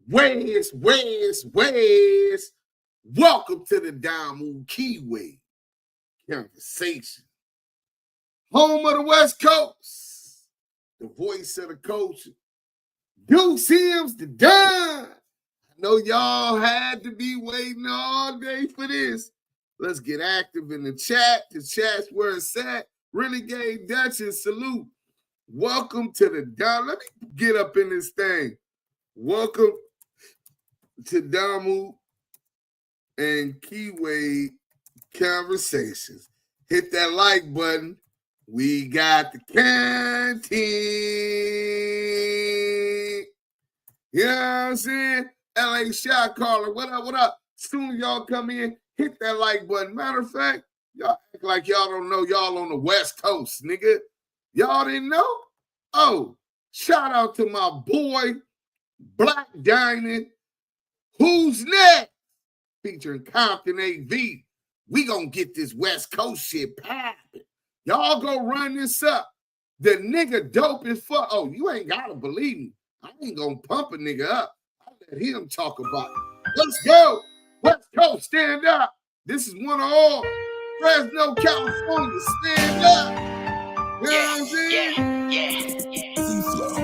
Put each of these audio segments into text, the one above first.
Wes. Welcome to the Diamond Keyway Conversation. Home of the West Coast. The voice of the culture. Duse M's the Don. I know y'all had to be waiting all day for this. Let's get active in the chat. The chat's where it's at. Renegade Duchess, salute. Welcome to the Don. Let me get up in this thing. Welcome to Damu and Keyway Conversations. Hit that like button. We got the content. You know what I'm saying? LA Shot Caller, what up? Soon as y'all come in, hit that like button. Matter of fact, y'all act like y'all don't know y'all on the West Coast, nigga. Y'all didn't know? Oh, shout out to my boy, Black Diamond. Who's next? Featuring Compton AV. We gonna get this West Coast shit popping. Y'all go run this up. The nigga dope as fuck. Oh, you ain't gotta believe me. I ain't gonna pump a nigga up. I let him talk about it. Let's go. West Coast, stand up. This is one of all. Fresno, California, stand up. You know what I'm saying? Yeah.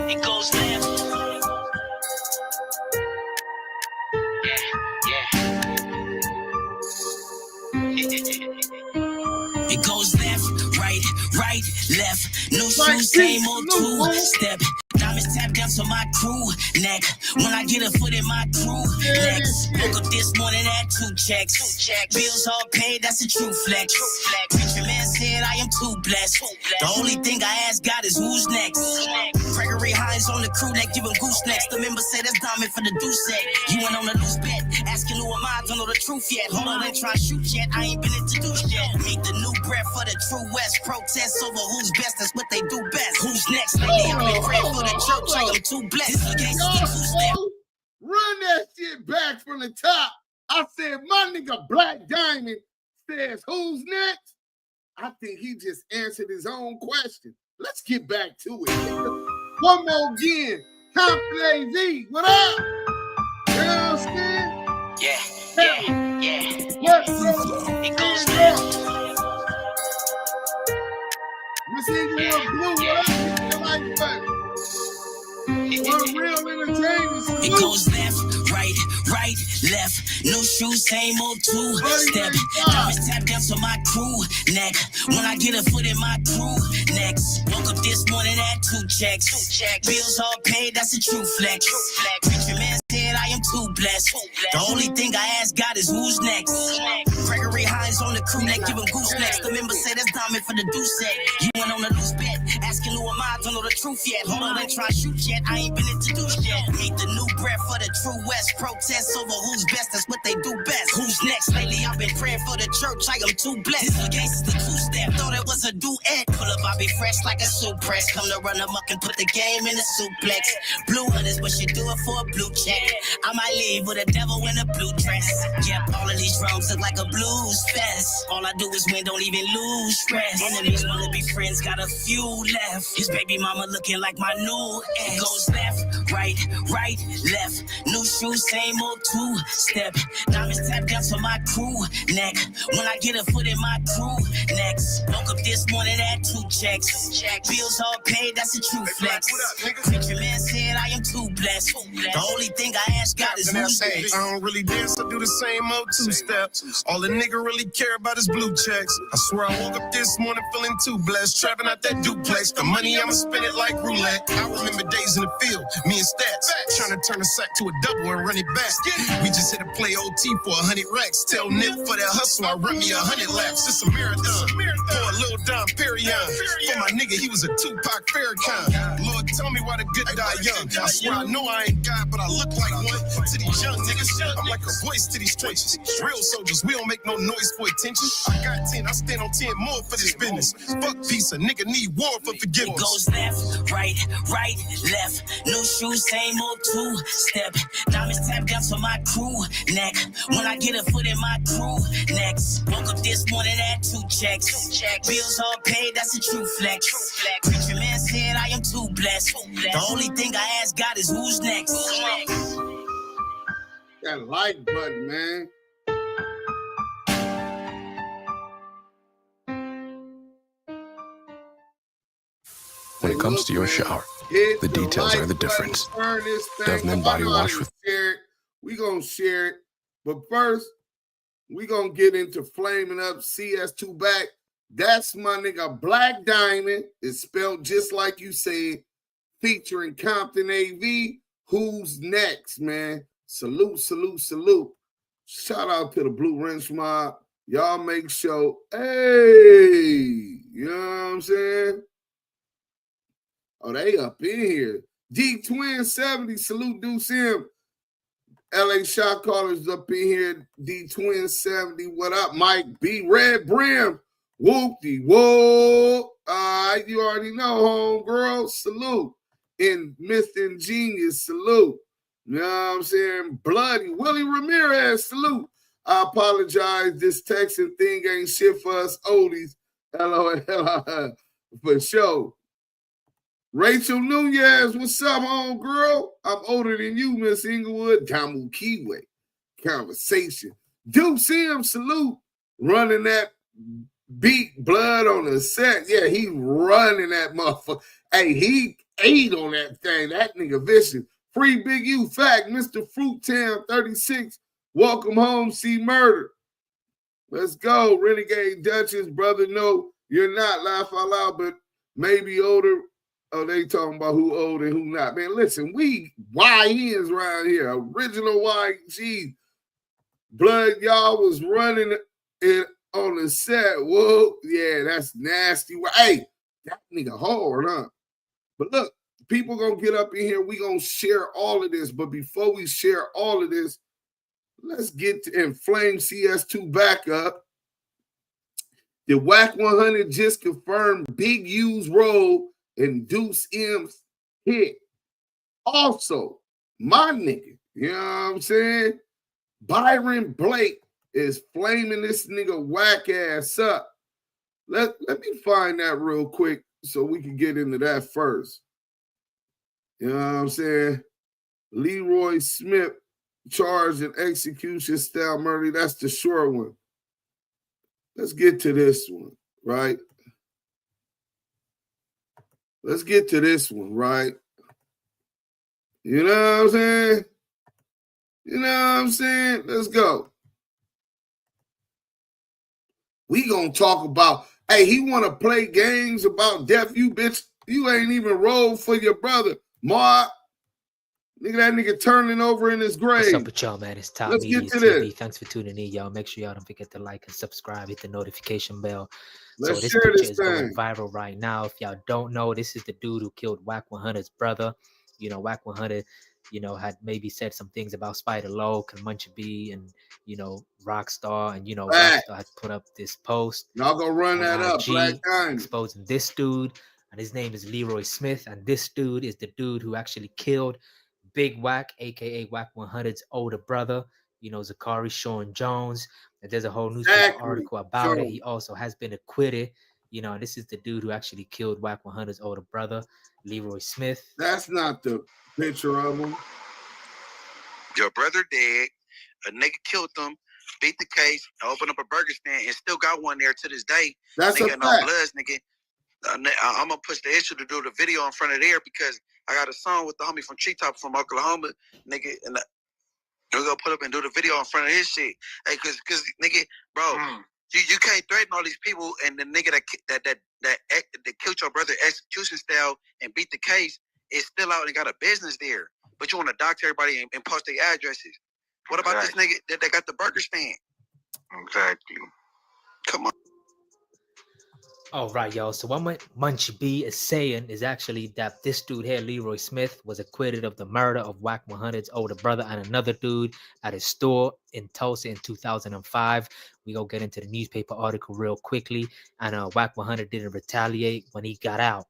It goes down. It goes left, right, left. No shoes, same old two-step. Diamonds tap down to my crew neck. When I get a foot in my crew next. Woke up this morning at 2 checks. Bills all paid, that's a true flex. Preacher man said I am too blessed. The only thing I ask God is who's next. Gregory Hines on the crew neck, give him goose necks. The member said that's diamond for the deuce set. You went on a loose bet, asking who am I, don't know the truth yet. Hold on, ain't try to shoot yet, I ain't been introduced yet. Meet the new breath for the true West. Protests over who's best, that's what they do best. Who's next? Lately I've been praying for the church, I am too blessed. Run that shit back from the top. I said my nigga Black Diamond says who's next? I think he just answered his own question. Let's get back to it. One more again. Compton AV, what up? You know what I'm saying? Yeah. It goes down. You see you want blue, what up? Hit the like button. We're real entertainers. It goes left, right, left. No shoes, same old two-step. Diamonds tap down to my crew neck. When I get a foot in my crew next. Woke up this morning at 2 checks. Bills all paid, that's a true flex. Preacher man said I am too blessed. The only thing I ask God is who's next. Gregory Hines on the crew neck, give him goose necks. The member said that's diamond for the deuce set. You went on a loose bet, asking who am I, don't know the truth yet. Hold on, ain't try to shoot yet, I ain't been introduced yet. Meet the new breath for the true West. Protests over who's best, that's what they do best. Who's next? Lately I've been praying for the church, I am too blessed. This against the two-step, thought it was a duet. Pull up, I be fresh like a soup press. Come to run amok and put the game in a suplex. Blue hunters, what you do it for a blue check. I might leave with a devil in a blue dress. Yep, all of these drums look like a blues fest. All I do is win, don't even lose stress. Enemies wanna be friends, got a few left. His baby mama looking like my new ex. Goes left, right, left. New shoes, same old two-step. Diamonds tap down to my crew neck. When I get a foot in my crew next. Woke up this morning at 2 checks. Bills all paid, that's a true flex. Preacher man said I am too blessed. The only thing I ask God is who's next. I don't really dance, I do the same old two-step. All the nigga really care about is blue checks. I swear I woke up this morning feeling too blessed. Trapping out that duplex. The money, I'ma spend it like roulette. I remember days in the field, me and Stats, trying to turn a sack to a double and run it back. We just hit a play OT for 100 racks. Tell Nip for that hustle, I run me 100 laps. It's a marathon. For a little Dom Perignon. For my nigga, he was a Tupac Farrakhan. Lord, tell me why the good die young. I swear I know I ain't God, but I look like one. To these young niggas, I'm like a voice to these trenches. Real soldiers, we don't make no noise for attention. I got 10, I stand on 10 more for this business. Fuck peace, a nigga need war for forgiveness. It goes left, right, left. No shoes, same old two-step. Diamonds tap down to my crew neck. When I get a foot in my crew next. Woke up this morning at 2 checks. Bills all paid, that's a true flex. Preacher man said I am too blessed. The only thing I ask God is who's next. that like button, man. When it comes to your shower, the details are the difference. Dove Men Body Wash with share it. We gonna share it, but first we gonna get into flaming up CS2 back. That's my nigga Black Diamond. It's spelled just like you said, featuring Compton AV. Who's next, man? Salute, salute, salute. Shout out to the Blue Wrench Mob. Y'all make sure, hey, you know what I'm saying? Oh, they up in here. D Twin 70, salute Duse M. LA Shot Callers up in here. D Twin 70, what up, Mike B? Red Brim, whoopty, whoa. You already know, homegirl, salute. And Mr. Ingenious, salute. You know what I'm saying? Bloody Willie Ramirez, salute. I apologize. This texting thing ain't shit for us oldies. LOL. For sure. Rachel Nunez, what's up, homegirl? I'm older than you, Miss Inglewood. Damu Kiwi. Conversation. Duse M, salute. Running that beat blood on the set. Yeah, he running that motherfucker. Hey, he ate on that thing. That nigga vicious. Free Big U fact, Mr. Fruit Town 36. Welcome home, see murder. Let's go. Renegade Duchess, brother. No, you're not. Laugh out loud, but maybe older. Oh, they talking about who old and who not. Man, listen, we YNs around here. Original YG. Blood, y'all was running it on the set. Whoa, yeah, that's nasty. Hey, that nigga hard, huh? But look, people gonna get up in here. We gonna share all of this. But before we share all of this, let's get to inflame CS2 back up. The Wack100 just confirmed Big U's role in Duse M's hit. Also, my nigga, you know what I'm saying? Byron Blake is flaming this nigga whack ass up. Let me find that real quick so we can get into that first. You know what I'm saying? Leroy Smith charged in execution style murder. That's the short one. Let's get to this one, right? Let's get to this one, right? You know what I'm saying? You know what I'm saying? Let's go. We gonna talk about, hey, he wanna play games about death. You bitch, you ain't even rolled for your brother. Mark, nigga, that nigga turning over in his grave. What's up with y'all, man? It's Top Let's Media get to TV. this. Thanks for tuning in, y'all. Make sure y'all don't forget to like and subscribe, hit the notification bell. Let's so this share picture this is going thing. viral right now. If y'all don't know, this is the dude who killed Wack100's brother. You know, Wack100, you know, had maybe said some things about Spider Low, Comanche B, and, you know, Rockstar. And, you know, Rockstar had put up this post. Y'all gonna run on that up, IG, Black Diamond. exposing this dude. And his name is Leroy Smith. And this dude is the dude who actually killed Big Wack, aka Wack100's older brother, you know, Zachary Sean Jones. And there's a whole newspaper article about it. He also has been acquitted. You know, this is the dude who actually killed Wack100's older brother, Leroy Smith. That's not the picture of him. Your brother dead. A nigga killed them, beat the case, opened up a burger stand, and still got one there to this day. That's nigga, a fact. No bloods, nigga. I'm gonna push the issue to do the video in front of there because I got a song with the homie from Treetop from Oklahoma, nigga, and we're gonna put up and do the video in front of his shit. Hey, cause nigga, bro, you can't threaten all these people and the nigga that killed your brother execution style and beat the case is still out and got a business there. But you want to dox everybody and post their addresses. What about this nigga that got the burger stand? Exactly. Come on. All right, y'all. So what Munchie B is saying is actually that this dude here, Leroy Smith, was acquitted of the murder of Wack100's older brother and another dude at his store in Tulsa in 2005. We go get into the newspaper article real quickly. And Wack100 didn't retaliate when he got out,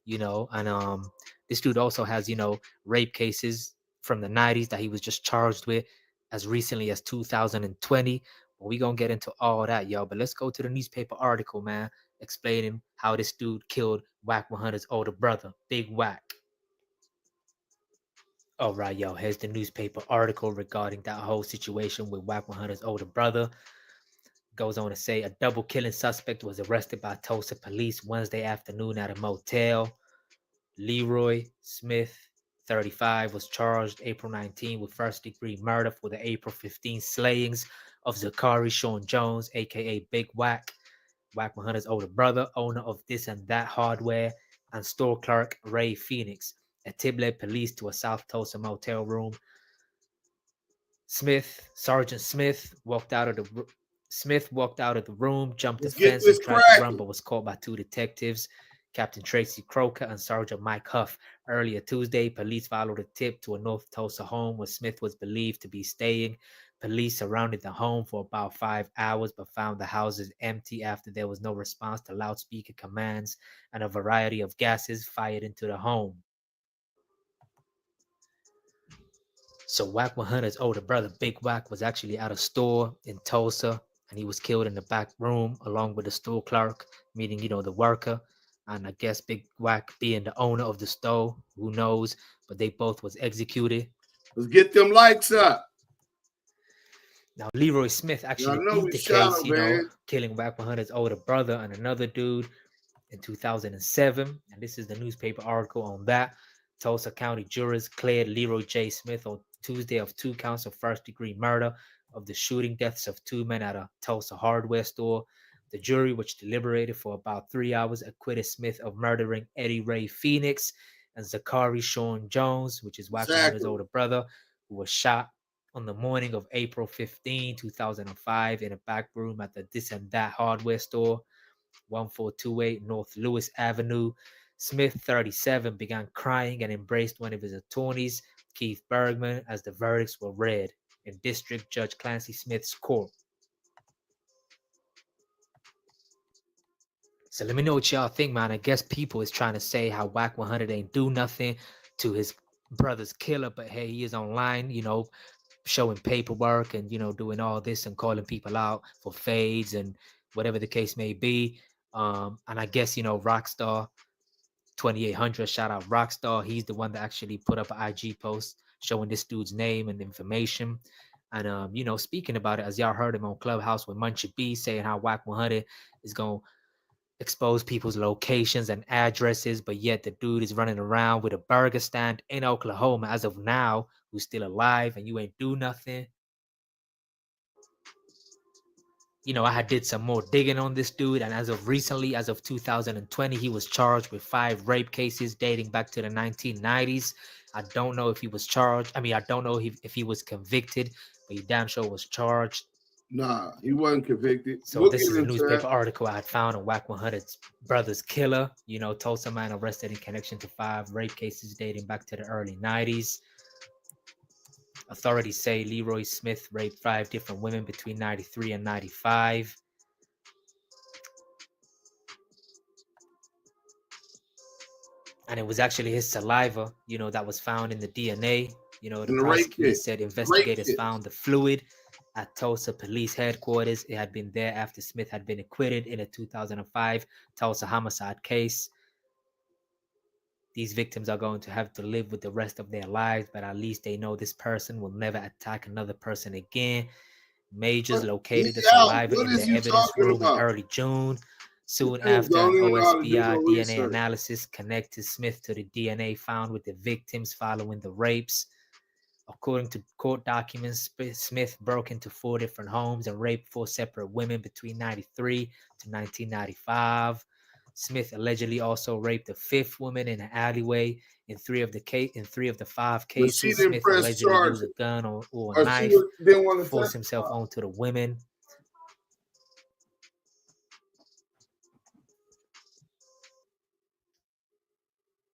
you know. And this dude also has, you know, rape cases from the 90s that he was just charged with as recently as 2020. But we gonna get into all that, y'all. But let's go to the newspaper article, man, explaining how this dude killed Wack100's older brother, Big Wack. All right, yo, here's the newspaper article regarding that whole situation with Wack100's older brother. Goes on to say a double killing suspect was arrested by Tulsa police Wednesday afternoon at a motel. Leroy Smith, 35, was charged April 19 with first-degree murder for the April 15 slayings of Zachary Sean Jones, aka Big Wack, Wack100's older brother, owner of This and That Hardware, and store clerk Ray Phoenix. A tip led police to a South Tulsa motel room. Sergeant Smith walked out of the room, jumped the Let's get fence, this and tried to run, cracking. but was caught by two detectives, Captain Tracy Croker and Sergeant Mike Huff. Earlier Tuesday, police followed a tip to a North Tulsa home where Smith was believed to be staying. Police surrounded the home for about 5 hours, but found the houses empty after there was no response to loudspeaker commands and a variety of gases fired into the home. So Wack100's older brother, Big Wack, was actually at a store in Tulsa, and he was killed in the back room along with the store clerk, meaning, the worker. And I guess Big Wack being the owner of the store, who knows, but they both was executed. Let's get them likes up. Now, Leroy Smith actually beat the case, killing Wack100's older brother and another dude in 2007. And this is the newspaper article on that. Tulsa County jurors cleared Leroy J. Smith on Tuesday of 2 counts of first-degree murder of the shooting deaths of 2 men at a Tulsa hardware store. The jury, which deliberated for about 3 hours, acquitted Smith of murdering Eddie Ray Phoenix and Zachary Sean Jones, which is Wack100's older brother, who was shot on the morning of April 15, 2005 in a back room at the This and That hardware store, 1428 North Lewis Avenue. Smith, 37, began crying and embraced one of his attorneys, Keith Bergman, as the verdicts were read in District Judge Clancy Smith's court. So let me know what y'all think, man. I guess people is trying to say how Wack100 ain't do nothing to his brother's killer, but hey, he is online, showing paperwork and, doing all this and calling people out for fades and whatever the case may be. And I guess, Rockstar 2800, shout out Rockstar. He's the one that actually put up an IG post showing this dude's name and information. And, speaking about it, as y'all heard him on Clubhouse with Munchie B saying how Wack100 is going to expose people's locations and addresses, but yet the dude is running around with a burger stand in Oklahoma as of now, who's still alive, and you ain't do nothing. I had did some more digging on this dude, and as of recently, as of 2020, he was charged with 5 rape cases dating back to the 1990s. I don't know if he was charged. I don't know if he was convicted, but he damn sure was charged. Nah, he wasn't convicted. So this is a newspaper article I had found on Wack100's brother's killer. Tulsa man arrested in connection to 5 rape cases dating back to the early 90s. Authorities say Leroy Smith raped 5 different women between 93 and 95. And it was actually his saliva, that was found in the DNA. The prosecutor said investigators found the fluid at Tulsa Police Headquarters. It had been there after Smith had been acquitted in a 2005 Tulsa homicide case. These victims are going to have to live with the rest of their lives, but at least they know this person will never attack another person again. Majors located the saliva in the evidence room in early June. Soon after, an OSBI DNA analysis connected Smith to the DNA found with the victims following the rapes. According to court documents, Smith broke into 4 different homes and raped 4 separate women between 93 to 1995. Smith allegedly also raped a 5th woman in an alleyway. In 3 of the 5 cases, Smith allegedly used a gun or a knife to force himself onto the women.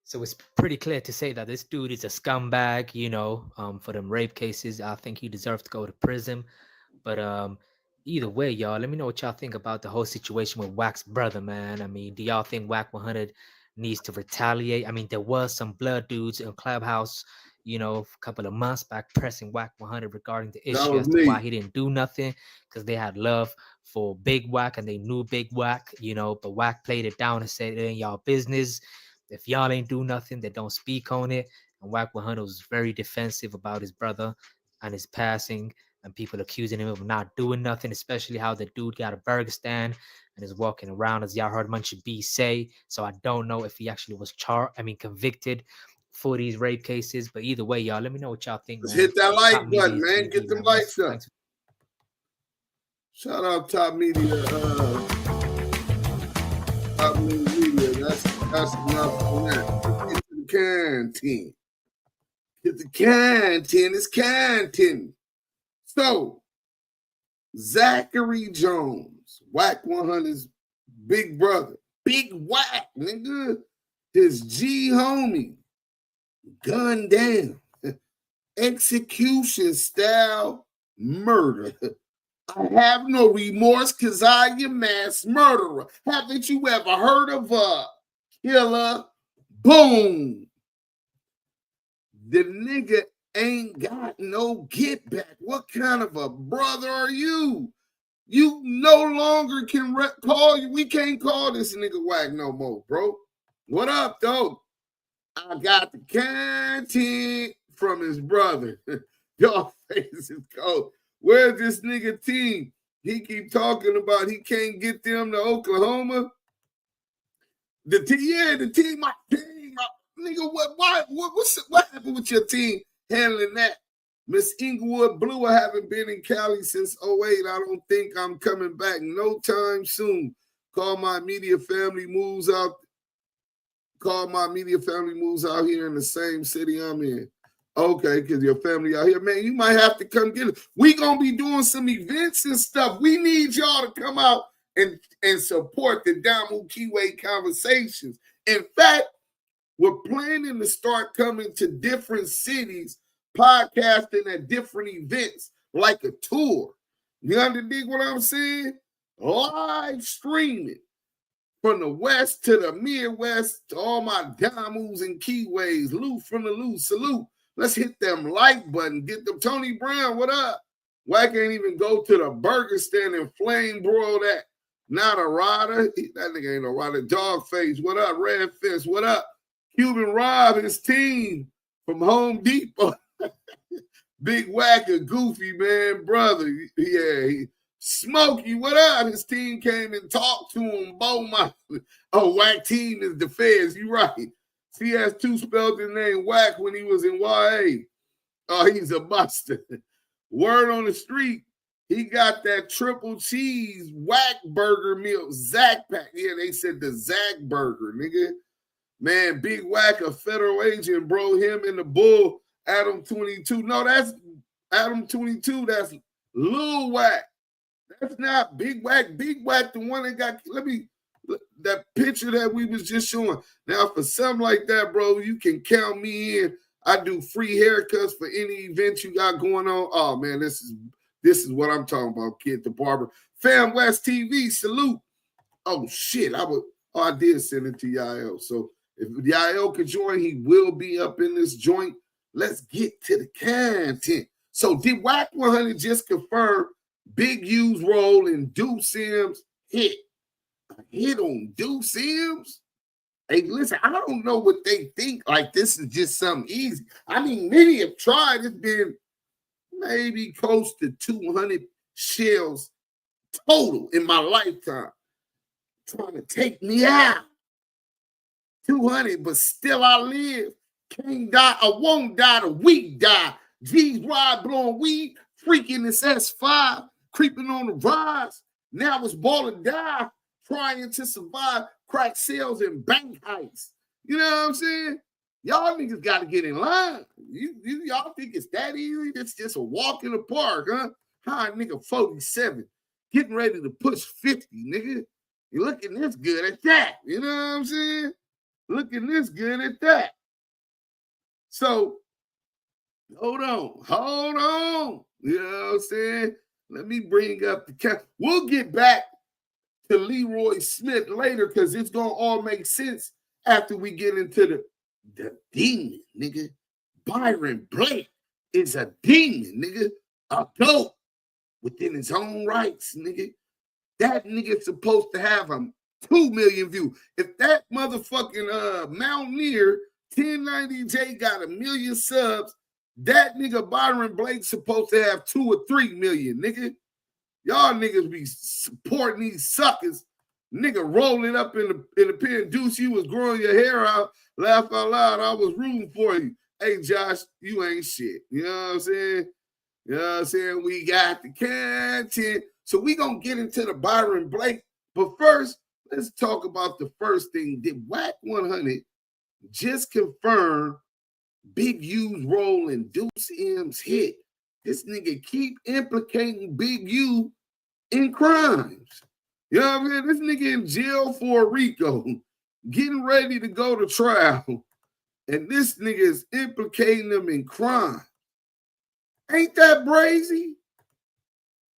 So it's pretty clear to say that this dude is a scumbag, for them rape cases. I think he deserves to go to prison. But either way, y'all, let me know what y'all think about the whole situation with Wack's brother, man. Do y'all think Wack100 needs to retaliate? There was some blood dudes in Clubhouse, a couple of months back pressing Wack100 regarding the issue as to why he didn't do nothing, because they had love for Big Wack and they knew Big Wack, but Wack played it down and said it ain't y'all business. If y'all ain't do nothing, then don't speak on it. And Wack100 was very defensive about his brother and his passing, and people accusing him of not doing nothing, especially how the dude got a burger stand and is walking around, as y'all heard Munchie B say. So I don't know if he actually was convicted for these rape cases. But either way, y'all, let me know what y'all think, Let's man. hit that like Top Media button, man. TV, Get them man. likes up. Thanks. Shout out Top Media. Top Media. That's enough on that. Get to the canteen. Get the canteen. It's canteen. So, Zachary Jones, Wack100's big brother, Big Wack, nigga, his G homie, gunned down, execution style murder. I have no remorse because I am mass murderer. Haven't you ever heard of a killer? Boom. The nigga ain't got no get back. What kind of a brother are you? You no longer can call you. We can't call this nigga Wack no more, bro. What up, though? I got the content from his brother. Y'all face is cold. Where's this nigga team? He keep talking about he can't get them to Oklahoma. The team, my team, nigga. What happened with your team handling that? Miss Inglewood Blue, I haven't been in Cali since 08. I don't think I'm coming back no time soon. Call my media family moves out here in the same city I'm in. Okay, because your family out here, man, you might have to come get it. We gonna be doing some events and stuff. We need y'all to come out and support the Damu Kiwi conversations. In fact, we're planning to start coming to different cities, podcasting at different events, like a tour. You understand what I'm saying? Live streaming from the West to the Midwest to all my Damus and Keyways. Lou from the Lou, salute. Let's hit them like button. Get them. Tony Brown, what up? Wack ain't even go to the burger stand and flame broil that. Not a rider. That nigga ain't a rider. Dogface, what up? Red Fist, what up? Cuban Rob, his team from Home Depot. Big Wack, a goofy, man, brother. Yeah, Smokey, what up? His team came and talked to him. Beaumont. Oh, Wack team is the feds. You right. CS2 spelled his name Wack when he was in YA. Oh, he's a buster. Word on the street, he got that triple cheese Wack burger meal. Zack pack. Yeah, they said the Zack burger, nigga. Man, Big Wack, a federal agent, bro. Him and the bull, Adam 22. No, that's Adam 22. That's Lil Wack. That's not Big Wack. Big Wack, the one that got, that picture that we was just showing. Now, for something like that, bro, you can count me in. I do free haircuts for any event you got going on. Oh, man, this is what I'm talking about, kid, the barber. Fam West TV, salute. Oh, shit, I did send it to Yael. So if Yael could join, he will be up in this joint. Let's get to the content. So did Wack100 just confirm Big U's role in Duse M's hit? A hit on Duse M's? Hey, listen, I don't know what they think. Like, this is just something easy. I mean, many have tried. It's been maybe close to 200 shells total in my lifetime trying to take me out. 200, but still I live. Can't die. I won't die. The weak die. G's ride blowing weed. Freaking this S5. Creeping on the rise. Now it's ball and die. Trying to survive crack sales and bank heists. You know what I'm saying? Y'all niggas got to get in line. Y'all think it's that easy? It's just a walk in the park, huh? Hi, nigga, 47. Getting ready to push 50, nigga. You're looking this good at that. You know what I'm saying? Looking this good at that. So, hold on. You know what I'm saying? Let me bring up the cap. We'll get back to Leroy Smith later because it's going to all make sense after we get into the demon, nigga. Byron Blake is a demon, nigga. A goat within his own rights, nigga. That nigga's supposed to have 2 million views. If that motherfucking Mountaineer 1090J got 1 million subs. That nigga Byron Blake supposed to have 2 or 3 million, nigga. Y'all niggas be supporting these suckers. Nigga rolling up in the pen. Deuce, you was growing your hair out. Laugh out loud. I was rooting for you. Hey, Josh, you ain't shit. You know what I'm saying? You know what I'm saying? We got the content. So we going to get into the Byron Blake. But first, let's talk about the first thing. Did Wack100 just confirm Big U's role in Duse M's hit? This nigga keep implicating Big U in crimes. You know what I mean? This nigga in jail for RICO, getting ready to go to trial. And this nigga is implicating them in crime. Ain't that brazy?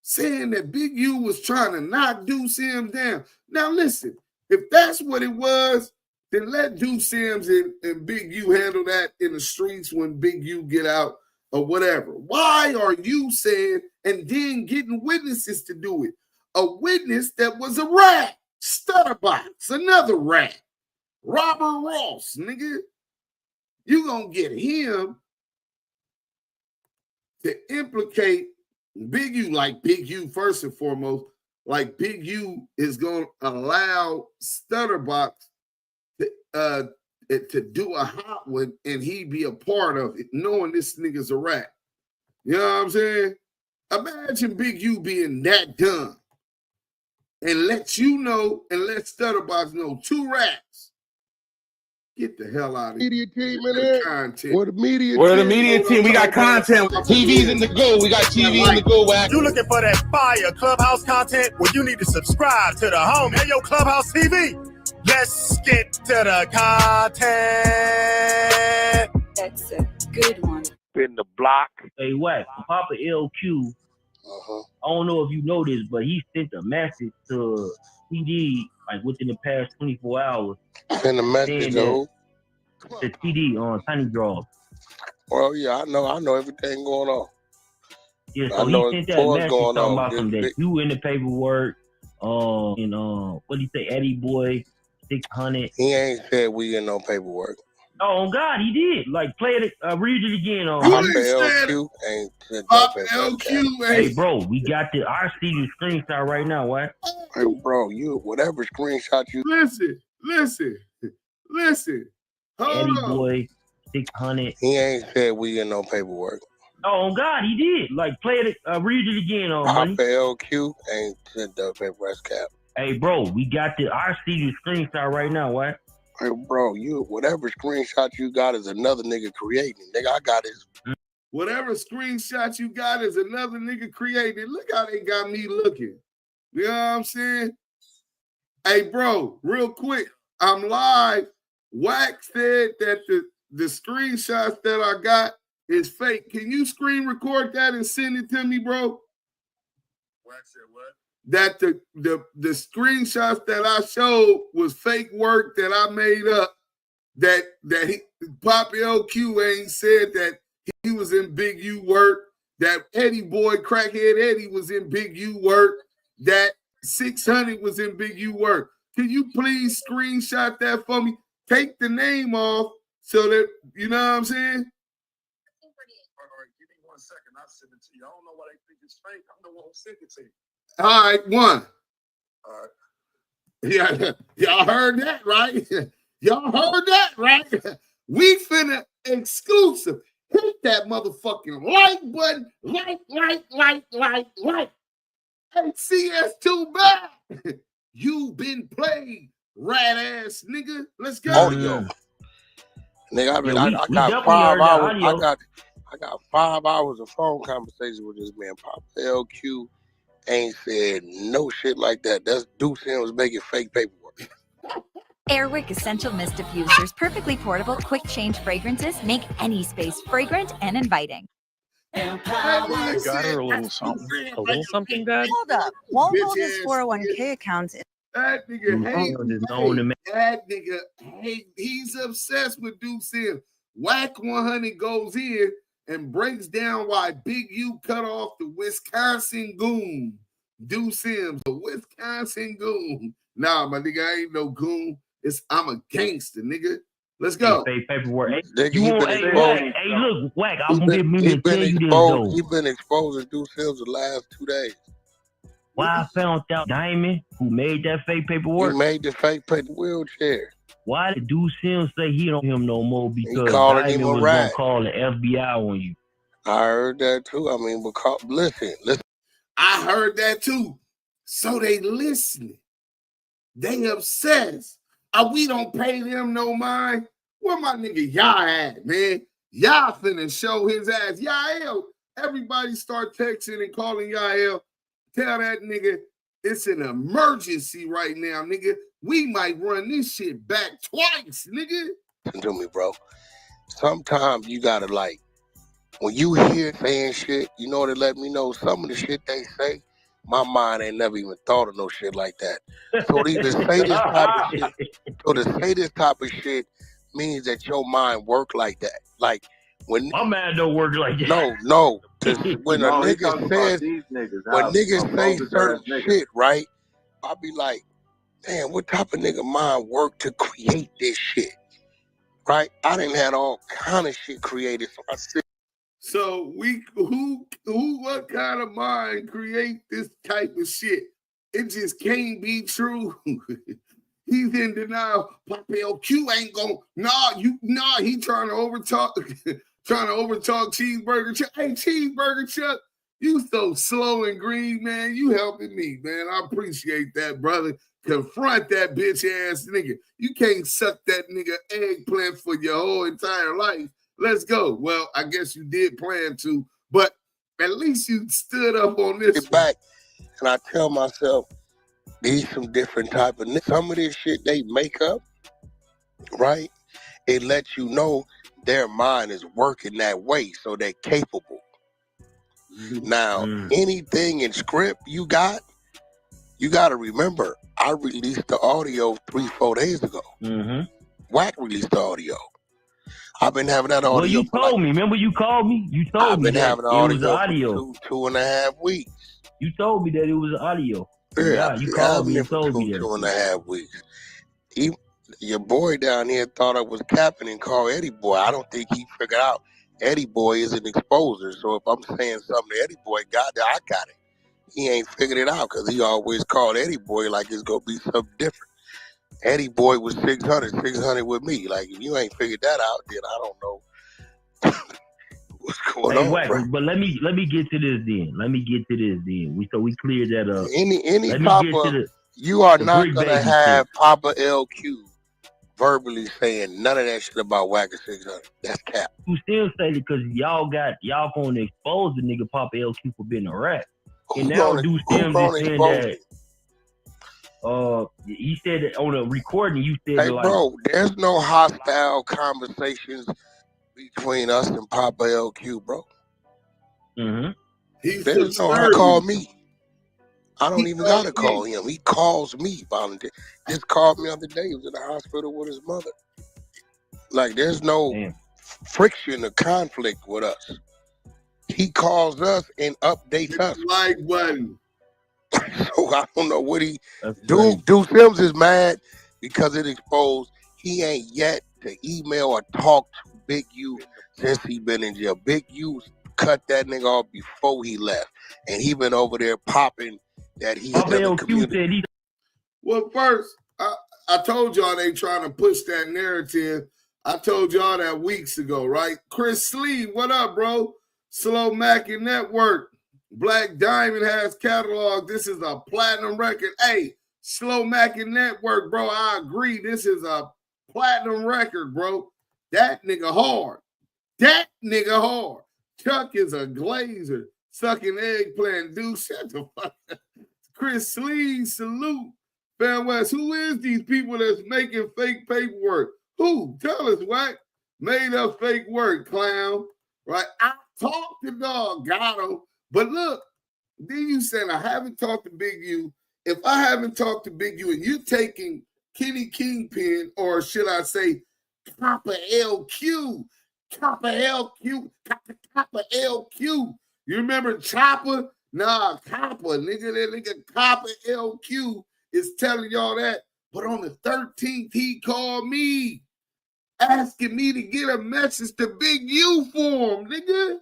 Saying that Big U was trying to knock Duse M down. Now listen, if that's what it was, then let Duse M's and Big U handle that in the streets when Big U get out or whatever. Why are you saying and then getting witnesses to do it? A witness that was a rat, Stutterbox, another rat, Robert Ross, nigga. You gonna get him to implicate Big U, like Big U first and foremost, like Big U is gonna allow Stutterbox to do a hot one and he be a part of it, knowing this nigga's a rat. You know what I'm saying? Imagine Big U being that dumb and let you know and let Stutterbox know 2 rats. Get the hell out of here. Media team in there. Content. Where the media team? We got content. TV's in the go. We got TV in the go, Wack. You looking for that fire Clubhouse content? Well, you need to subscribe to the home. Hey, yo, Clubhouse TV. Let's get to the content. That's a good one. In the block. Hey, Wack, Papa LQ, I don't know if you know this, but he sent a message to TD like within the past 24 hours. Send a message, though. The TD on Tiny Draw. Well, yeah, I know everything going on. Yeah, so he sent that message talking about some that you in the paperwork. And what do you say, Eddie Boy 600. He ain't said we in no paperwork. Oh God, he did. Like play it, read it again. Papa LQ ain't said no paperwork. Hey, bro, we got the. I see you screenshot right now. What? Hey, bro, you whatever screenshot you. Listen. Hold Eddie on. Boy 600. He ain't said we in no paperwork. Oh God, he did. Like play it, read it again. Papa LQ ain't said no paperwork, cap. Hey, bro, we got the. I see you screenshot right now. What? Hey, bro, you whatever screenshot you got is another nigga creating. Nigga, I got his. Whatever screenshot you got is another nigga created. Look how they got me looking. You know what I'm saying? Hey, bro, real quick, I'm live. Wack said that the screenshots that I got is fake. Can you screen record that and send it to me, bro? Wack said what? That the screenshots that I showed was fake work that I made up. That Pop LQ ain't said that he was in Big U work. That Eddie Boy, Crackhead Eddie, was in Big U work. That 600 was in Big U work. Can you please screenshot that for me? Take the name off so that, you know what I'm saying? All right, give me 1 second. I'll send it to you. I don't know why they think it's fake. I'm the one who sent it to you. All right, 1. All right. Yeah, y'all heard that, right? Y'all heard that, right? We finna exclusive. Hit that motherfucking like button. Like. Hey, CS2 back. You been played, rat ass nigga. Let's go. Audio. Nigga, I got 5 hours. I got 5 hours of phone conversation with this man. Pop LQ ain't said no shit like that. That's Duse M was making fake paperwork. Airwick Essential Mist Diffusers, perfectly portable, quick change fragrances make any space fragrant and inviting. I got her a little something, Dad. Hold up. Won't hold his 401k account. That nigga hate. He's obsessed with Duse M. Wack100 goes in and breaks down why Big U cut off the Wisconsin goon. Duse M, the Wisconsin goon. Nah, my nigga, I ain't no goon. I'm a gangster, nigga. Let's go. Fake paperwork. You won't, hey, look, Wack, I'm going to get me to tell you this, though. He's been exposed to Duse M the last 2 days. Why I found out Diamond, who made that fake paperwork. He made the fake paper wheelchair. Why did Duse M say he don't him no more? Because Diamond was going to call the FBI on you. I heard that too. I mean, because listen. I heard that too. So they listening. They obsessed. We don't pay them no mind. Where my nigga y'all at, man? Y'all finna show his ass. Yael, everybody start texting and calling Yael. Tell that nigga it's an emergency right now, nigga. We might run this shit back twice, nigga. Listen to me, bro. Sometimes you gotta when you hear saying shit, you know to let me know some of the shit they say. My mind ain't never even thought of no shit like that. So to even say this type of shit, to say this type of shit means that your mind work like that. Like when my mind don't work like that. No. When a nigga says, when niggas say certain shit, right? I'll be like, damn, what type of nigga mind work to create this shit? Right? I done had all kind of shit created. So I said, so what kind of mind create this type of shit? It just can't be true. He's in denial. Papa LQ ain't gonna, he trying to overtalk Cheeseburger Chuck. Hey, Cheeseburger Chuck, you so slow and green, man. You helping me, man. I appreciate that, brother. Confront that bitch ass nigga. You can't suck that nigga eggplant for your whole entire life. Let's go. Well, I guess you did plan to, but at least you stood up on this back, and I tell myself, these some different type of niggas. Some of this shit they make up, right? It lets you know their mind is working that way, so they're capable. Now, anything in script you got to remember, I released the audio 3-4 days ago. Wack released the audio. I've been having that audio. Well, you told me. Remember you called me? You told me that it was audio. For 2.5 weeks. You told me that it was audio. Yeah, you called me and told me that. 2.5 weeks. Your boy down here thought I was capping and called Eddie Boy. I don't think he figured out Eddie Boy is an exposer. So if I'm saying something to Eddie Boy got it, I got it. He ain't figured it out because he always called Eddie Boy like it's going to be something different. Eddie Boy was 600 with me. Like, if you ain't figured that out, then I don't know what's going on. Wack, bro. But let me get to this then. So we cleared that up. Any Papa, you are not going to have Papa LQ verbally saying none of that shit about Wack 600. That's cap. You still say it because y'all going to expose the nigga Papa LQ for being a rat. And now Duse M is saying that. He said it on a recording. You said, hey, bro, there's no hostile conversations between us and Papa LQ, bro. There's no. He called me. I don't even gotta call him. He calls me volunteer. Just called me the other day. He was in the hospital with his mother. Like, there's no friction or conflict with us. He calls us and updates us. Like one. So I don't know what he do. Duse M is mad because it exposed he ain't yet to email or talk to Big U since he been in jail. Big U cut that nigga off before he left, and he been over there popping that he's never communicated. Well, first, I told y'all they trying to push that narrative. I told y'all that weeks ago, right? Chris Sleeve, what up, bro? Slow Mackin Network. Black Diamond has catalog. This is a platinum record. Hey, Slow Mackin Network, bro. I agree. This is a platinum record, bro. That nigga hard. Chuck is a glazer. Sucking eggplant. Dude, shut the fuck up. Chris Sleeve, salute. Fan West, who is these people that's making fake paperwork? Who? Tell us, Wack. Made up fake work, clown. Right? I talked to dog, got him. But look, then you said I haven't talked to Big U. If I haven't talked to Big U and you're taking Kenny Kingpin, or should I say Copper LQ, You remember Chopper? Nah, Copper, nigga, that nigga Copper LQ is telling y'all that. But on the 13th, he called me. asking me to get a message to Big U for him, nigga.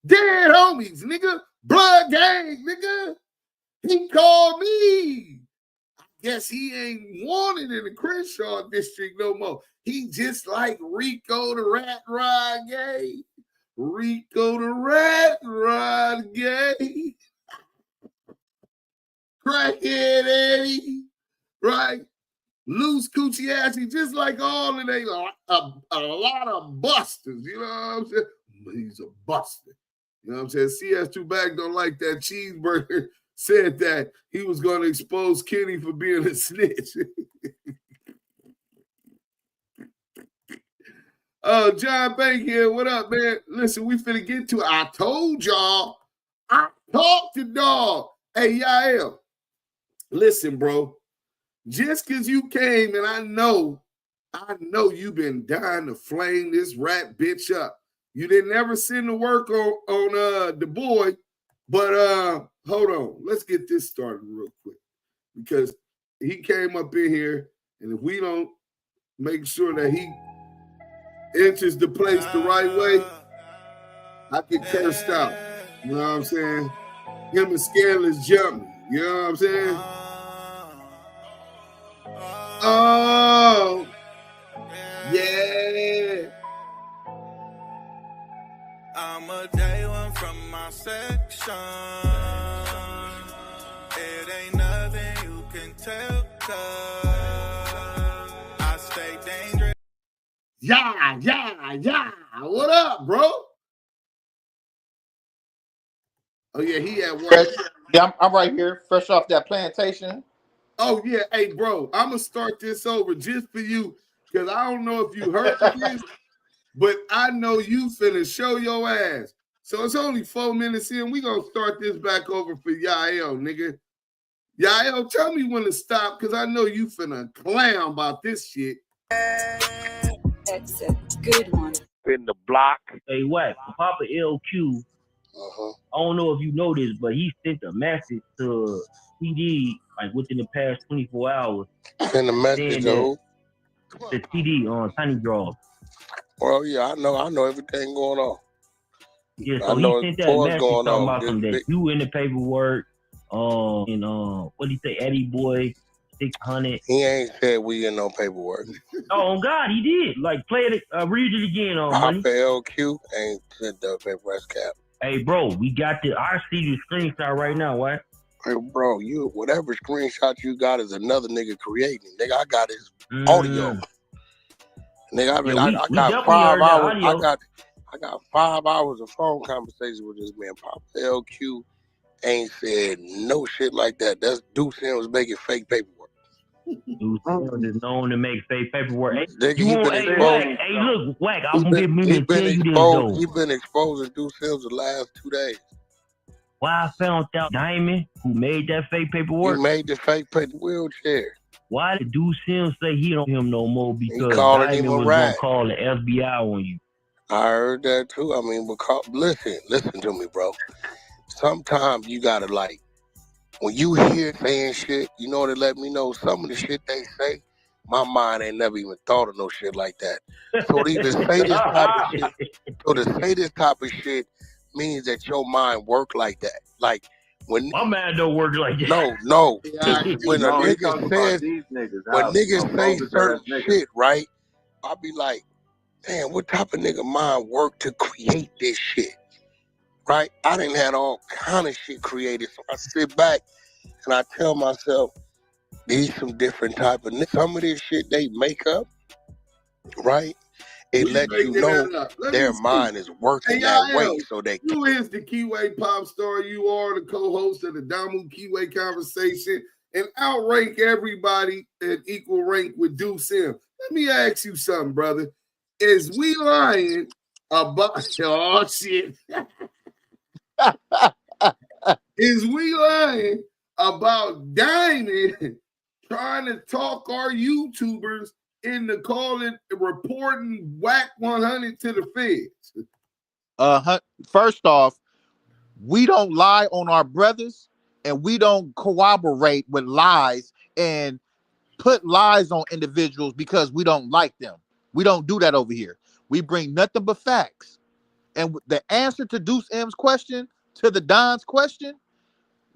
Dead homies, nigga. Blood gang, nigga. He called me. Guess he ain't wanted in the Crenshaw district no more. He just like RICO the Rat Rod Gang. RICO the Rat Rod Gang. Crackhead Eddie. Right? Loose coochie assy, just like all of they, a lot of busters, you know what I'm saying? He's a buster. You know what I'm saying? CS2 Bag don't like that cheeseburger. Said that he was going to expose Kenny for being a snitch. John Bank here. What up, man? Listen, we finna get to it. I told y'all. I talked to dog. Hey, Yael. Listen, bro. Just because you came and I know you've been dying to flame this rat bitch up. You didn't ever send the work on the boy, but hold on. Let's get this started real quick because he came up in here, and if we don't make sure that he enters the place the right way, I get cursed out. You know what I'm saying? Him and Scandalous jumping. You know what I'm saying? Oh, yeah. I'm a day one from my section. It ain't nothing you can tell, 'cause I stay dangerous. Yeah. What up, bro? Oh, yeah, he at work. Yeah, I'm right here, fresh off that plantation. Oh, yeah. Hey, bro, I'm going to start this over just for you because I don't know if you heard this, but I know you finna show your ass. So it's only 4 minutes in. We going to start this back over for Yael, nigga. Yael, tell me when to stop because I know you finna clown about this shit. That's a good one. In the block. Hey, Wack, Papa LQ. I don't know if you know this, but he sent a message to TD like within the past 24 hours. Send a message to the TD on Tiny Draw. Well, yeah, I know everything going on. Yeah, so he sent that message talking about some that you in the paperwork. And what do you say, Eddie Boy 600. He ain't said we in no paperwork. Oh God, he did. Like play it, read it again on Papa LQ ain't sent the paperwork cap. Hey, bro, we got the. I see the screenshot right now. What? Hey, bro, you whatever screenshot you got is another nigga creating. Nigga, I got his audio. Nigga, I got 5 hours. I got 5 hours of phone conversation with this man. Papa LQ ain't said no shit like that. That's Duse M was making fake paperwork. Duse M is known to make fake paperwork. Nigga, Hey, look, Wack, I'm gonna get me to tell you this though. He been exposing Duse M the last 2 days. Why I found out Diamond, who made that fake paperwork. He made the fake paper wheelchair. Why did Duse M say he don't him no more? Because Diamond was gonna call the FBI on you. I heard that too. I mean, because listen to me, bro. Sometimes you gotta like, when you hear saying shit, you know, to let me know some of the shit they say, my mind ain't never even thought of no shit like that. So to even say this type of shit, means that your mind work like that. Like when my mind don't work like that. No. When a nigga says, when niggas say certain shit, right? I'll be like, damn, what type of nigga mind work to create this shit? Right? I done had all kind of shit created. So I sit back and I tell myself, these some different type of niggas. Some of this shit they make up, right? It lets you know their mind is working that way. So they you is the Keyway pop star. You are the co-host of the Damu Keyway Conversation and outrank everybody at equal rank with Duse M. Let me ask you something, brother. Is we lying about oh shit? Is we lying about Diamond trying to talk our YouTubers into calling reporting Wack100 to the feds? First off, we don't lie on our brothers, and we don't corroborate with lies and put lies on individuals because we don't like them. We don't do that over here. We bring nothing but facts. And the answer to Duse M's question, to the Don's question,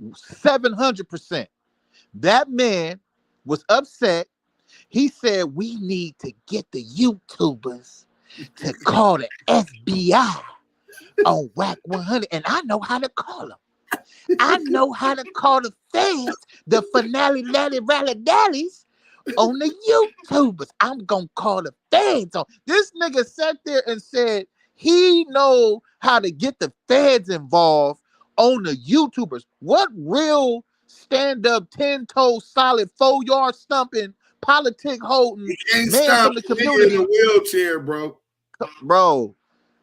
700%. That man was upset. He said, we need to get the YouTubers to call the FBI on Wack100. And I know how to call them. I know how to call the feds, the finale lally rally dallies on the YouTubers. I'm gonna call the feds on. This nigga sat there and said he know how to get the feds involved on the YouTubers. What real stand-up, 10-toe solid, 4-yard stumping, politic holding man from the community in a wheelchair, bro.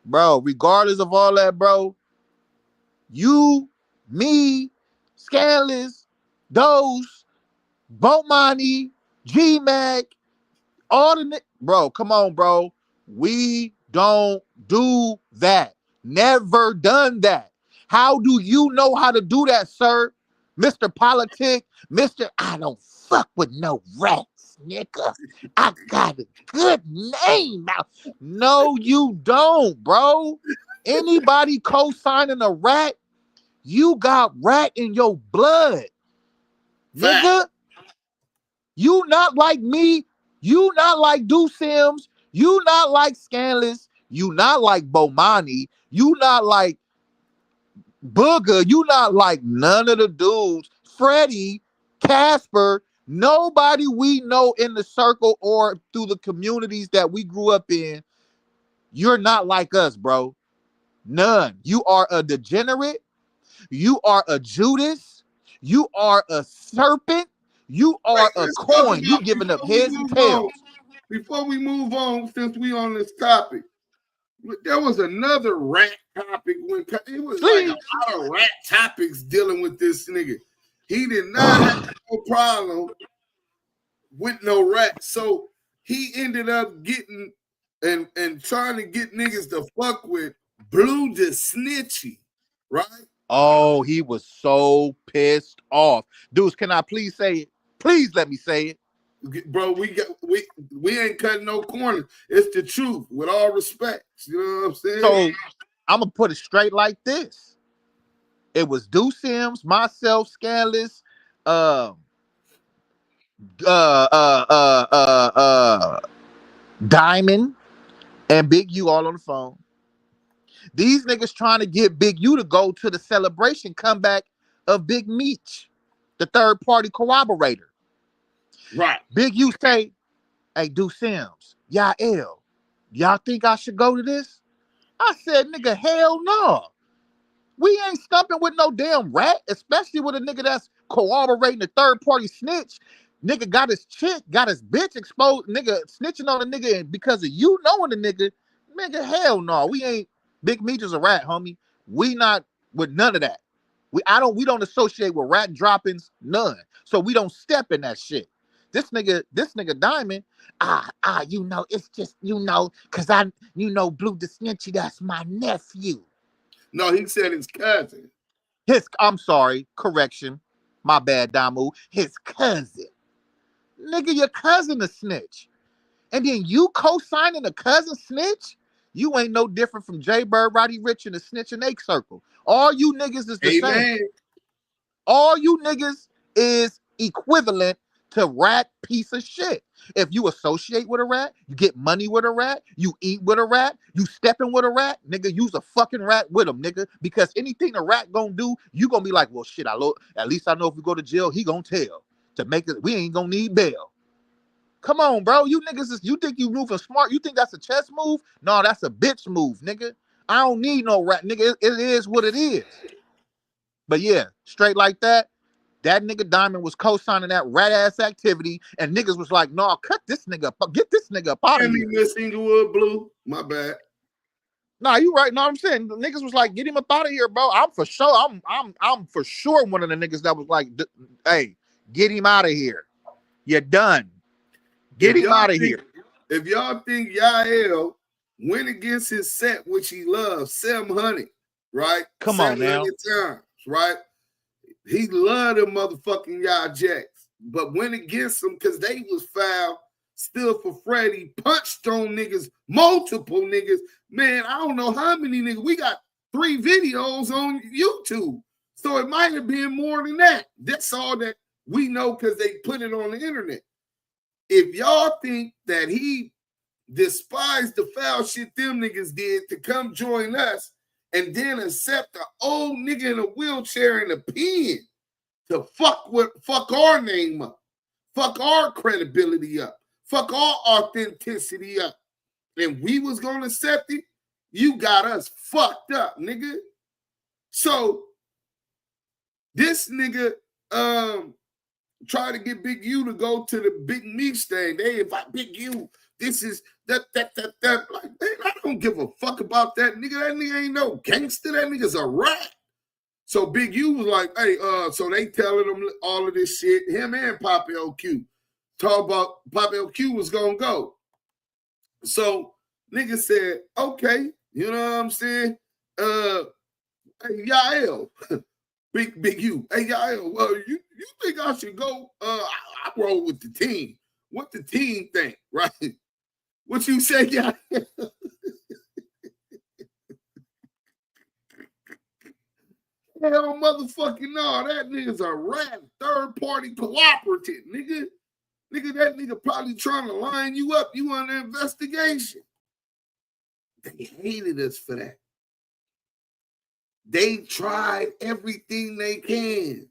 Bro, regardless of all that, bro, you, me, Scandalous, those, Bomani, G-Mac, all the bro, come on, bro. We don't do that. Never done that. How do you know how to do that, sir? Mr. Politic, Mr. I don't fuck with no rats, nigga. I got a good name now. No, you don't, bro. Anybody co-signing a rat, you got rat in your blood. Nigga, you not like me. You not like Duse Sims. You not like Scandalous. You not like Bomani. You not like Booger. You not like none of the dudes. Freddie, Casper, nobody we know in the circle or through the communities that we grew up in. You're not like us, bro. None. You are a degenerate. You are a Judas. You are a serpent. You are a coin. You giving up heads and tails. Before we move on, since we on this topic, there was another rat topic when it was like a lot of rat topics dealing with this nigga. He did not have no problem with no rat, so he ended up getting and trying to get niggas to fuck with Blue the Snitchy, right? Oh, he was so pissed off. Dudes, can I please say it? Please let me say it. Bro, we ain't cutting no corners. It's the truth, with all respect. You know what I'm saying? So I'm gonna put it straight like this. It was Duse Sims, myself, Scandalous, Diamond, and Big U all on the phone. These niggas trying to get Big U to go to the celebration comeback of Big Meech, the third party corroborator. Right. Big U say, hey, Duse Sims, y'all think I should go to this? I said, nigga, hell no. We ain't stumping with no damn rat, especially with a nigga that's corroborating the third party snitch. Nigga got his chick, got his bitch exposed, nigga snitching on a nigga and because of you knowing the nigga, hell no. We ain't. Big Meech is a rat, homie. We not with none of that. We don't associate with rat droppings, none. So we don't step in that shit. This nigga Diamond, you know, it's just, you know, cause Blue the Snitchy, that's my nephew. No, he said his cousin. I'm sorry, correction. My bad, Damu. His cousin. Nigga, your cousin a snitch. And then you co-signing a cousin snitch? You ain't no different from Jay Bird, Roddy Rich, and the snitch and Ake circle. All you niggas is the same. All you niggas is equivalent to rat piece of shit. If you associate with a rat, you get money with a rat, you eat with a rat, you stepping with a rat, nigga, use a fucking rat with him, nigga. Because anything a rat gonna do, you gonna be like, well, shit, at least I know if we go to jail, he gonna tell. To make it, we ain't gonna need bail. Come on, bro. You niggas, you think you moving smart? You think that's a chess move? No, that's a bitch move, nigga. I don't need no rat, nigga. It is what it is. But yeah, straight like that, that nigga Diamond was co-signing that rat-ass activity, and niggas was like, no, cut this nigga up. Get this nigga up out of here. Miss Inglewood Blue. My bad. Nah, you right. No, I'm saying the niggas was like, get him up out of here, bro. I'm for sure one of the niggas that was like, hey, get him out of here. You're done. Get him out of here. If y'all think Yael went against his set, which he loves, 700, right? Come on now. Times, right? He loved them motherfucking y'all jacks, but went against them because they was foul stood for Freddie, punched on niggas, multiple niggas. Man, I don't know how many niggas. We got 3 videos on YouTube. So it might have been more than that. That's all that we know because they put it on the internet. If y'all think that he despised the foul shit them niggas did to come join us and then accept an old nigga in a wheelchair and a pen to fuck our name up, fuck our credibility up, fuck our authenticity up, and we was gonna accept it, you got us fucked up, nigga. So this nigga try to get Big U to go to the Big Meech thing. They invite Big U. This is that. Like, man, I don't give a fuck about that nigga. That nigga ain't no gangster. That nigga's a rat. So Big U was like, hey, so they telling him all of this shit. Him and Pop LQ talk about Pop LQ was gonna go. So nigga said, okay, you know what I'm saying? Hey, Yael. Big U. Hey, Yael, you think I should go? I roll with the team. What the team think, right? What you say, Yael? Hell motherfucking no, that nigga's a rat, third-party cooperative, nigga. Nigga, that nigga probably trying to line you up. You on an investigation. They hated us for that. They tried everything they can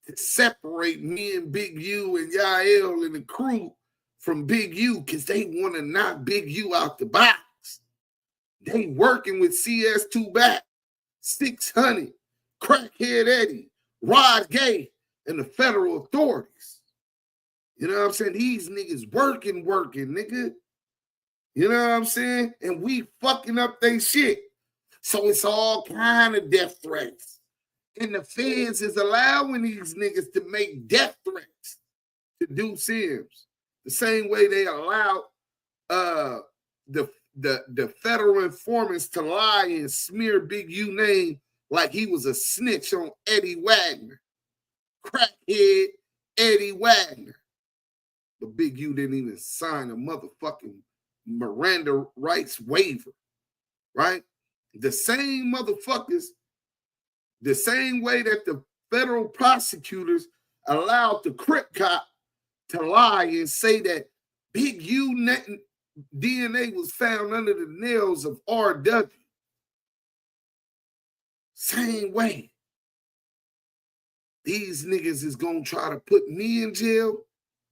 to separate me and Big U and Yael and the crew from Big U because they want to knock Big U out the box. They working with CS2 back, 600, Crackhead Eddie, Rod Gay, and the federal authorities. You know what I'm saying? These niggas working, nigga. You know what I'm saying? And we fucking up they shit. So it's all kind of death threats. And the feds is allowing these niggas to make death threats to Duse M. The same way they allowed the federal informants to lie and smear Big U name like he was a snitch on Eddie Wagner. Crackhead Eddie Wagner. But Big U didn't even sign a motherfucking Miranda rights waiver, right? The same motherfuckers, the same way that the federal prosecutors allowed the Crip cop to lie and say that Big U DNA was found under the nails of RW. Same way. These niggas is gonna try to put me in jail,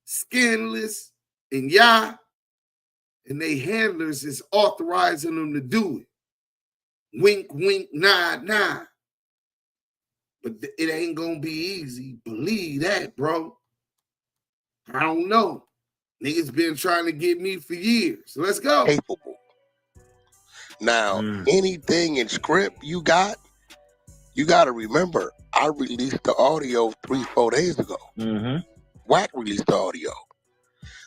Scandalous, and and they handlers is authorizing them to do it. Wink, wink, nod, nod. But it ain't gonna be easy. Believe that, bro. I don't know. Niggas been trying to get me for years. So let's go. Capable. Now, anything in script you got to remember, I released the audio 3-4 days ago. Wack released the audio.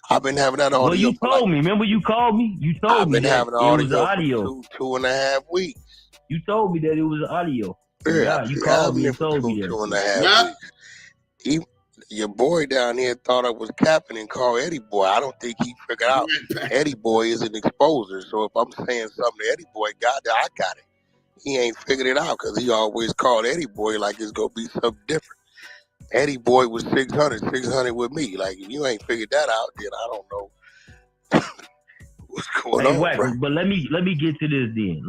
I've been having that audio. Well, you told me. Remember you called me? You told me that it was audio. For 2.5 weeks. You told me that it was audio. Yeah, you called me and told me that. 2.5 weeks. Your boy down here thought I was capping and called Eddie Boy. I don't think he figured out Eddie Boy is an exposer. So if I'm saying something Eddie Boy got, I got it. He ain't figured it out because he always called Eddie Boy like it's going to be something different. Eddie Boy was 600 with me. Like, if you ain't figured that out, then I don't know what's going on. Wack, bro. but let me get to this then.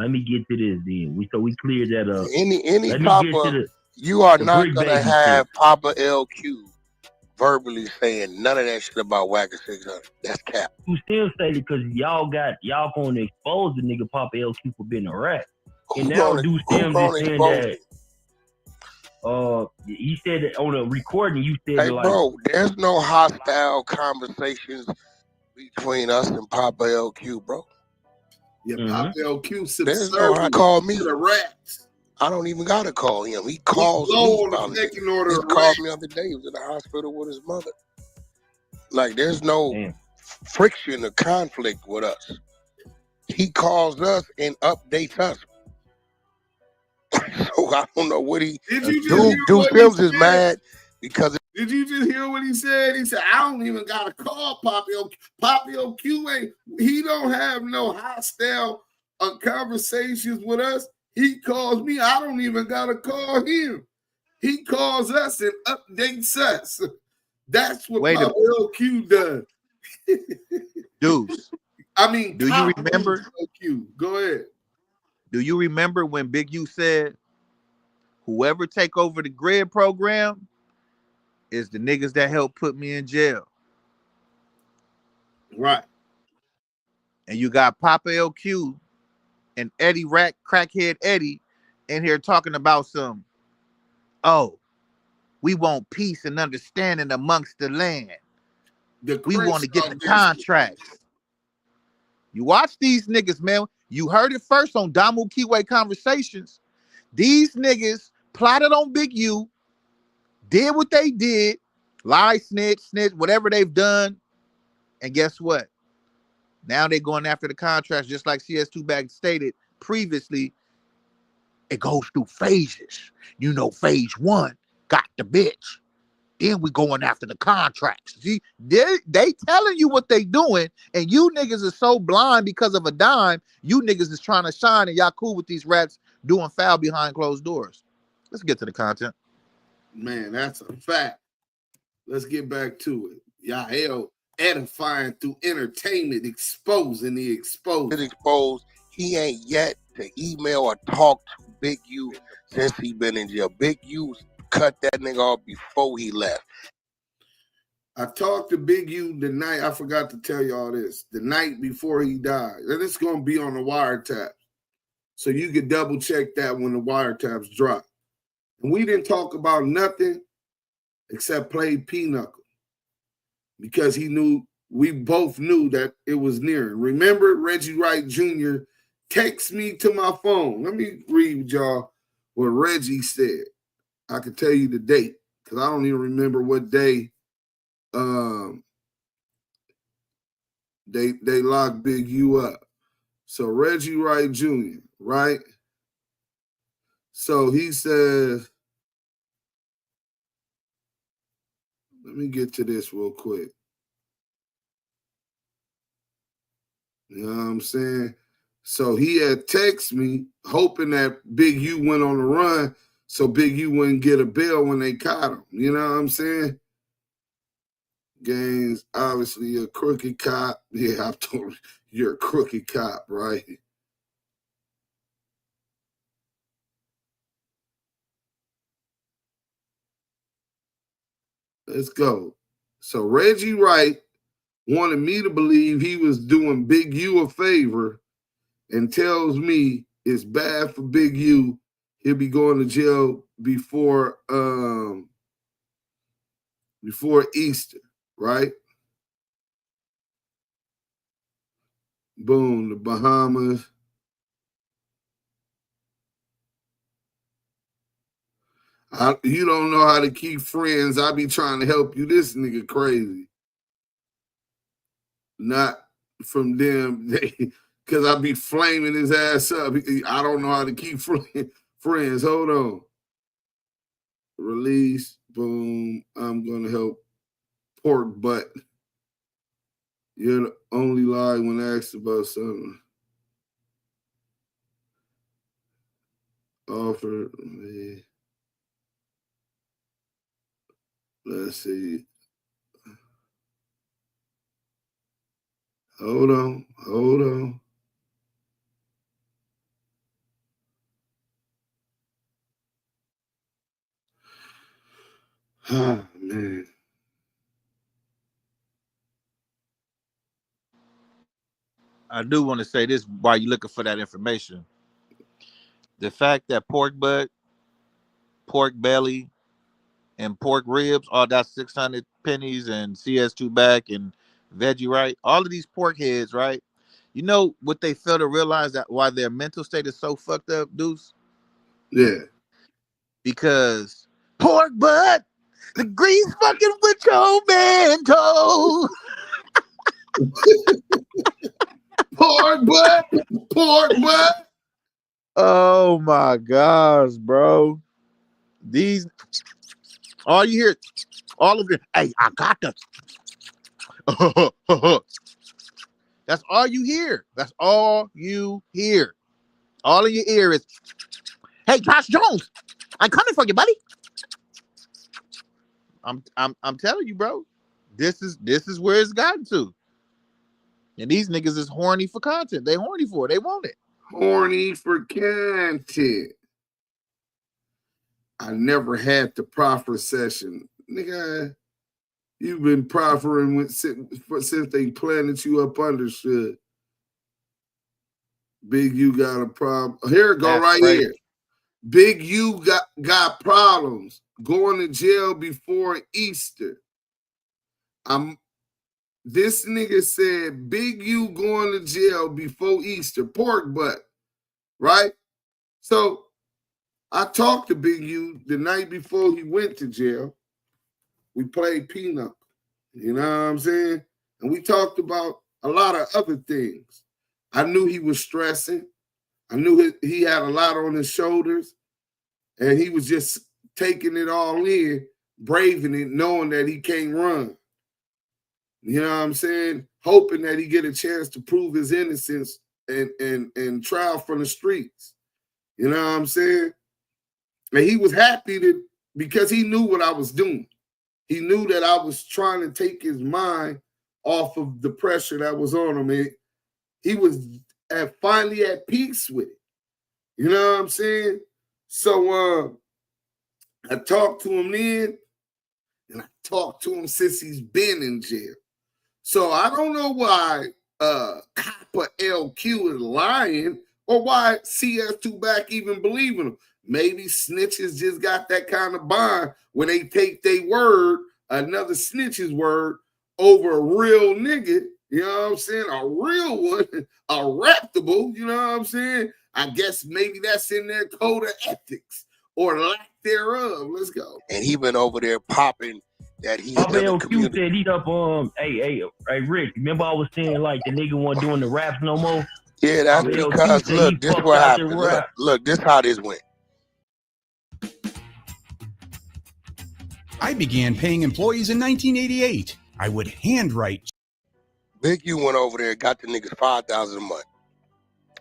So we cleared that up. Any Papa, you are not going to have Papa LQ verbally saying none of that shit about Wack 600. That's cap. You still say it because y'all going to expose the nigga Papa LQ for being a rat. And now Duse M is saying that. He said that on a recording. You said, hey, like, bro, there's no hostile conversations between us and Papa LQ, bro. Yeah, Papa LQ there's no call me the rats. I don't even gotta call him. He calls me. He called me the other day. He was in the hospital with his mother. Like, there's no friction or conflict with us. He calls us and updates us. So I don't know what he. Duse M is mad because Did you just hear what he said? He said, I don't even got to call Poppy O. Poppy OQ he don't have no hostile conversations with us. He calls me. I don't even got to call him. He calls us and updates us. That's what Poppy OQ does. Deuce. I mean, do you remember? OQ. Go ahead. Do you remember when Big U said, whoever take over the grid program is the niggas that helped put me in jail? Right. And you got Papa LQ and Eddie Crackhead Eddie in here talking about some, oh, we want peace and understanding amongst the land. We want to get the contracts. You watch these niggas, man. You heard it first on Damu Kiwe Conversations. These niggas plotted on Big U, did what they did, lie, snitch, whatever they've done. And guess what? Now they're going after the contracts, just like CS2 Bag stated previously. It goes through phases. You know, phase 1 got the bitch. Then we going after the contracts. See, they telling you what they doing, and you niggas are so blind because of a dime. You niggas is trying to shine, and y'all cool with these rats doing foul behind closed doors. Let's get to the content. Man, that's a fact. Let's get back to it. Y'all edifying through entertainment, exposing the exposed. He ain't yet to email or talk to Big U since he been in jail. Big U cut that nigga off before he left. I talked to Big U the night, I forgot to tell y'all this, the night before he died. And it's going to be on the wiretap. So you can double check that when the wiretaps drop. And we didn't talk about nothing except play Pinochle. Because we both knew that it was near. Remember, Reggie Wright Jr. texted me to my phone. Let me read y'all what Reggie said. I can tell you the date because I don't even remember what day they locked Big U up. So Reggie Wright Jr., right? So he says, let me get to this real quick. You know what I'm saying? So he had texted me hoping that Big U went on the run so Big U wouldn't get a bail when they caught him. You know what I'm saying? Gaines, obviously a crooked cop. Yeah, I've told you, you're a crooked cop, right? Let's go. So Reggie Wright wanted me to believe he was doing Big U a favor and tells me it's bad for Big U. He'll be going to jail before Easter, right? Boom, the Bahamas. You don't know how to keep friends. I be trying to help you. This nigga crazy. Not from them, because I be flaming his ass up. I don't know how to keep friends. Hold on. Release. Boom. I'm going to help pork butt. You're the only lie when asked about something. Offer me. Let's see. Hold on. Ah, man. I do want to say this while you're looking for that information. The fact that pork butt, pork belly, and pork ribs, all that 600 pennies and CS2 back and veggie, right? All of these pork heads, right? You know what they fail to realize, that why their mental state is so fucked up, Deuce? Yeah. Because pork butt, the grease fucking with your manto. Pork butt. Oh my gosh, bro. These All you hear, all of it. Hey, I got the. That's all you hear. That's all you hear. All in your ear is, "Hey, Josh Jones, I'm coming for you, buddy." I'm telling you, bro. This is where it's gotten to. And these niggas is horny for content. They horny for it. They want it. Horny for content. I never had the proffer session. Nigga, you've been proffering since they planted you up understood. Big U got a problem. Here it go. That's right here. Big U got problems. Going to jail before Easter. This nigga said Big U going to jail before Easter. Pork butt. Right? So I talked to Big U the night before he went to jail. We played Peanut. You know what I'm saying? And we talked about a lot of other things. I knew he was stressing. I knew he had a lot on his shoulders. And he was just taking it all in, braving it, knowing that he can't run. You know what I'm saying? Hoping that he get a chance to prove his innocence and trial from the streets. You know what I'm saying? And he was happy because he knew what I was doing. He knew that I was trying to take his mind off of the pressure that was on him. He was finally at peace with it. You know what I'm saying? So I talked to him then, and I talked to him since he's been in jail. So I don't know why Copper LQ is lying or why CS2 back even believing him. Maybe snitches just got that kind of bond where they take their word, another snitch's word, over a real nigga, you know what I'm saying? A real one, a reputable, you know what I'm saying? I guess maybe that's in their code of ethics or lack thereof. Let's go. And he been over there popping that he's Papa LQ said he's up hey Rick, remember I was saying like the nigga wasn't doing the raps no more? Yeah, that's Papa because look, this what happened. Look, this how this went. I began paying employees in 1988. I would handwrite. Big U went over there and got the niggas $5,000 a month.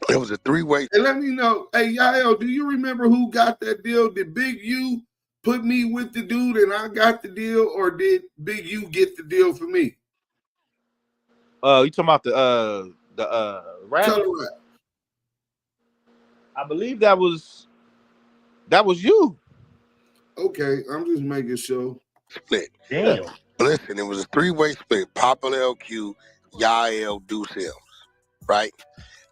It was a three-way. Hey, let me know. Hey, Yael, do you remember who got that deal? Did Big U put me with the dude and I got the deal, or did Big U get the deal for me? You talking about the rap? I believe that was you. Okay, I'm just making sure. Split. Damn. Listen, it was a three-way split. Papa LQ, Yael, Duse M. Right?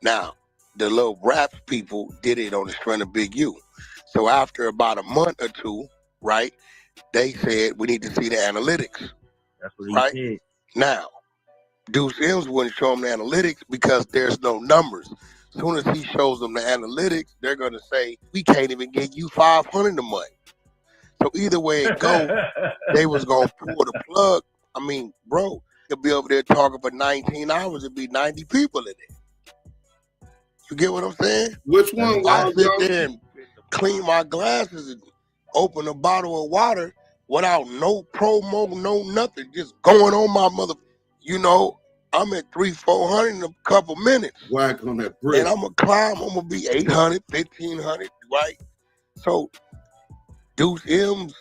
Now, the little rap people did it on the strength of Big U. So after about a month or two, right, they said we need to see the analytics. That's what he said. Now, Duse M's wouldn't show them the analytics because there's no numbers. As soon as he shows them the analytics, they're going to say, we can't even get you $500 a month. So either way it go, they was going to pull the plug. I mean, bro, you'll be over there talking for 19 hours. It'd be 90 people in it. You get what I'm saying? Which one? I sit there and clean my glasses and open a bottle of water without no promo, no nothing, just going on my mother. You know, I'm at 300-400 in a couple minutes. Whack on that brick. And I'm going to climb. I'm going to be 800, 1,500, right? So Duse M's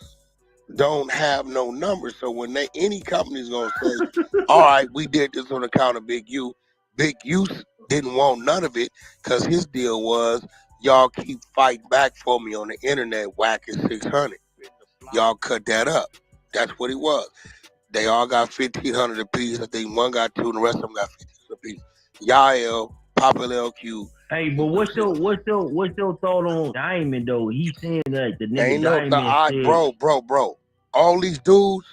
don't have no numbers. So when any company's going to say, all right, we did this on account of Big U, Big U didn't want none of it because his deal was, y'all keep fighting back for me on the internet, Wack is 600. Y'all cut that up. That's what it was. They all got 1,500 apiece. I think one got 2 and the rest of them got 1,500 apiece. Yael, Papa LQ. Hey, but what's your thought on Diamond though? He's saying that the nigga Diamond said, bro. All these dudes,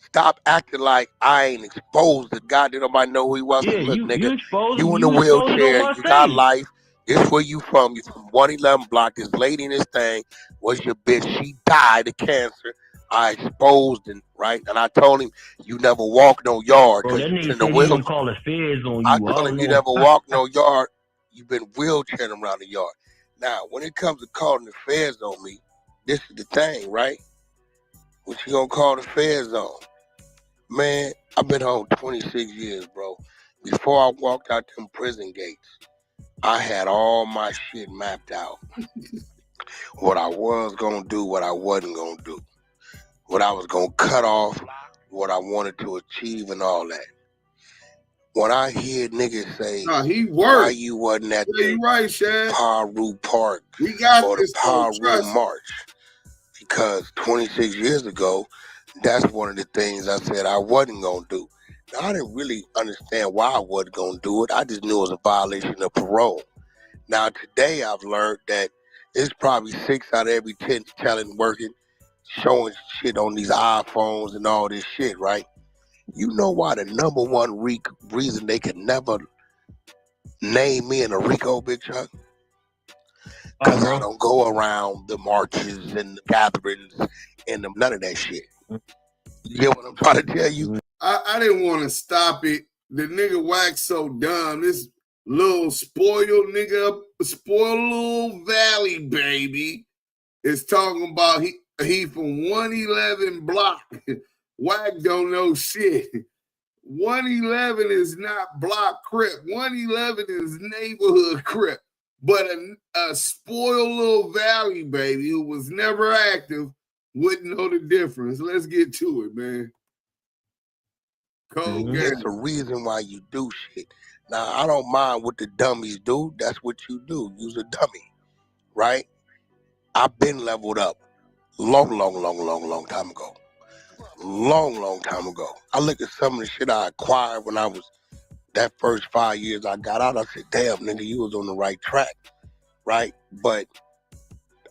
stop acting like I ain't exposed to God. Did nobody know who he was? Yeah, look, nigga, exposed, you in the wheelchair, you got life. This where you from. You from 111 block. This lady in this thing was your bitch. She died of cancer. I exposed and right, and I told him you never walk no yard. Bro, that nigga said he gonna call the feds on you. I told him you never walk no yard. You've been wheelchairing around the yard. Now, when it comes to calling the feds on me, this is the thing, right? What you gonna call the feds on? Man, I've been home 26 years, bro. Before I walked out them prison gates, I had all my shit mapped out. What I was gonna do, what I wasn't gonna do. What I was gonna cut off, what I wanted to achieve and all that. When I hear niggas say, he worked. Why you wasn't at the right, Shad. Paru Park We got or this, the Paru March? Because 26 years ago, that's one of the things I said I wasn't going to do. Now, I didn't really understand why I wasn't going to do it. I just knew it was a violation of parole. Now, today I've learned that it's probably 6 out of every 10 talent working, showing shit on these iPhones and all this shit, right? You know why the number one reason they could never name me in a RICO, Big Chuck? Because I don't go around the marches and the gatherings and none of that shit. You get what I'm trying to tell you? I didn't want to stop it. The nigga Wack so dumb. This little spoiled nigga, spoiled little valley baby, is talking about he from 111 block. Wack don't know shit. 111 is not block Crip. 111 is neighborhood Crip. But a spoiled little valley baby who was never active wouldn't know the difference. Let's get to it, man. Cold game. There's a reason why you do shit. Now, I don't mind what the dummies do. That's what you do. You's a dummy, right? I've been leveled up long time ago. Long time ago. I look at some of the shit I acquired when I was that first 5 years I got out. I said, damn, nigga, you was on the right track, right? But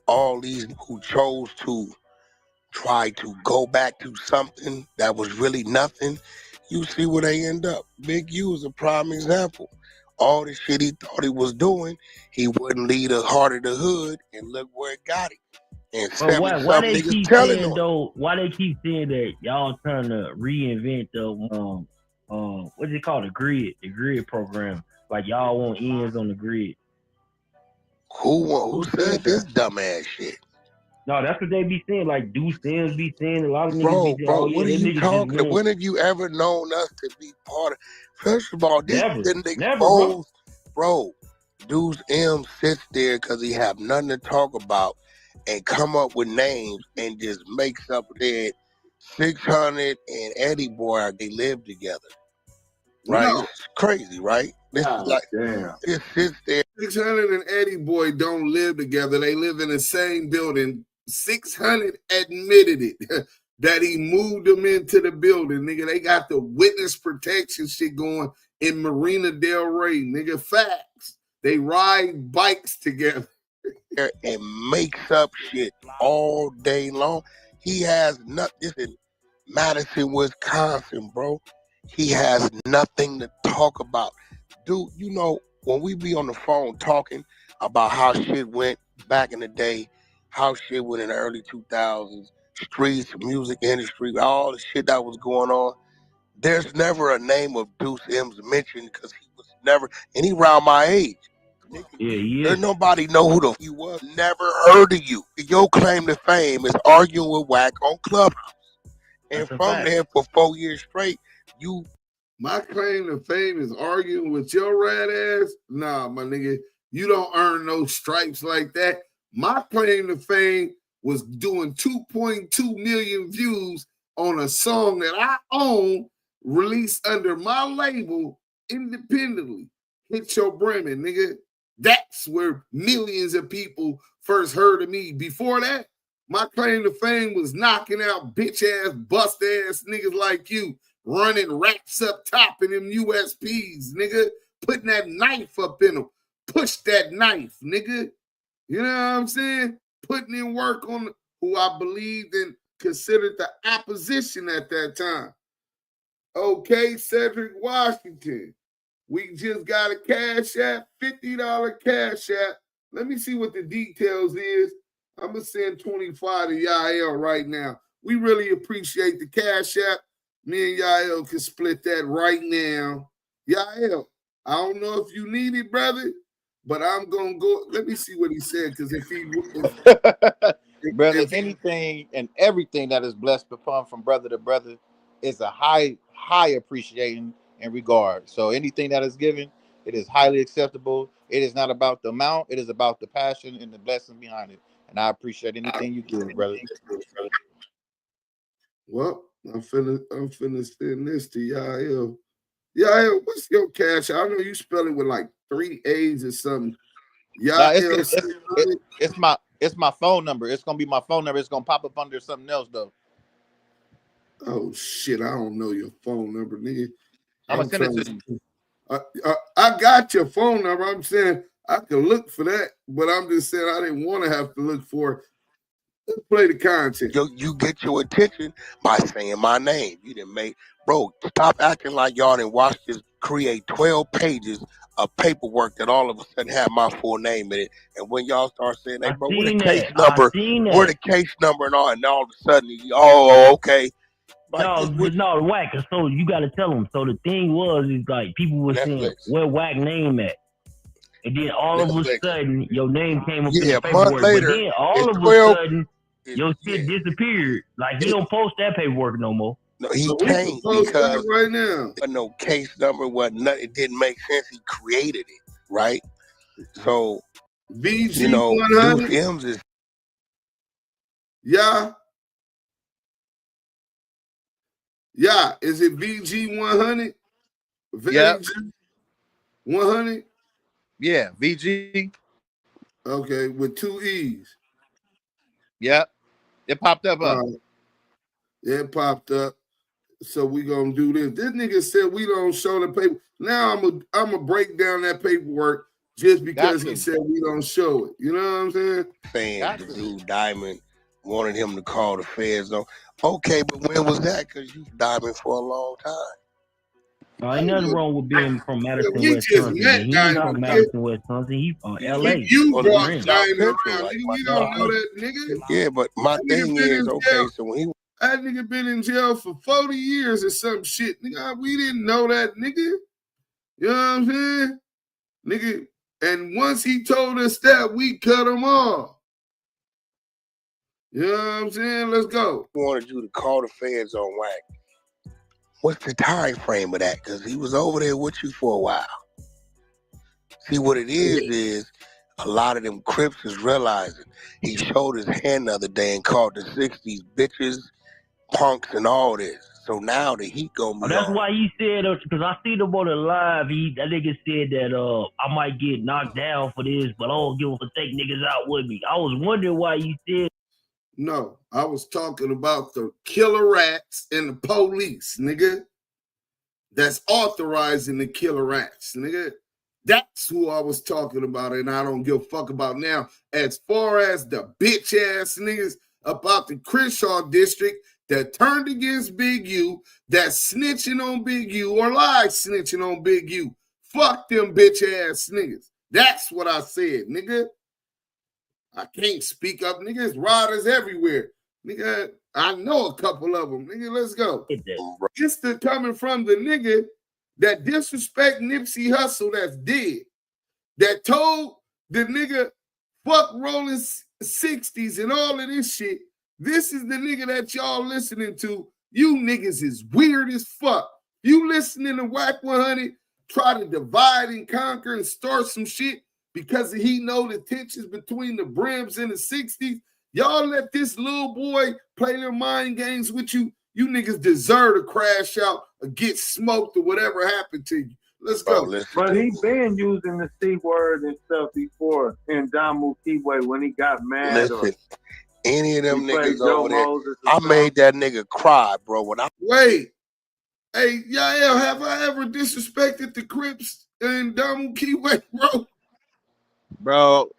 all these who chose to try to go back to something that was really nothing, you see where they end up. Big U is a prime example. All the shit he thought he was doing, he wouldn't lead the heart of the hood, and look where it got him. And why they keep saying though? Why they keep saying that y'all trying to reinvent the what's it called, the grid program? Like y'all want ends on the grid. Who said this dumbass shit? No, that's what they be saying. Like Duse M be saying, a lot of niggas be saying, bro, what are you talking about? When have you ever known us to be part of? First of all, this didn't expose, bro. Duse M sits there because he have nothing to talk about and come up with names and just makes up that 600 and Eddie Boy, they live together. Right? No. It's crazy, right? This is like, damn. It sits there. 600 and Eddie Boy don't live together. They live in the same building. 600 admitted it, that he moved them into the building. Nigga, they got the witness protection shit going in Marina Del Rey. Nigga, facts. They ride bikes together. And makes up shit all day long. He has nothing. This is Madison, Wisconsin, bro. He has nothing to talk about. Dude, you know, when we be on the phone talking about how shit went back in the day, how shit went in the early 2000s, streets, music industry, all the shit that was going on, there's never a name of Duse M's mentioned because he was never, and he around my age. Yeah. There's nobody know who the you was. Never heard of you. Your claim to fame is arguing with Wack on Clubhouse. And from there for 4 years straight, you. My claim to fame is arguing with your rat ass? Nah, my nigga, you don't earn no stripes like that. My claim to fame was doing 2.2 million views on a song that I own, released under my label independently. Hit your Bremen, nigga. That's where millions of people first heard of me. Before that, my claim to fame was knocking out bitch-ass, bust-ass niggas like you, running racks up top in them USPs, nigga, putting that knife up in them. Push that knife, nigga. You know what I'm saying? Putting in work on who I believed and considered the opposition at that time. Okay, Cedric Washington. We just got a Cash App, $50 Cash App. Let me see what the details is. I'm going to send 25 to Yael right now. We really appreciate the Cash App. Me and Yael can split that right now. Yael, I don't know if you need it, brother, but I'm going to go. Let me see what he said, because if he... brother, anything and everything that is blessed upon from brother to brother is a high appreciating and regard. So anything that is given, it is highly acceptable. It is not about the amount, it is about the passion and the blessing behind it. And I appreciate anything you give, brother. Well, I'm finna send this to Yael. Yael, what's your cash? I know you spell it with like 3 A's or something. Yael, it's my phone number. It's gonna be my phone number. It's gonna pop up under something else though. Oh shit, I don't know your phone number, nigga. I'm gonna send it to you. I got your phone number. I'm saying I can look for that, but I'm just saying I didn't want to have to look for it. Let's play the content. You get your attention by saying my name. You didn't make, bro, stop acting like y'all didn't watch this create 12 pages of paperwork that all of a sudden have my full name in it. And when y'all start saying, hey, bro, where the case number? Where the case number and all of a sudden, okay. Like, no, Wack. So you got to tell them. So the thing is like people were saying, where Wack name at? And then all of a sudden, your name came up in the paperwork. Later, but then all of a sudden, your shit disappeared. Like, he don't post that paperwork no more. No, he can't because right now. No case number, it didn't make sense. He created it, right? So, VG Duse M's is. Yeah. Yeah. Is it VG 100? Yeah. 100? Yeah, VG. Okay, with 2 E's. Yep. It popped up. Yeah, it popped up. So we gonna do this. This nigga said we don't show the paper. Now I'm gonna break down that paperwork just because he said we don't show it. You know what I'm saying? Saying the dude Diamond wanted him to call the feds. Okay, but when was that? Because you've Diamond for a long time. Ain't nothing wrong with being from Madison, Wisconsin. He's from Madison, Wisconsin. He's from LA. You brought Diamond around. We don't know that nigga. Yeah, but my thing is, okay, so when he that nigga been in jail for 40 years or some shit. Nigga, we didn't know that nigga. You know what I'm saying? Nigga, and once he told us that, we cut him off. You know what I'm saying? Let's go. I wanted you to call the feds on Wack. What's the time frame of that? Because he was over there with you for a while. See, what it is a lot of them Crips is realizing he showed his hand the other day and called the 60s bitches, punks, and all this. So now the heat gonna be that's on. why he said, because I see them on the live, that nigga said that I might get knocked down for this, but I don't give a fuck, take niggas out with me. I was wondering why you said. No, I was talking about the killer rats and the police, nigga. That's authorizing the killer rats, nigga. That's who I was talking about, and I don't give a fuck about now. As far as the bitch ass niggas about the Crenshaw district that turned against Big U, that's snitching on Big U or live snitching on Big U. Fuck them bitch ass niggas. That's what I said, nigga. I can't speak up, niggas. Riders everywhere. Nigga, I know a couple of them. Nigga, let's go. It's the coming from the nigga that disrespect Nipsey Hussle that's dead. That told the nigga fuck rolling 60s and all of this shit. This is the nigga that y'all listening to. You niggas is weird as fuck. You listening to Wack100 try to divide and conquer and start some shit because he know the tensions between the Brims and the 60s. Y'all let this little boy play their mind games with you. You niggas deserve to crash out or get smoked or whatever happened to you. Let's go. But he been using the C word and stuff before in Damu Kiwe when he got mad. Listen, any of them niggas over there, I made that nigga cry, bro. When I wait, hey, Yael, have I ever disrespected the Crips in Damu Kiwe, bro? Bro,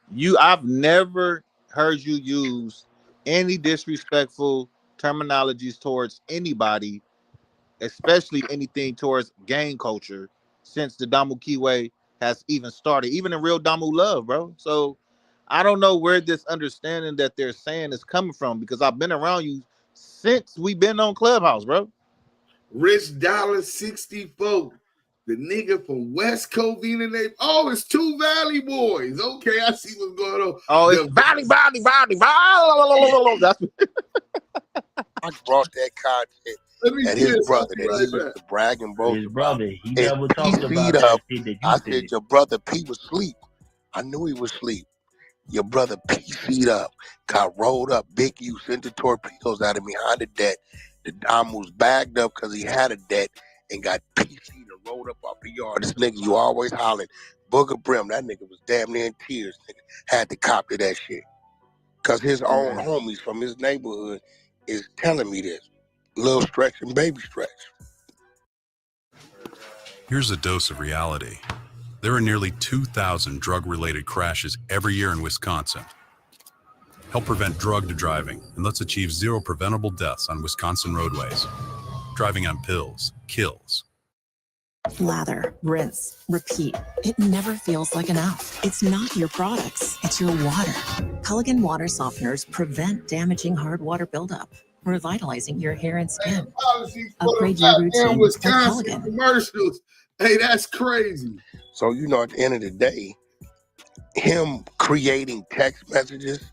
I've never heard you use any disrespectful terminologies towards anybody, especially anything towards gang culture, since the Damu Kiwe has even started, even in real Damu love, bro. So I don't know where this understanding that they're saying is coming from, because I've been around you since we've been on Clubhouse, bro. Rich Dollar 64. The nigga from West Covina, oh, it's two Valley boys. Okay, I see what's going on. Oh, it's Valley. That's I brought that content. And his brother that he used to brag and boast his brother, about. he never talked about that shit that you I said. said, your brother P was asleep. I knew he was asleep. Your brother PC'd up, got rolled up. Big U sent the torpedoes out of behind the deck. The dime was bagged up because he had a debt and got PC'd and rolled up off the yard. This nigga, you always hollering, Booger Brim. That nigga was damn near in tears. Nigga had to cop to that shit. Because his own homies from his neighborhood is telling me this. Little Stretch and Baby Stretch. Here's a dose of reality. There are nearly 2,000 drug-related crashes every year in Wisconsin. Help prevent drug driving, and let's achieve 0 preventable deaths on Wisconsin roadways. Driving on pills kills. Lather, rinse, repeat. It never feels like enough. It's not your products, it's your water. Culligan water softeners prevent damaging hard water buildup, revitalizing your hair and skin. Upgrade your routine with Culligan. Commercials. Hey, that's crazy. So, you know, at the end of the day, him creating text messages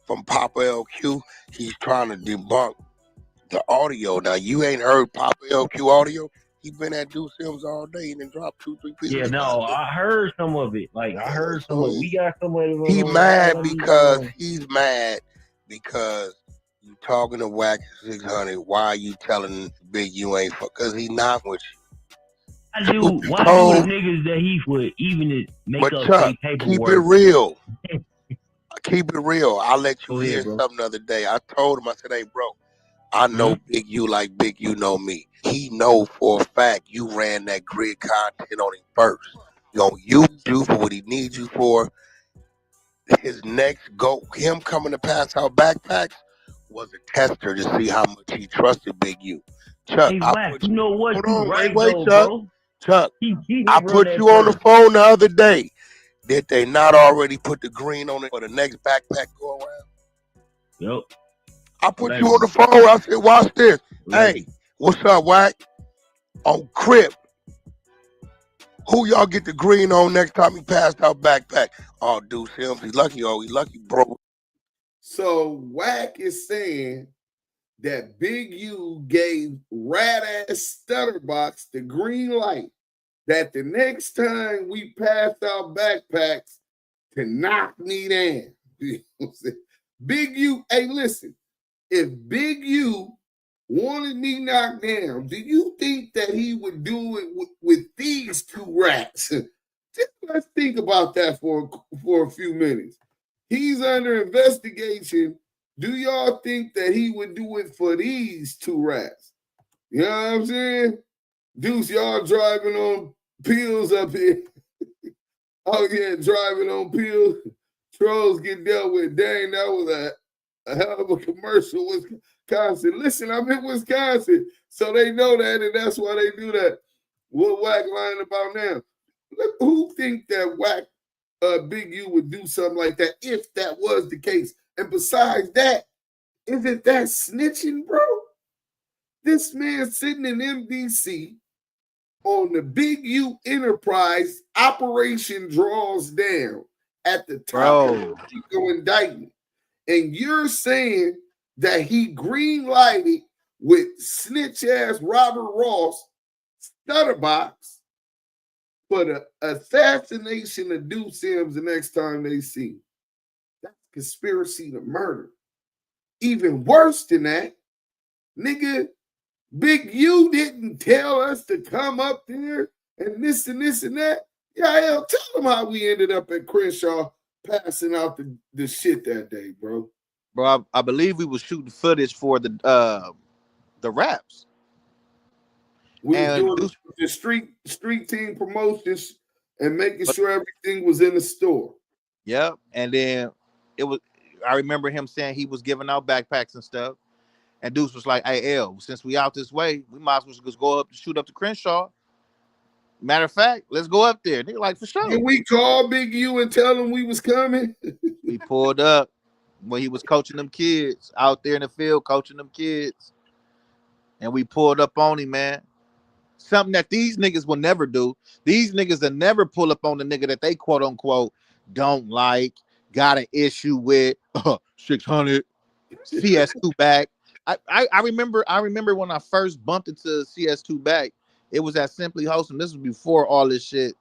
from Papa LQ, he's trying to debunk the audio. Now, you ain't heard Papa LQ audio. He been at Duse M's all day and then dropped 2-3 pieces. Yeah, no, I heard some of it. Like, I heard some of it. We got somebody. He mad because he's mad because you talking to Wack100. Why are you telling Big you ain't fuck? Because he not with you. I do. Why do the niggas that he would even to make but up Chuck, paperwork? Keep it real. Keep it real. I'll let you hear something the other day. I told him, I said, hey, bro, I know Big U like Big U know me. He know for a fact you ran that grid content on him first. You gonna use you for what he needs you for. His next go, him coming to pass out backpacks was a tester to see how much he trusted Big U. Chuck, hey, Wack, you know what? Hold you on, right, wait, though, Chuck. bro. Chuck, He I put you on the phone the other day. Did they not already put the green on it for the next backpack go around? Yep. I put you on the phone. I said, watch this. Hey, what's up, Wack? On Crip. Who y'all get the green on next time he passed out backpack? Oh, Duse M. He lucky, bro. So Wack is saying that Big U gave rat-ass Stutterbox the green light that the next time we pass out backpacks to knock me down. Big U, hey, listen, if Big U wanted me knocked down, do you think that he would do it with these two rats? Just let's think about that for a few minutes. He's under investigation. Do y'all think that he would do it for these two rats? You know what I'm saying? Deuce, y'all driving on pills up here. Oh, yeah, driving on pills. Trolls get dealt with. Dang, that was a hell of a commercial. Wisconsin. Listen, I'm in Wisconsin, so they know that, and that's why they do that. What Wack lying about now? Look, who think that Wack Big U would do something like that if that was the case? And besides that, isn't that snitching, bro? This man sitting in MDC on the Big U Enterprise operation draws down at the top of the RICO indictment. And you're saying that he green-lighted with snitch-ass Robert Ross Stutterbox for the assassination of Duse M's the next time they see him. That's conspiracy to murder. Even worse than that, nigga, Big U didn't tell us to come up there and this and this and that. Yeah, hell, tell them how we ended up at Crenshaw passing out the shit that day, bro. Bro, I believe we was shooting footage for the raps. We were doing the street team promotions and making sure everything was in the store. Yep. And then I remember him saying he was giving out backpacks and stuff. And Deuce was like, hey, L, since we out this way, we might as well just go up to shoot up to Crenshaw. Matter of fact, let's go up there. They're like, for sure. Did we call Big U and tell him we was coming? We pulled up when he was coaching them kids out there in the field, coaching them kids. And we pulled up on him, man. Something that these niggas will never do. These niggas will never pull up on the nigga that they quote unquote don't like, got an issue with. 600 CS2 back. I remember when I first bumped into CS2 back. It was at Simply Wholesome. This was before all this shit,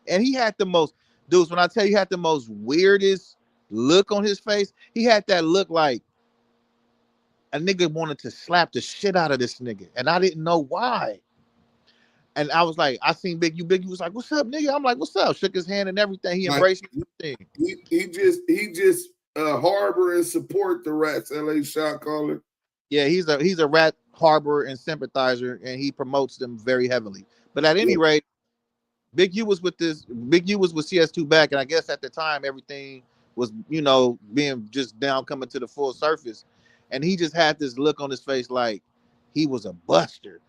and he had the most dudes. When I tell you, he had the most weirdest look on his face. He had that look like a nigga wanted to slap the shit out of this nigga, and I didn't know why. And I was like, I seen Big U. Big U was like, "What's up, nigga?" I'm like, "What's up?" Shook his hand and everything. He embraced me. Everything. He just harbor and support the rats. LA shot caller. Yeah, he's a rat harborer and sympathizer, and he promotes them very heavily. But at any rate, Big U was with CS2 back, and I guess at the time everything was, you know, being just down coming to the full surface, and he just had this look on his face like he was a buster.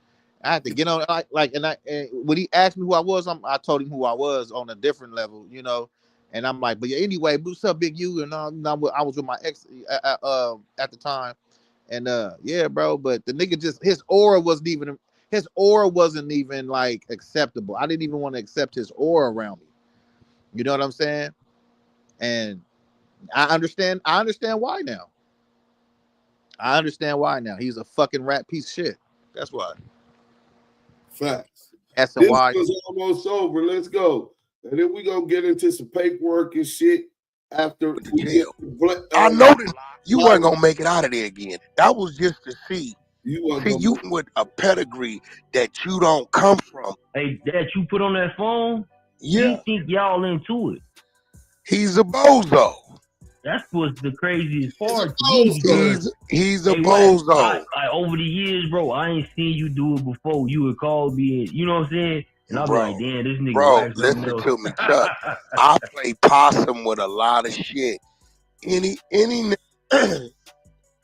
I had to get on and when he asked me who I was, I told him who I was on a different level, you know. And I'm like, but yeah, anyway, what's up, Big U? And I was with my ex at the time, and yeah, bro. But the nigga just his aura wasn't even like acceptable. I didn't even want to accept his aura around me. You know what I'm saying? And I understand why now. I understand why now. He's a fucking rat piece of shit. That's why. Facts. This was almost over. Let's go. And then we gonna get into some paperwork and shit after we get I noticed you weren't gonna make it out of there again. That was just to see you with a pedigree that you don't come from. Hey, that you put on that phone? Yeah. You think y'all into it? He's a bozo. That's what's the craziest part. He's a bozo. I over the years, bro, I ain't seen you do it before. You would call me, you know what I'm saying? And I'll be like, damn, this nigga. Bro, listen to me, Chuck. I play possum with a lot of shit. Any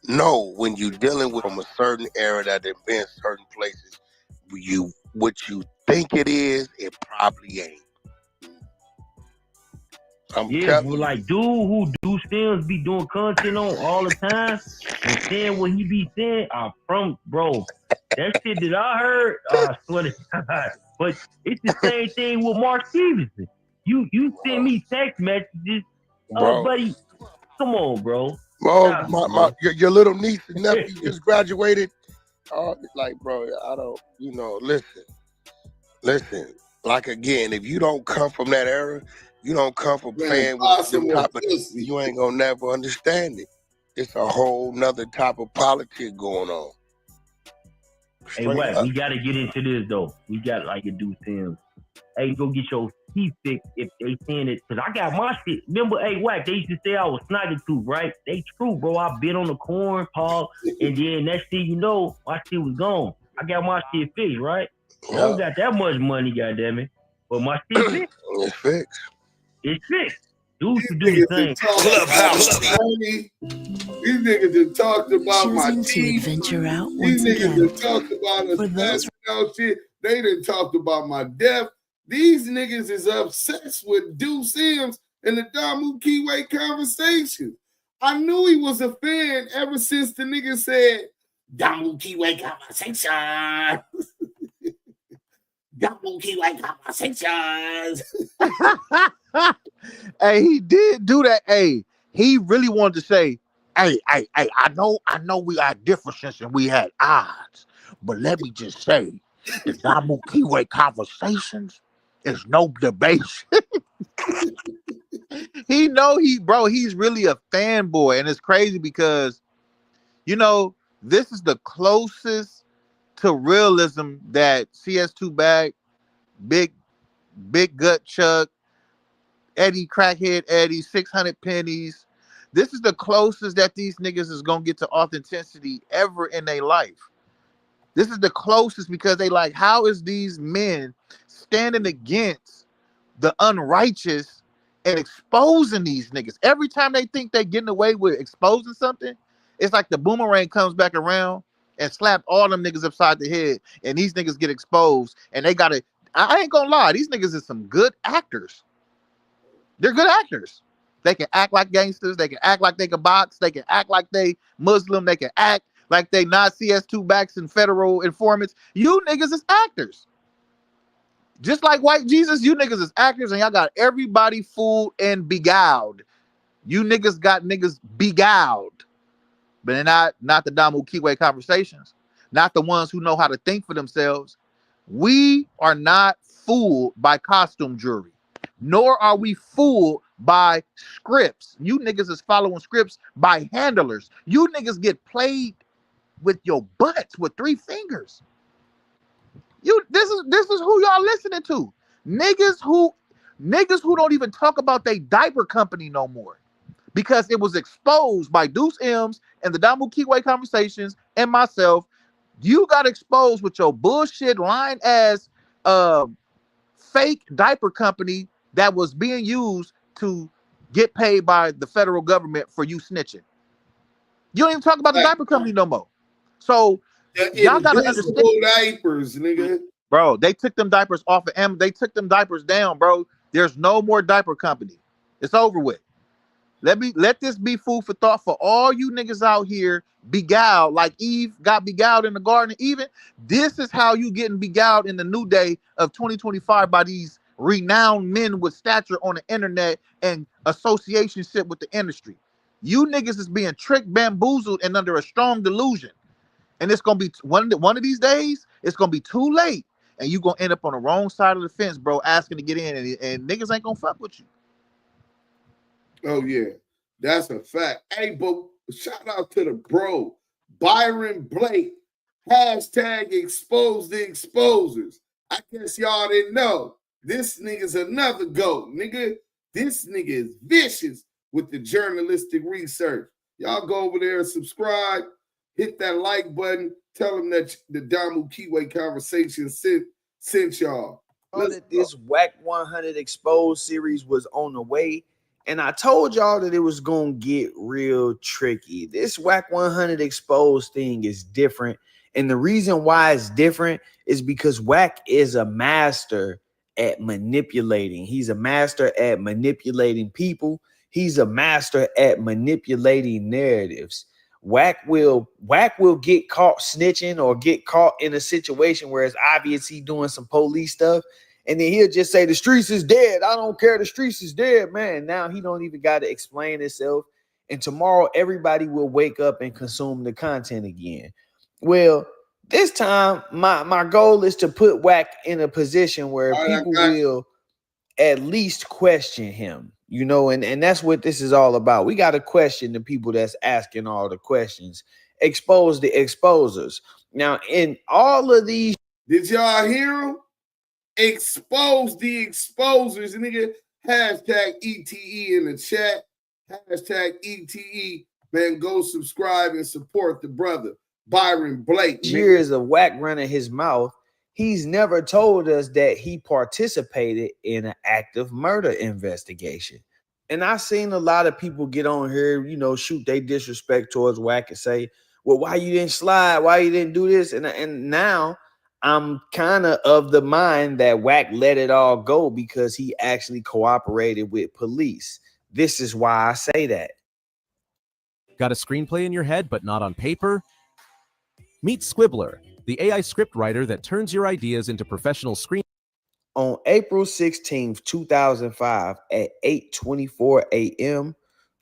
no, when you're dealing with from a certain era that have been certain places, what you think it is, it probably ain't. But like dude who do films be doing content on all the time and saying what he be saying, bro, that shit that I heard, I swear to God. But it's the same thing with Mark Stevenson. You send me text messages, buddy. Come on, bro. Bro, your little niece and nephew just graduated. Like, bro, I don't, listen. Like, again, if you don't come from that era, you don't come from playing with them type of, you ain't gonna never understand it. It's a whole nother type of politics going on. Hey, Wack, we gotta get into this though. We got like a Duse M. Hey, go get your teeth fixed if they saying it. Cause I got my shit. Remember, hey, Wack, they used to say I was snagger tooth, right? They true, bro. I bit on the corn, Paul, and then next thing you know, my shit was gone. I got my shit fixed, right? I don't got that much money, goddammit. But my shit fixed. It's fixed. It's fixed. Dudes to do the same. Clubhouse. These niggas just talked about my teeth. Venture out These niggas just talked about us. Shit. They done talked about my death. These niggas is obsessed with Duse M's and the Damu Keyway conversation. I knew he was a fan ever since the nigga said Damu Keyway conversation. Damu Keyway conversations. Hey, he did do that. Hey, he really wanted to say, hey, I know we had differences and we had odds, but let me just say, the Damu Keyway conversations is no debate. He's really a fanboy, and it's crazy because, this is the closest to realism that CS2 Bag, Big Gut Chuck, Eddie Crackhead Eddie, 600 pennies. This is the closest that these niggas is gonna get to authenticity ever in their life. This is the closest because they like, how is these men standing against the unrighteous and exposing these niggas? Every time they think they're getting away with exposing something, it's like the boomerang comes back around and slap all them niggas upside the head, and these niggas get exposed, and they gotta, I ain't gonna lie, these niggas is some good actors. They're good actors. They can act like gangsters. They can act like they can box. They can act like they Muslim. They can act like they not CS2 backs and federal informants. You niggas is actors. Just like White Jesus, you niggas is actors and y'all got everybody fooled and beguiled. You niggas got niggas beguiled. But they're not the Damu Kiwe conversations. Not the ones who know how to think for themselves. We are not fooled by costume jewelry. Nor are we fooled by scripts. You niggas is following scripts by handlers. You niggas get played with your butts with 3 fingers. This is who y'all listening to. Niggas who don't even talk about their diaper company no more. Because it was exposed by Duse M's and the Damu Kiwe conversations and myself. You got exposed with your bullshit lying ass fake diaper company that was being used to get paid by the federal government for you snitching. You don't even talk about the diaper company no more. So y'all gotta understand. Diapers, nigga. Bro, they took them diapers off of M. They took them diapers down, bro. There's no more diaper company. It's over with. Let this be food for thought for all you niggas out here beguiled like Eve got beguiled in the Garden of Eden. This is how you getting beguiled in the new day of 2025 by these renowned men with stature on the internet and associationship with the industry. You niggas is being tricked, bamboozled, and under a strong delusion. And it's gonna be one of these days, it's gonna be too late. And you gonna end up on the wrong side of the fence, bro, asking to get in, and niggas ain't gonna fuck with you. Oh, yeah. That's a fact. Hey, but shout out to the bro, Byron Blake, hashtag expose the exposers. I guess y'all didn't know. This nigga's another GOAT, nigga. This nigga is vicious with the journalistic research. Y'all go over there and subscribe, hit that like button, tell them that the Damu Kiwe conversation sent y'all. That this Wack100 Exposed series was on the way. And I told y'all that it was going to get real tricky. This Wack100 Exposed thing is different. And the reason why it's different is because Wack is a master at manipulating. He's a master at manipulating people. He's a master at manipulating narratives. Wack will get caught snitching or get caught in a situation where it's obvious he's doing some police stuff. And then he'll just say, the streets is dead. I don't care. The streets is dead, man. Now he don't even got to explain himself. And tomorrow, everybody will wake up and consume the content again. Well, this time, my goal is to put Wack in a position where people will at least question him, you know, and that's what this is all about. We got to question the people that's asking all the questions. Expose the exposers. Now, in all of these... Did y'all hear him? Expose the exposers, nigga. Hashtag ETE in the chat. Hashtag ETE. Man, go subscribe and support the brother, Byron Blake. Years of Wack running his mouth, he's never told us that he participated in an active murder investigation. And I've seen a lot of people get on here, you know, shoot their disrespect towards Wack and say, well, why you didn't slide? Why you didn't do this? And now I'm kind of the mind that Wack let it all go because he actually cooperated with police. This is why I say that. Got a screenplay in your head, but not on paper? Meet Squibbler, the AI script writer that turns your ideas into professional screen. On April 16th, 2005 at 8:24 a.m.,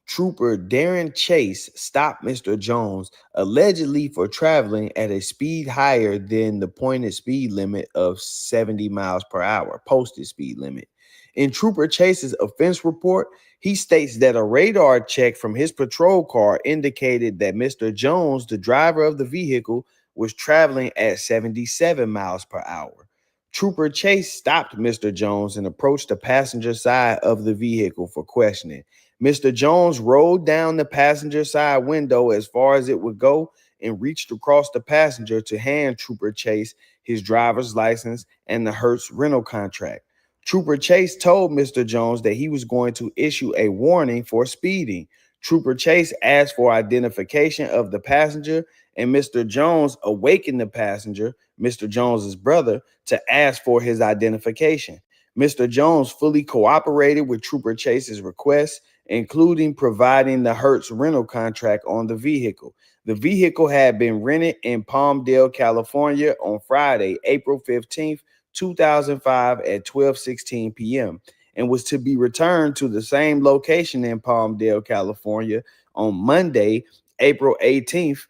Trooper Darren Chase stopped Mr. Jones allegedly for traveling at a speed higher than the pointed speed limit of 70 miles per hour, posted speed limit. In Trooper Chase's offense report, he states that a radar check from his patrol car indicated that Mr. Jones, the driver of the vehicle, was traveling at 77 miles per hour. Trooper Chase stopped Mr. Jones and approached the passenger side of the vehicle for questioning. Mr. Jones rolled down the passenger side window as far as it would go and reached across the passenger to hand Trooper Chase his driver's license and the Hertz rental contract. Trooper Chase told Mr. Jones that he was going to issue a warning for speeding. Trooper Chase asked for identification of the passenger, and Mr. Jones awakened the passenger, Mr. Jones's brother, to ask for his identification. Mr. Jones fully cooperated with Trooper Chase's request, including providing the Hertz rental contract on the vehicle. The vehicle had been rented in Palmdale, California on Friday, April 15th, 2005 at 12:16 p.m. and was to be returned to the same location in Palmdale, California on Monday, April 18th,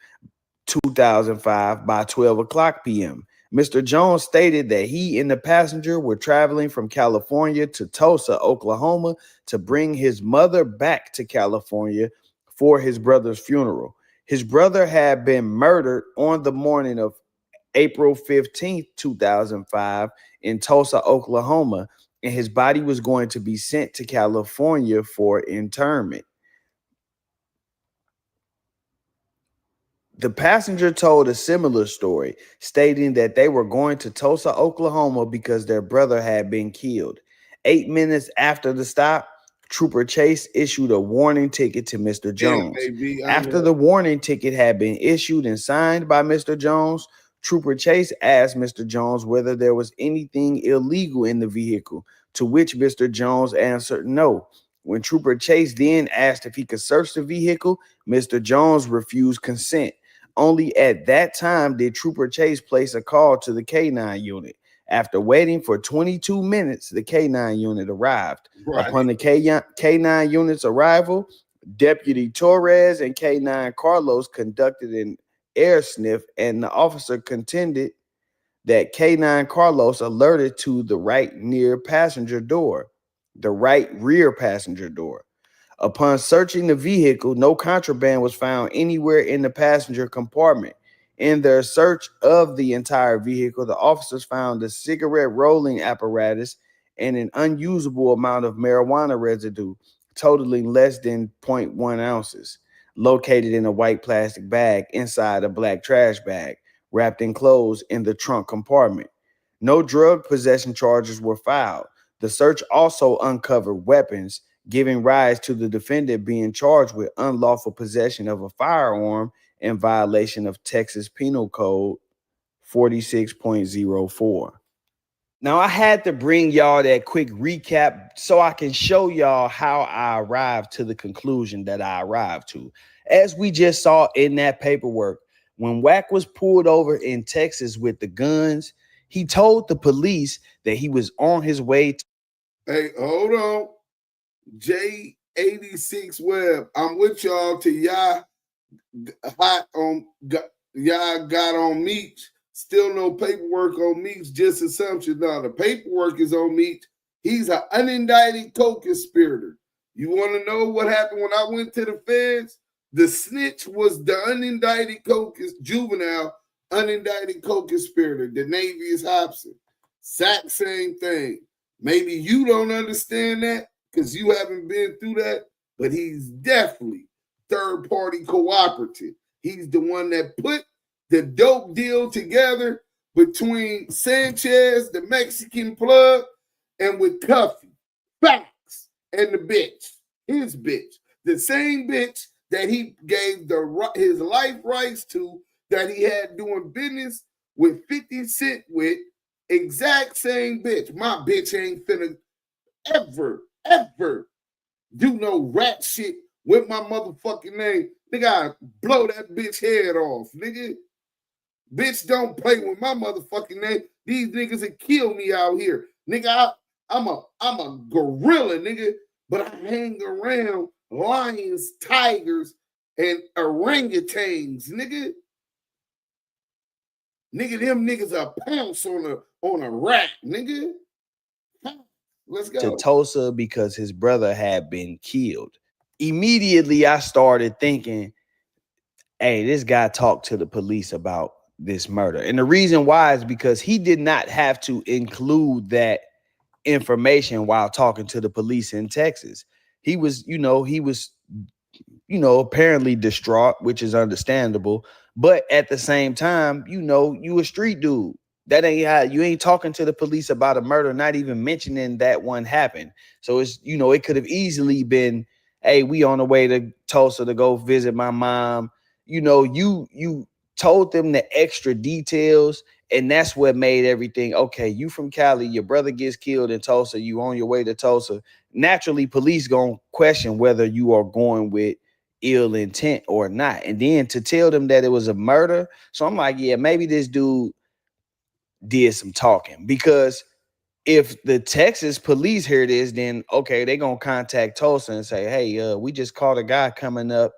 2005 by 12 o'clock p.m. Mr. Jones stated that he and the passenger were traveling from California to Tulsa, Oklahoma to bring his mother back to California for his brother's funeral. His brother had been murdered on the morning of April 15th, 2005 in Tulsa, Oklahoma, and his body was going to be sent to California for interment. The passenger told a similar story, stating that they were going to Tulsa, Oklahoma because their brother had been killed. 8 minutes after the stop, Trooper Chase issued a warning ticket to Mr. Jones. After the warning ticket had been issued and signed by Mr. Jones, Trooper Chase asked Mr. Jones whether there was anything illegal in the vehicle, to which Mr. Jones answered no. When Trooper Chase then asked if he could search the vehicle, Mr. Jones refused consent. Only at that time did Trooper Chase place a call to the K9 unit. After waiting for 22 minutes, the K9 unit arrived. Right. Upon the K9 unit's arrival, Deputy Torres and K9 Carlos conducted an air sniff, and the officer contended that K9 Carlos alerted to the right rear passenger door. Upon searching the vehicle, no contraband was found anywhere in the passenger compartment. In their search of the entire vehicle, the officers found a cigarette rolling apparatus and an unusable amount of marijuana residue, totaling less than 0.1 ounces, located in a white plastic bag inside a black trash bag, wrapped in clothes in the trunk compartment. No drug possession charges were filed. The search also uncovered weapons, giving rise to the defendant being charged with unlawful possession of a firearm in violation of Texas Penal Code 46.04. Now, I had to bring y'all that quick recap so I can show y'all how I arrived to the conclusion that I arrived to. As we just saw in that paperwork, when Wack was pulled over in Texas with the guns, he told the police that he was on his way to— Hey, hold on. J86 Web. I'm with y'all till y'all hot on y'all got on Meech. Still no paperwork on Meech, just assumption. Now the paperwork is on Meech. He's an unindicted co-conspirator. You want to know what happened when I went to the feds? The snitch was the unindicted juvenile unindicted co-conspirator. The Navy is Hobson. Exact same thing. Maybe you don't understand that because you haven't been through that, but he's definitely third-party cooperative. He's the one that put the dope deal together between Sanchez, the Mexican plug, and with Cuffy, Facts, and the bitch, his bitch, the same bitch that he gave his life rights to, that he had doing business with 50 Cent with, exact same bitch. My bitch ain't finna ever do no rat shit with my motherfucking name. Nigga, I blow that bitch head off, nigga. Bitch, don't play with my motherfucking name. These niggas will kill me out here. Nigga, I'm a gorilla, nigga, but I hang around lions, tigers, and orangutans, nigga. Nigga, them niggas are pounce on a rat, nigga. Let's go. To Tulsa because his brother had been killed. Immediately, I started thinking, hey, this guy talked to the police about this murder. And the reason why is because he did not have to include that information while talking to the police in Texas. He was apparently distraught, which is understandable. But at the same time, you a street dude. That ain't how you ain't talking to the police about a murder, not even mentioning that one happened. So it's, it could have easily been, hey, we on the way to Tulsa to go visit my mom. You told them the extra details, and that's what made everything okay. You from Cali, your brother gets killed in Tulsa, you on your way to Tulsa. Naturally, police gonna question whether you are going with ill intent or not. And then to tell them that it was a murder. So I'm like, yeah, maybe this dude did some talking, because if the Texas police hear this, then okay, they're gonna contact Tulsa and say, hey, we just caught a guy coming up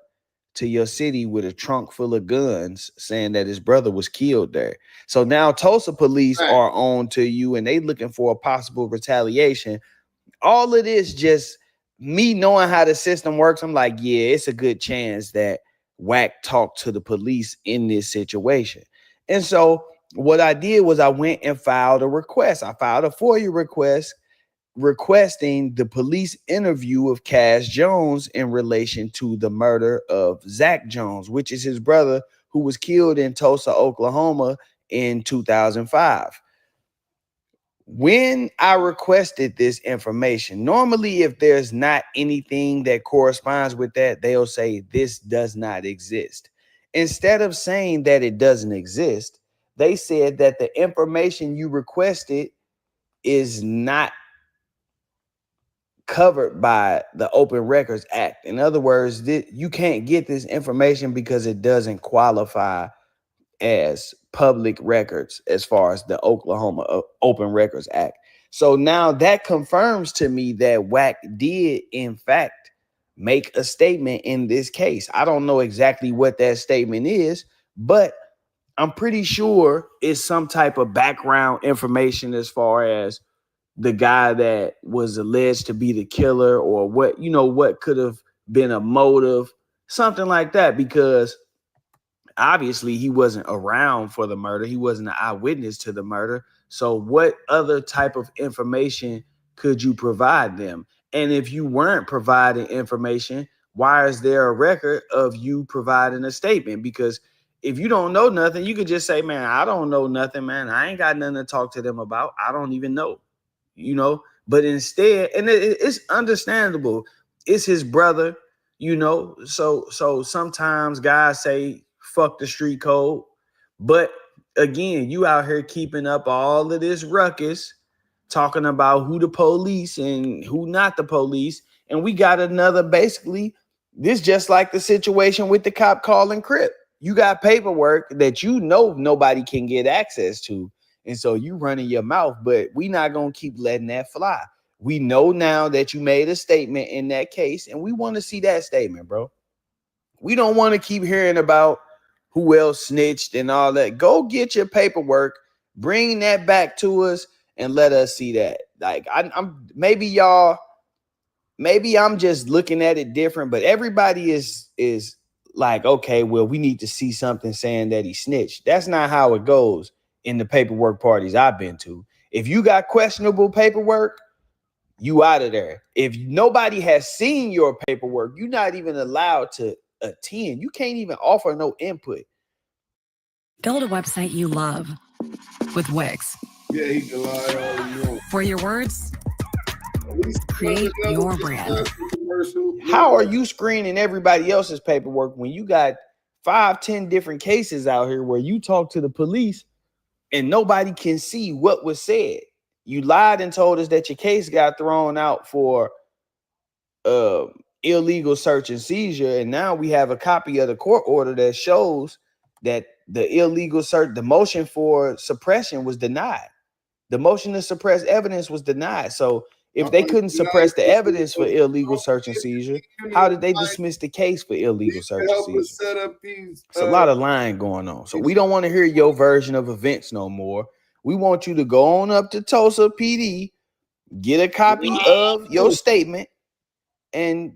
to your city with a trunk full of guns saying that his brother was killed there. So now Tulsa police are on to you and they looking for a possible retaliation. All of this, just me knowing how the system works, I'm like, yeah, it's a good chance that Wack talked to the police in this situation. And so what I did was I went and filed a request. I filed a FOIA request requesting the police interview of Cash Jones in relation to the murder of Zack Jones, which is his brother who was killed in Tulsa, Oklahoma in 2005. When I requested this information, normally if there's not anything that corresponds with that, they'll say this does not exist. Instead of saying that it doesn't exist, they said that the information you requested is not covered by the Open Records Act. In other words, you can't get this information because it doesn't qualify as public records as far as the Oklahoma Open Records Act. So now that confirms to me that Wack did, in fact, make a statement in this case. I don't know exactly what that statement is, but I'm pretty sure it's some type of background information as far as the guy that was alleged to be the killer, or what, what could have been a motive, something like that, because obviously he wasn't around for the murder. He wasn't an eyewitness to the murder. So what other type of information could you provide them? And if you weren't providing information, why is there a record of you providing a statement? Because if you don't know nothing, you could just say, man, I don't know nothing, man. I ain't got nothing to talk to them about. I don't even know, but instead, and it's understandable. It's his brother, so sometimes guys say, fuck the street code. But again, you out here keeping up all of this ruckus, talking about who the police and who not the police. And we got another, basically, this just like the situation with the cop calling Crip. You got paperwork that nobody can get access to. And so you running your mouth, but we not going to keep letting that fly. We know now that you made a statement in that case, and we want to see that statement, bro. We don't want to keep hearing about who else snitched and all that. Go get your paperwork, bring that back to us, and let us see that. Like, I'm maybe I'm just looking at it different, but everybody is like, okay, well, we need to see something saying that he snitched. That's not how it goes in the paperwork parties I've been to. If you got questionable paperwork, you out of there. If nobody has seen your paperwork, you're not even allowed to attend. You can't even offer no input. Build a website you love with Wix. Yeah, he can lie all you. For your words, create your brand. How are you screening everybody else's paperwork when you got 5-10 different cases out here where you talk to the police and nobody can see what was said? You lied and told us that your case got thrown out for illegal search and seizure, and now we have a copy of the court order that shows that the illegal search, the motion for suppression was denied. The motion to suppress evidence was denied. So if they couldn't suppress the evidence for illegal search and seizure, how did they dismiss the case for illegal search and seizure? It's a lot of lying going on. So we don't want to hear your version of events no more. We want you to go on up to Tulsa PD, get a copy of your statement, and,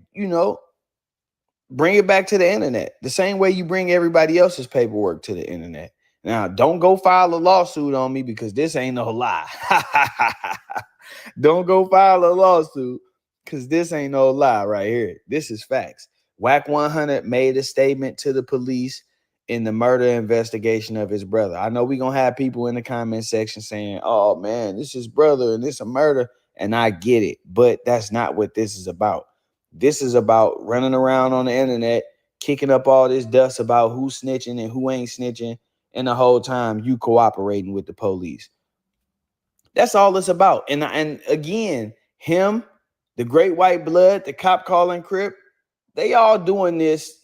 bring it back to the internet the same way you bring everybody else's paperwork to the internet. Now, don't go file a lawsuit on me, because this ain't no lie. Don't go file a lawsuit, because this ain't no lie right here. This is facts. Wack100 made a statement to the police in the murder investigation of his brother. I know we're going to have people in the comment section saying, oh, man, this is brother and this a murder. And I get it, but that's not what this is about. This is about running around on the internet, kicking up all this dust about who's snitching and who ain't snitching, and the whole time you cooperating with the police. That's all it's about. And again, him, the Great White Blood, the cop calling Crip, they all doing this,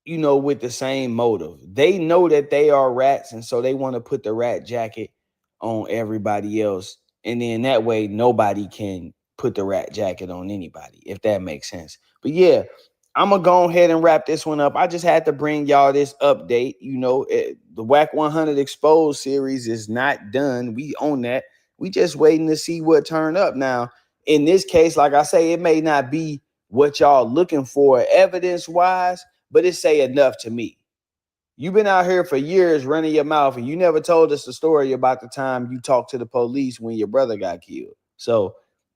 with the same motive. They know that they are rats, and so they want to put the rat jacket on everybody else. And then that way nobody can put the rat jacket on anybody, if that makes sense. But yeah, I'm going to go ahead and wrap this one up. I just had to bring y'all this update. You know, the Wack100 Exposed series is not done. We own that. We just waiting to see what turn up. Now, in this case, like I say, it may not be what y'all looking for evidence-wise, but it say enough to me. You've been out here for years running your mouth, and you never told us the story about the time you talked to the police when your brother got killed. So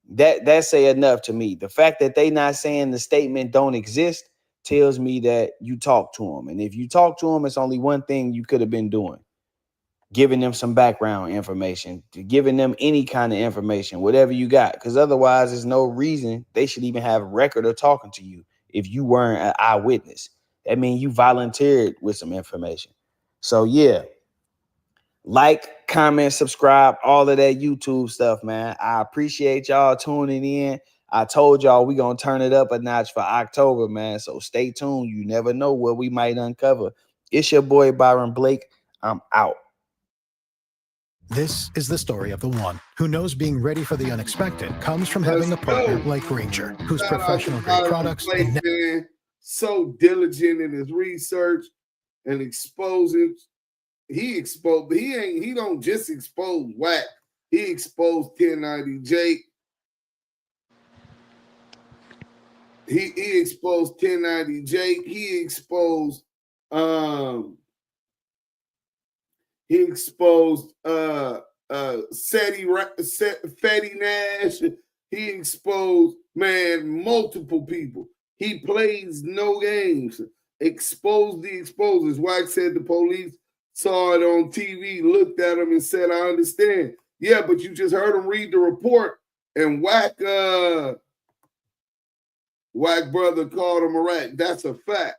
that say enough to me. The fact that they not saying the statement don't exist tells me that you talk to them. And if you talk to them, it's only one thing you could have been doing. Giving them some background information, giving them any kind of information, whatever you got. Because otherwise, there's no reason they should even have a record of talking to you if you weren't an eyewitness. That means you volunteered with some information. So yeah, like, comment, subscribe, all of that YouTube stuff, man. I appreciate y'all tuning in. I told y'all we gonna turn it up a notch for October, man. So stay tuned. You never know what we might uncover. It's your boy Byron Blake. I'm out. This is the story of the one who knows being ready for the unexpected comes from having a partner like Granger, whose professional grade products Blake, man, so diligent in his research and exposing. He don't just expose Wack. He exposed 1090 Jake. He exposed 1090 Jake. He exposed Fatty Nash. He exposed, man, multiple people. He plays no games. Exposed the exposers. Wack said the police saw it on TV, looked at him and said, I understand. Yeah, but you just heard him read the report, and Wack brother called him a rat. That's a fact.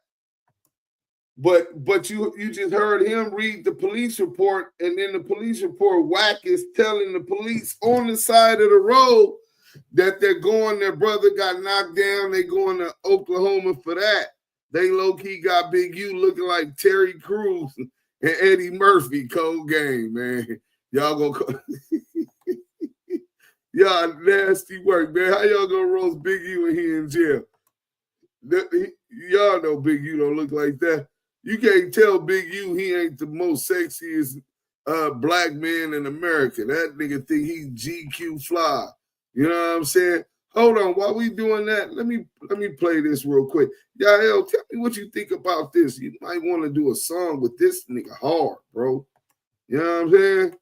But you just heard him read the police report, and in the police report, Wack is telling the police on the side of the road that their brother got knocked down. They going to Oklahoma for that. They low-key got Big U looking like Terry Crews and Eddie Murphy. Cold game, man. Y'all gonna y'all nasty work, man. How y'all gonna roast Big U when he in jail? Y'all know Big U don't look like that. You can't tell Big U he ain't the most sexiest black man in America. That nigga think he GQ fly. You know what I'm saying? Hold on, while we doing that, let me play this real quick. Y'all, tell me what you think about this. You might want to do a song with this nigga hard, bro. You know what I'm saying?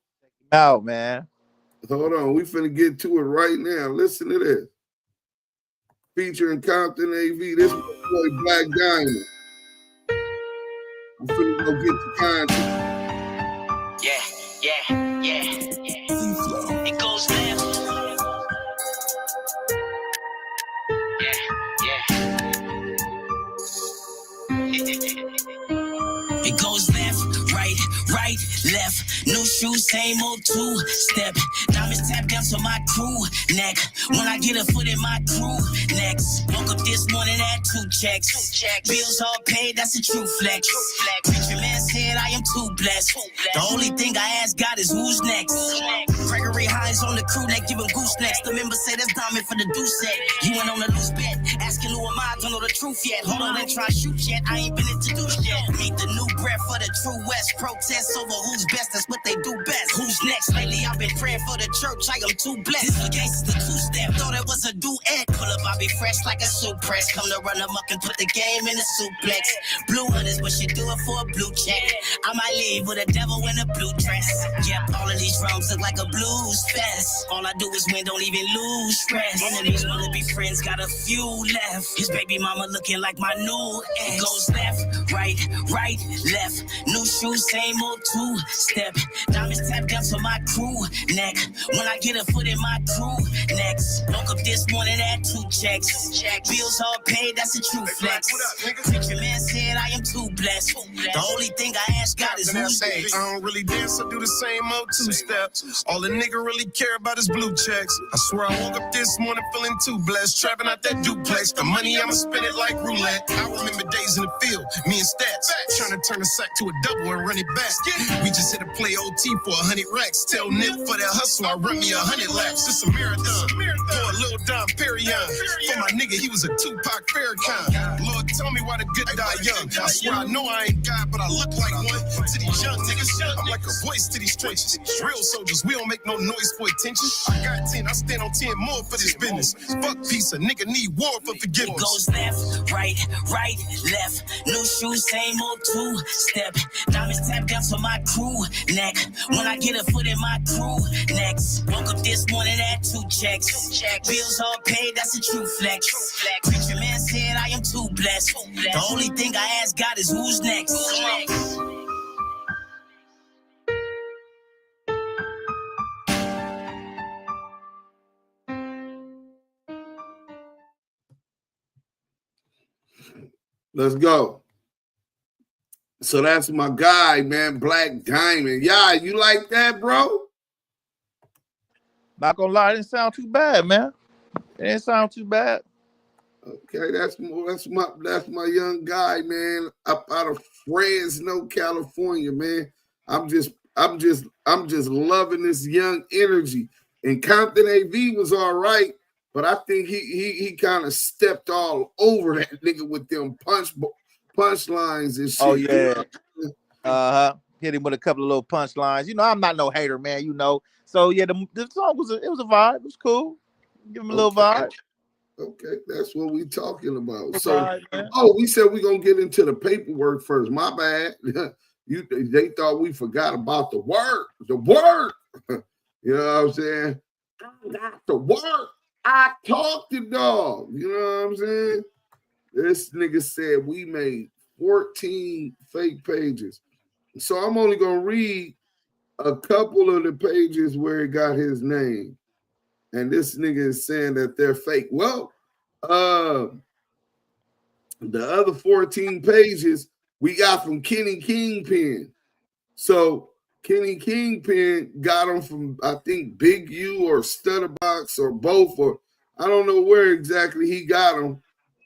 Out, man. Hold on, we finna get to it right now. Listen to this. Featuring Compton AV. This boy Black Diamond. I'm finna go get the content. Yeah. It goes left. It goes left, right, left. New shoes, same old two-step. Diamonds tap down to my crew neck. When I get a foot in my crew next. Woke up this morning at 2 checks. Bills all paid, that's a true flex. Preacher man said I am too blessed. The only thing I ask God is who's next. Gregory Hines on the crew neck, give him goose necks. The member said that's diamond for the Duse set. You went on a loose bet, asking who am I, don't know the truth yet. Hold on, ain't try to shoot yet, I ain't been introduced yet. Meet the new breath for the true West. Protests over who's best, that's what they do best. Who's next? Lately I've been praying for the church, I am too blessed. This against the two-step, thought it was a duet. Pull up, I be fresh like a soup press. Come to run amok and put the game in a suplex. Blue hunters, what you do it for a blue check. I might leave with a devil in a blue dress. Yep, all of these drums look like a blues fest. All I do is win, don't even lose stress. Enemies wanna be friends, got a few left. His baby mama looking like my new ex. Goes left, right, left. New shoes, same old two-step. Diamonds tap down to my crew neck. When I get a foot in my crew next. Woke up this morning at 2 checks. Bills all paid, that's a true flex. Preacher man said I am too blessed. The only thing I ask God is who's next. I don't really dance, I do the same old two-step. All the nigga really care about is blue checks. I swear I woke up this morning feeling too blessed. Trapping out that duplex. The money, I'ma spend it like roulette. I remember days in the field, me and Stats, trying to turn a sack to a double and run it back. We just hit a play OT for 100 racks. Tell Nip for that hustle, I run me 100 laps. It's a marathon. For a little Dom Perignon. For my nigga, he was a Tupac Farrakhan. Lord, tell me why the good die young. I swear I know I ain't God, but I look like one. To these young niggas, I'm like a voice to these trenches. Real soldiers, we don't make no noise for attention. I got 10, I stand on 10 more for this business. Fuck peace, a nigga need war for forgiveness. It goes left, right, left. New shoes, same old two-step. Diamonds tapped down for my crew neck. When I get a foot in my crew next. Woke up this morning at 2 checks. Bills all paid, that's a true flex. Preacher man said I am too blessed. The only thing I ask God is who's next. Let's go. So that's my guy, man, Black Diamond. Yeah, you like that, bro? Not gonna lie, it didn't sound too bad, man. It didn't sound too bad. Okay, that's my young guy, man, up out of Fresno, California, man. I'm just loving this young energy. And Compton AV was all right, but I think he kind of stepped all over that nigga with them punchlines and shit. Oh yeah. Hit him with a couple of little punchlines. You know, I'm not no hater, man. You know. So yeah, the song was a vibe. It was cool. Give him a little vibe. Okay, that's what we talking about. So, we said we're gonna get into the paperwork first. My bad. They thought we forgot about the work. The work. You know what I'm saying? I got the work. I talked to dog. You know what I'm saying? This nigga said we made 14 fake pages. So I'm only gonna read a couple of the pages where it got his name. And this nigga is saying that they're fake. Well, the other 14 pages we got from Kenny Kingpin. So Kenny Kingpin got them from, I think, Big U or Stutterbox or both, or I don't know where exactly he got them,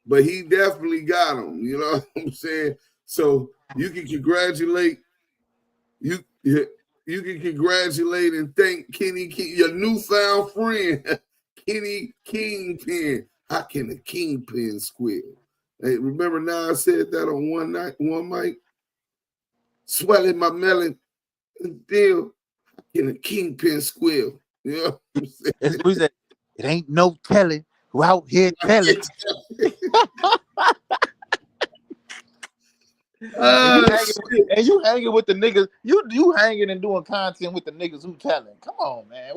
but he definitely got them. You know what I'm saying? So you can congratulate you can congratulate and thank Kenny King, your newfound friend, Kenny Kingpin. How can a kingpin squeal? Hey, remember now I said that on one mic? Swelling my melon and still, how can a kingpin squeal? You know what I'm saying? It ain't no telling who out here telling. And you hanging with the niggas, you hanging and doing content with the niggas who telling. Come on, man.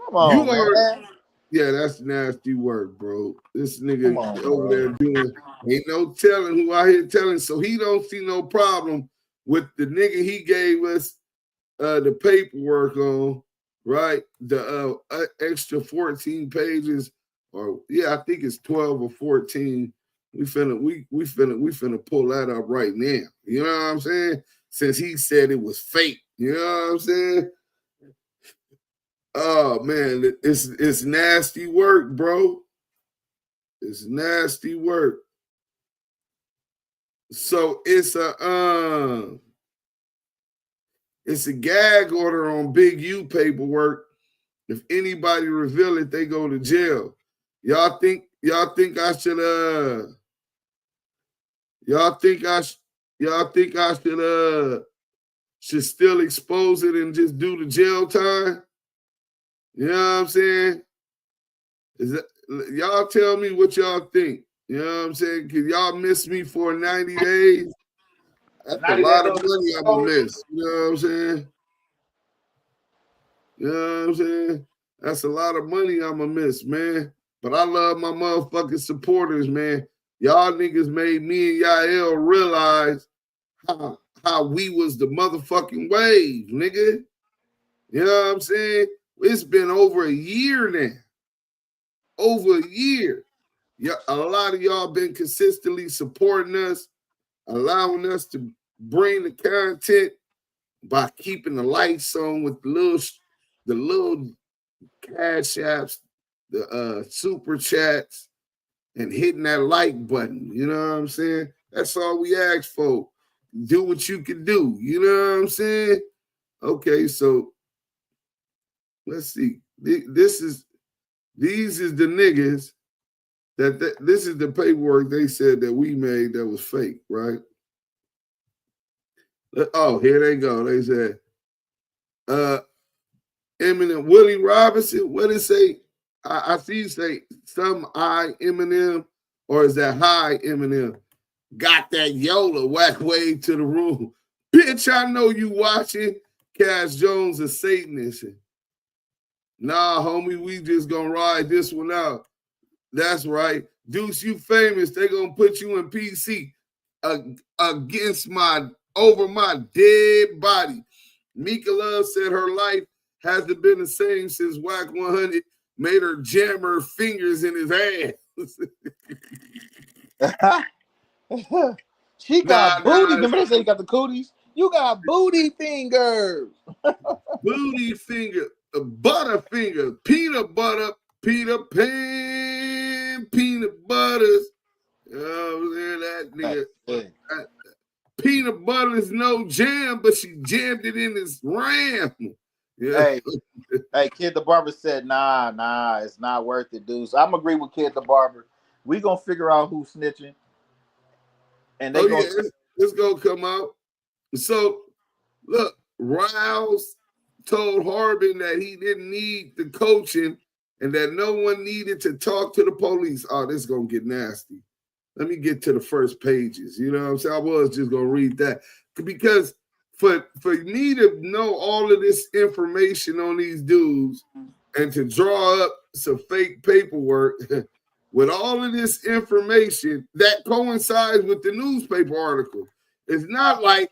Come on, man. Yeah, that's nasty work, bro. This nigga over there doing ain't no telling who out here telling, so he don't see no problem with the nigga he gave us the paperwork on, right? The extra 14 pages, or I think it's 12 or 14. We finna pull that up right now. You know what I'm saying? Since he said it was fake. You know what I'm saying? Oh man, it's nasty work, bro. It's nasty work. So it's a gag order on Big U paperwork. If anybody reveal it, they go to jail. Y'all think I should should still expose it and just do the jail time? You know what I'm saying? Y'all tell me what y'all think. You know what I'm saying? Can y'all miss me for 90 days? That's a lot of money I'm gonna miss. You know what I'm saying? You know what I'm saying? That's a lot of money I'm gonna miss, man. But I love my motherfucking supporters, man. Y'all niggas made me and Yael realize how we was the motherfucking wave, nigga. You know what I'm saying? It's been over a year now. over a year. Yeah, a lot of y'all been consistently supporting us, allowing us to bring the content by keeping the lights on with the little cash apps, the super chats, and hitting that like button. You know what I'm saying? That's all we ask for. Do what you can do. You know what I'm saying? Okay, so let's see. These is the niggas this is the paperwork they said that we made that was fake, right? Oh, here they go. They said, Eminem, Willie Robinson, what did it say? I see you say some I Eminem, or is that high Eminem? Got that Yola whack way to the room. Bitch, I know you watching. Cash Jones a Satanist. Nah, homie, we just gonna ride this one out. That's right. Deuce, you famous. They gonna put you in PC against over my dead body. Mika Love said her life hasn't been the same since Wack100 made her jam her fingers in his ass. She got booty. Remember they say you got the cooties? You got booty fingers. Booty finger, butter finger, peanut butter, Peter Pan, peanut butters. That nigga. Peanut butter is no jam, but she jammed it in his ram. Yeah. Hey, Kid the Barber said, nah, it's not worth it, dude. So I'm agree with Kid the Barber. We gonna figure out who's snitching. And it's gonna come out. So look, Riles told Harbin that he didn't need the coaching and that no one needed to talk to the police. Oh, this is gonna get nasty. Let me get to the first pages. You know what I'm saying? I was just gonna read that because for me to know all of this information on these dudes and to draw up some fake paperwork with all of this information that coincides with the newspaper article. It's not like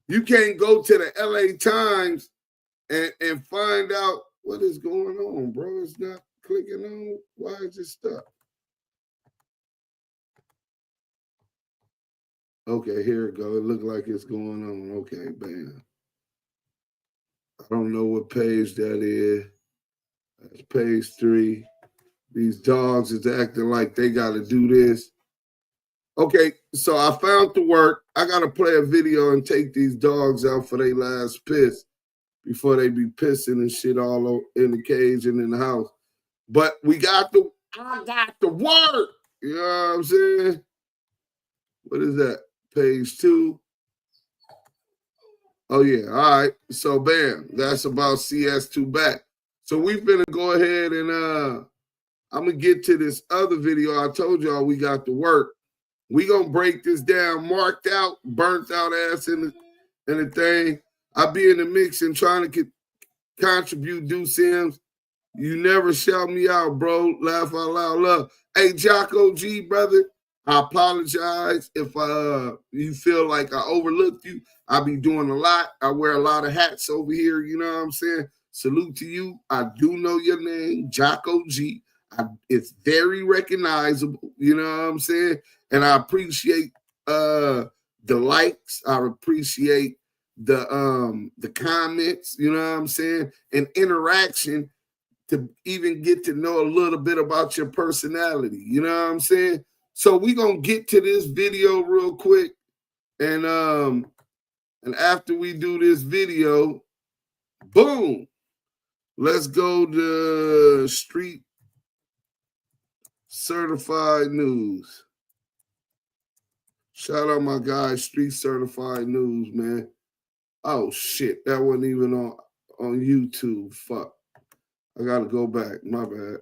you can't go to the LA Times and find out what is going on, bro. It's not clicking on. Why is it stuck? Okay, here it goes. It looks like it's going on. Okay, bam. I don't know what page that is. That's page 3. These dogs is acting like they got to do this. Okay, so I found the work. I got to play a video and take these dogs out for their last piss before they be pissing and shit all over in the cage and in the house. But I got the work. You know what I'm saying? What is that? Page 2. Oh, yeah. All right. So, bam. That's about CS2 back. So, we finna go ahead and I'm going to get to this other video. I told y'all we got the work. We going to break this down, marked out, burnt out ass in the thing. I be in the mix and trying to contribute Duse M's. You never shout me out, bro. Laugh out loud, love. Hey, Jocko G, brother. I apologize if you feel like I overlooked you. I be doing a lot. I wear a lot of hats over here. You know what I'm saying? Salute to you. I do know your name, Jocko G. It's very recognizable. You know what I'm saying? And I appreciate the likes. I appreciate the comments. You know what I'm saying? And interaction to even get to know a little bit about your personality. You know what I'm saying? So we're going to get to this video real quick. And after we do this video, boom, let's go to Street Certified News. Shout out my guy, Street Certified News, man. Oh, shit. That wasn't even on YouTube. Fuck. I got to go back. My bad.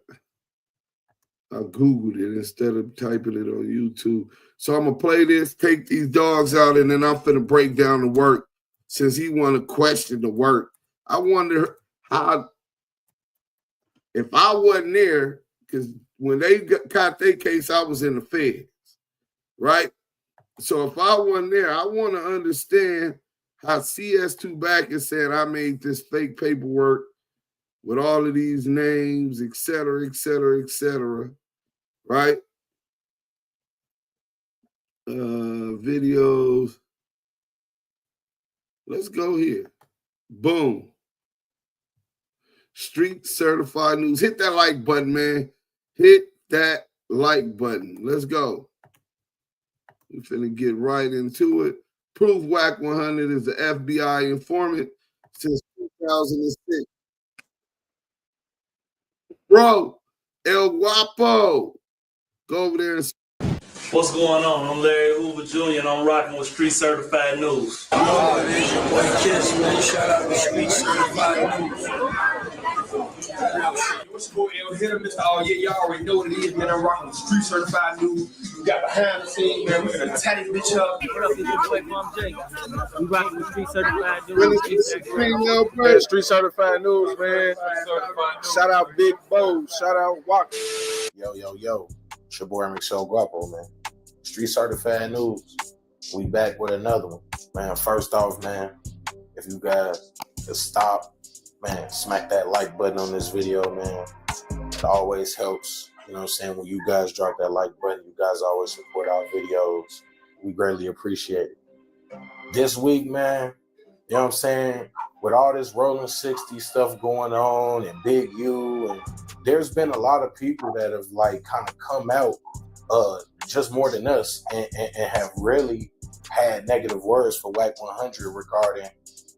I Googled it instead of typing it on YouTube. So I'm going to play this, take these dogs out, and then I'm finna break down the work since he want to question the work. I wonder how, if I wasn't there, because when they caught their case, I was in the feds, right? So if I wasn't there, I want to understand how CS2 back is saying I made this fake paperwork with all of these names, et cetera, right? Videos. Let's go here. Boom. Street certified news. Hit that like button, man. Hit that like button. Let's go. We're finna get right into it. Proof Wack100 is the FBI informant since 2006. Bro, El Guapo. Go over there and... What's going on? I'm Larry Hoover Jr. and I'm rocking with Street Certified News. Oh, it is your boy Kiss, man. Shout out to Street Certified News. What's going on? Hit him, Mr. Oh, yeah, y'all already know what it is, man. I'm rocking with Street Certified News. We got behind the scenes, man. We're gonna tie this bitch up. What up, it's your boy Mom J. We rocking with Street Certified News. Man, Street Certified News, man. Shout out Big Bo. Shout out Wack. Yo. It's your boy Michelle Guapo, man. Street Certified News. We back with another one. Man, first off, man, if you guys could stop, man, smack that like button on this video, man. It always helps. You know what I'm saying? When you guys drop that like button, you guys always support our videos. We greatly appreciate it. This week, man, you know what I'm saying? With all this Rolling 60 stuff going on and Big U, and there's been a lot of people that have like kind of come out just more than us and have really had negative words for Wack100 regarding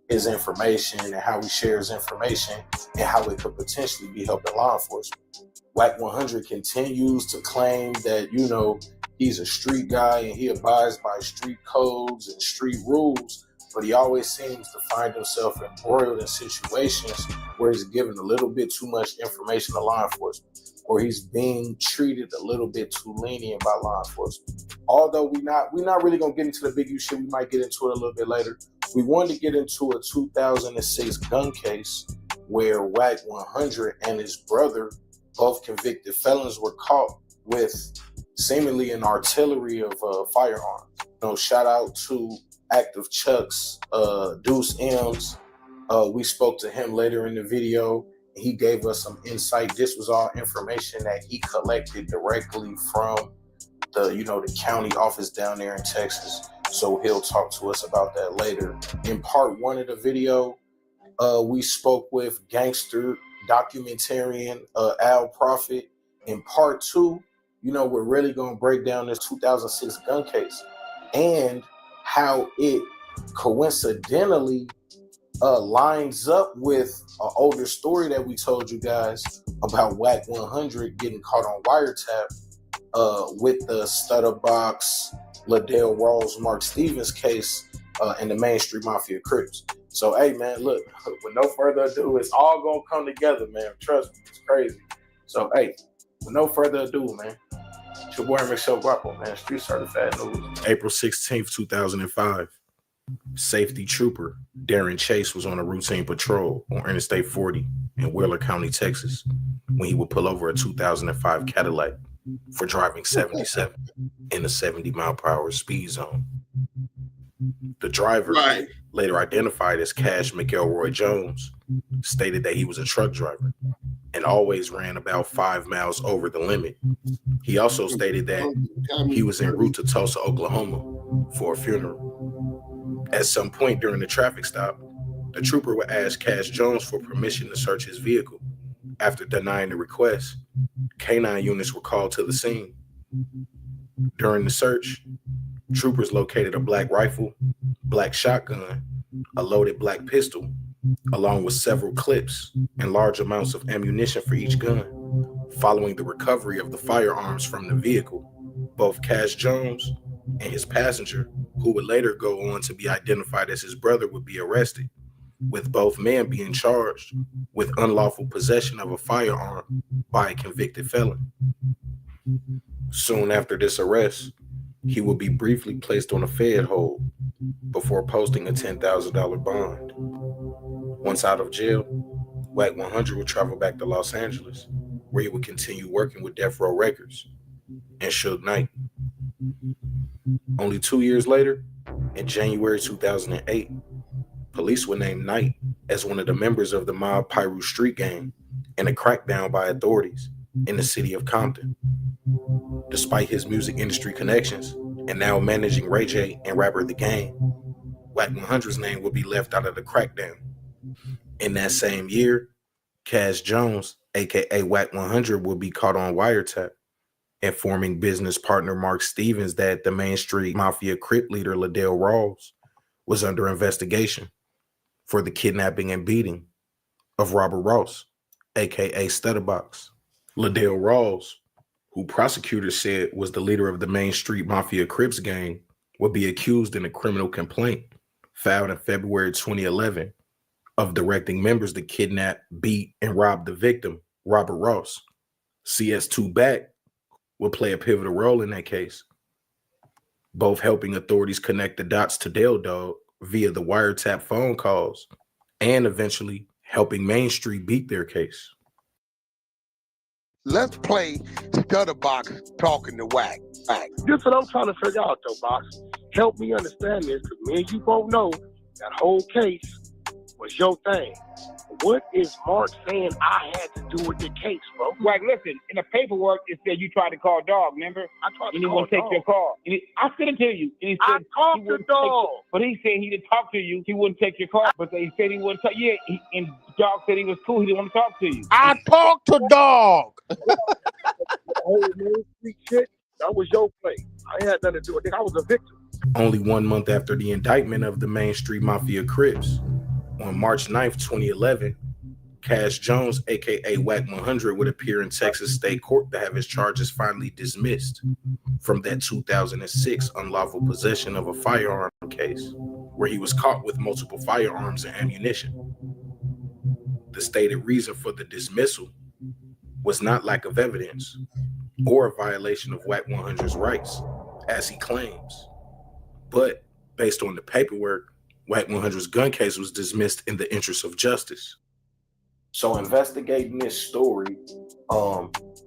his information and how he shares information and how it could potentially be helping law enforcement. Wack100 continues to claim that, you know, he's a street guy and he abides by street codes and street rules, but he always seems to find himself embroiled in situations where he's given a little bit too much information to law enforcement, or he's being treated a little bit too lenient by law enforcement. Although we're not really gonna get into the Big U shit, we might get into it a little bit later. We wanted to get into a 2006 gun case where Wack100 and his brother, both convicted felons, were caught with seemingly an artillery of firearms. You know, shout out to Active Chuck's Duse M's. We spoke to him later in the video. He gave us some insight. This was all information that he collected directly from the county office down there in Texas. So he'll talk to us about that later. In part one of the video, we spoke with gangster documentarian Al Prophet. In part two, we're really going to break down this 2006 gun case and how it coincidentally lines up with an older story that we told you guys about Wack100 getting caught on wiretap with the Stutterbox, Liddell Rawls, Mark Stevens case in the Main Street Mafia Crips. So, hey, man, look, with no further ado, it's all going to come together, man. Trust me, it's crazy. So, hey, with no further ado, man, it's your boy Michelle Guapo, man, Street Certified News. April 16th, 2005. Safety trooper Darren Chase was on a routine patrol on Interstate 40 in Wheeler County, Texas, when he would pull over a 2005 Cadillac for driving 77 in a 70-mile-per-hour speed zone. The driver, later identified as Cash McElroy Jones, stated that he was a truck driver and always ran about 5 miles over the limit. He also stated that he was en route to Tulsa, Oklahoma for a funeral. At some point during the traffic stop, the trooper would ask Cash Jones for permission to search his vehicle. After denying the request, K9 units were called to the scene. During the search, troopers located a black rifle, black shotgun, a loaded black pistol, along with several clips and large amounts of ammunition for each gun. Following the recovery of the firearms from the vehicle, both Cash Jones and his passenger, who would later go on to be identified as his brother, would be arrested, with both men being charged with unlawful possession of a firearm by a convicted felon. Soon after this arrest, he would be briefly placed on a Fed hold before posting a $10,000 bond. Once out of jail, Wack100 would travel back to Los Angeles, where he would continue working with Death Row Records and Suge Knight. Only 2 years later, in January 2008, police would name Knight as one of the members of the mob Pyru Street Gang in a crackdown by authorities in the city of Compton. Despite his music industry connections and now managing Ray J and rapper The Game, Wack100's name will be left out of the crackdown. In that same year, Zack Jones, aka Wack100, will be caught on wiretap, informing business partner Mark Stevens that the Main Street Mafia Crip leader Liddell Rawls was under investigation for the kidnapping and beating of Robert Ross, aka Stutterbox. Liddell Rawls, who prosecutors said was the leader of the Main Street Mafia Crips gang, would be accused in a criminal complaint filed in February 2011 of directing members to kidnap, beat, and rob the victim, Robert Ross. CS2 Back will play a pivotal role in that case, both helping authorities connect the dots to Dale Dog via the wiretap phone calls and eventually helping Main Street beat their case. Let's play Stutterbox talking to Wack. This is what I'm trying to figure out, though, Box. Help me understand this, because me and you both know that whole case was your thing. What is Mark saying I had to do with the case, bro? Wack, listen, in the paperwork, it said you tried to call Dog, remember? I tried to and he call won't take Dog. your call. And I sent it to you. And he said I talked to Dog. But he said he didn't talk to you. He wouldn't take your call. But he said he wouldn't talk. Yeah, and Dog said he was cool. He didn't want to talk to you. I talked to Dog. Whole Main Street shit, that was your play. I ain't had nothing to do with it. I was a victim. Only 1 month after the indictment of the Main Street Mafia Crips, on March 9th, 2011, Zack Jones, aka Wack100, would appear in Texas State Court to have his charges finally dismissed from that 2006 unlawful possession of a firearm case, where he was caught with multiple firearms and ammunition. The stated reason for the dismissal was not lack of evidence or a violation of Wack100's rights, as he claims, but based on the paperwork, Wack100's gun case was dismissed in the interest of justice. So investigating this story,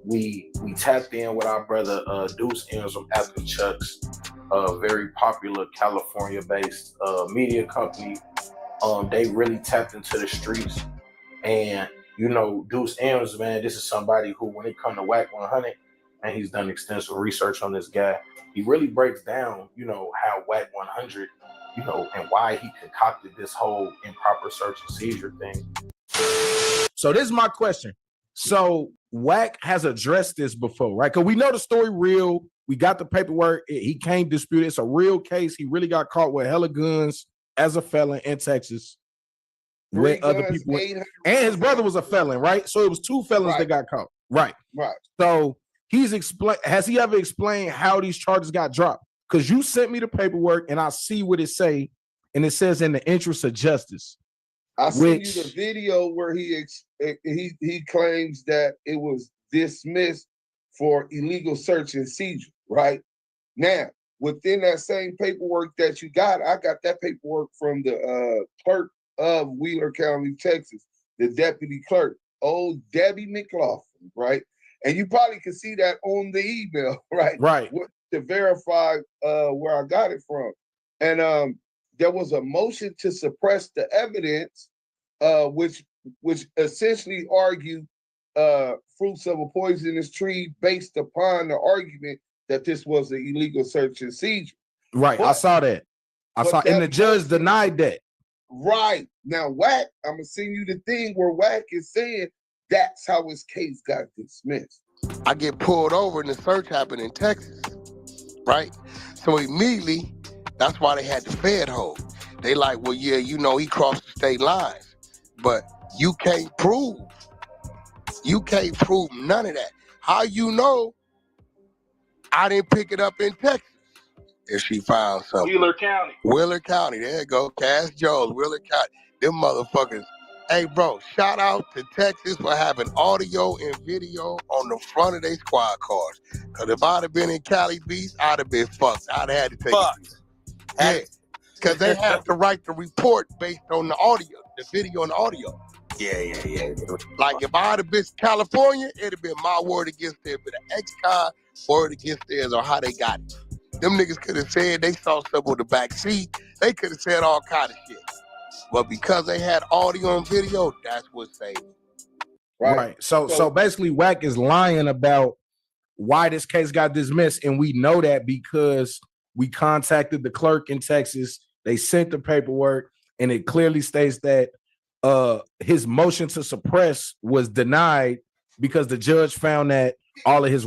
we tapped in with our brother Duse M from After Chucks, a very popular California-based media company. They really tapped into the streets, and you know, Duse M's, man, this is somebody who, when it comes to Wack100, and he's done extensive research on this guy, he really breaks down, you know, how Wack100, you know, and why he concocted this whole improper search and seizure thing. So this is my question. So Wack has addressed this before, right? Because we know the story real. We got the paperwork. He can't dispute it. It's a real case. He really got caught with hella guns as a felon in Texas. With other people. And his brother was a felon, right? So it was 2 felons that got caught. Right. Right. So has he ever explained how these charges got dropped? Because you sent me the paperwork and I see what it say, and it says in the interest of justice. I sent you the video where he claims that it was dismissed for illegal search and seizure, right? Now, within that same paperwork that you got, I got that paperwork from the clerk of Wheeler County, Texas, the deputy clerk, old Debbie McLaughlin, right? And you probably can see that on the email, right? Right. To verify where I got it from. And there was a motion to suppress the evidence, which essentially argued fruits of a poisonous tree based upon the argument that this was an illegal search and seizure. Right, I saw that. And the judge denied that. Right. Now, Wack, I'm going to send you the thing where Wack is saying that's how his case got dismissed. I get pulled over and the search happened in Texas, right? So immediately, that's why they had the Fed hold. They like, well, yeah, you know, he crossed the state lines, but you can't prove none of that. How you know I didn't pick it up in Texas? If she found something. Wheeler County, there you go. Zack Jones, Wheeler County. Them motherfuckers. Hey, bro, shout out to Texas for having audio and video on the front of their squad cars. Because if I'd have been in Cali Beach, I'd have been fucked. I'd have had to take it. Yeah, because they have to write the report based on the audio, the video and the audio. Yeah. Like if I'd have been California, it'd have been my word against theirs, but an ex-con word against theirs on how they got it. Them niggas could have said they saw something on the back seat. They could have said all kind of shit. But because they had audio and video, that's what saved it. Right. So basically, Wack is lying about why this case got dismissed, and we know that because we contacted the clerk in Texas. They sent the paperwork, and it clearly states that his motion to suppress was denied because the judge found that none of his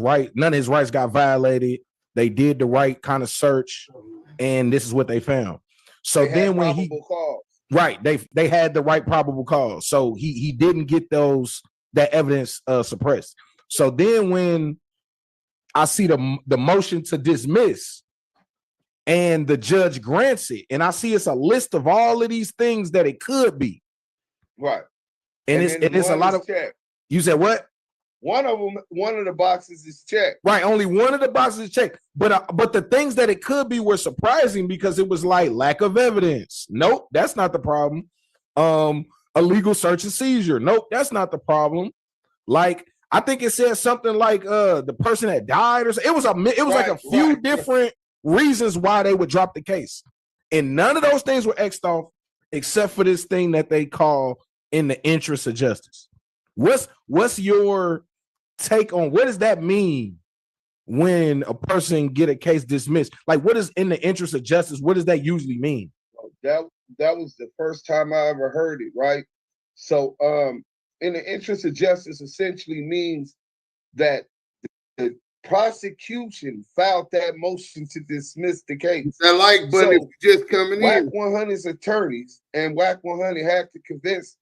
rights got violated. They did the right kind of search, and this is what they found. So then when they had the right probable cause. So he didn't get that evidence suppressed. So then when I see the motion to dismiss and the judge grants it, and I see it's a list of all of these things that it could be. Right. And it's a lot of checked. You said what? One of the boxes is checked. Right, only one of the boxes is checked. But the things that it could be were surprising because it was like lack of evidence. Nope, that's not the problem. Illegal search and seizure. Nope, that's not the problem. Like I think it said something like the person that died or something. It was like a few different reasons why they would drop the case. And none of those things were X'd off except for this thing that they call in the interest of justice. What's your take on what does that mean when a person get a case dismissed? Like what is in the interest of justice? What does that usually mean? That was the first time I ever heard it, right? So in the interest of justice essentially means that the prosecution filed that motion to dismiss the case. That like button is just coming in. Wack100's attorneys and Wack100 had to convince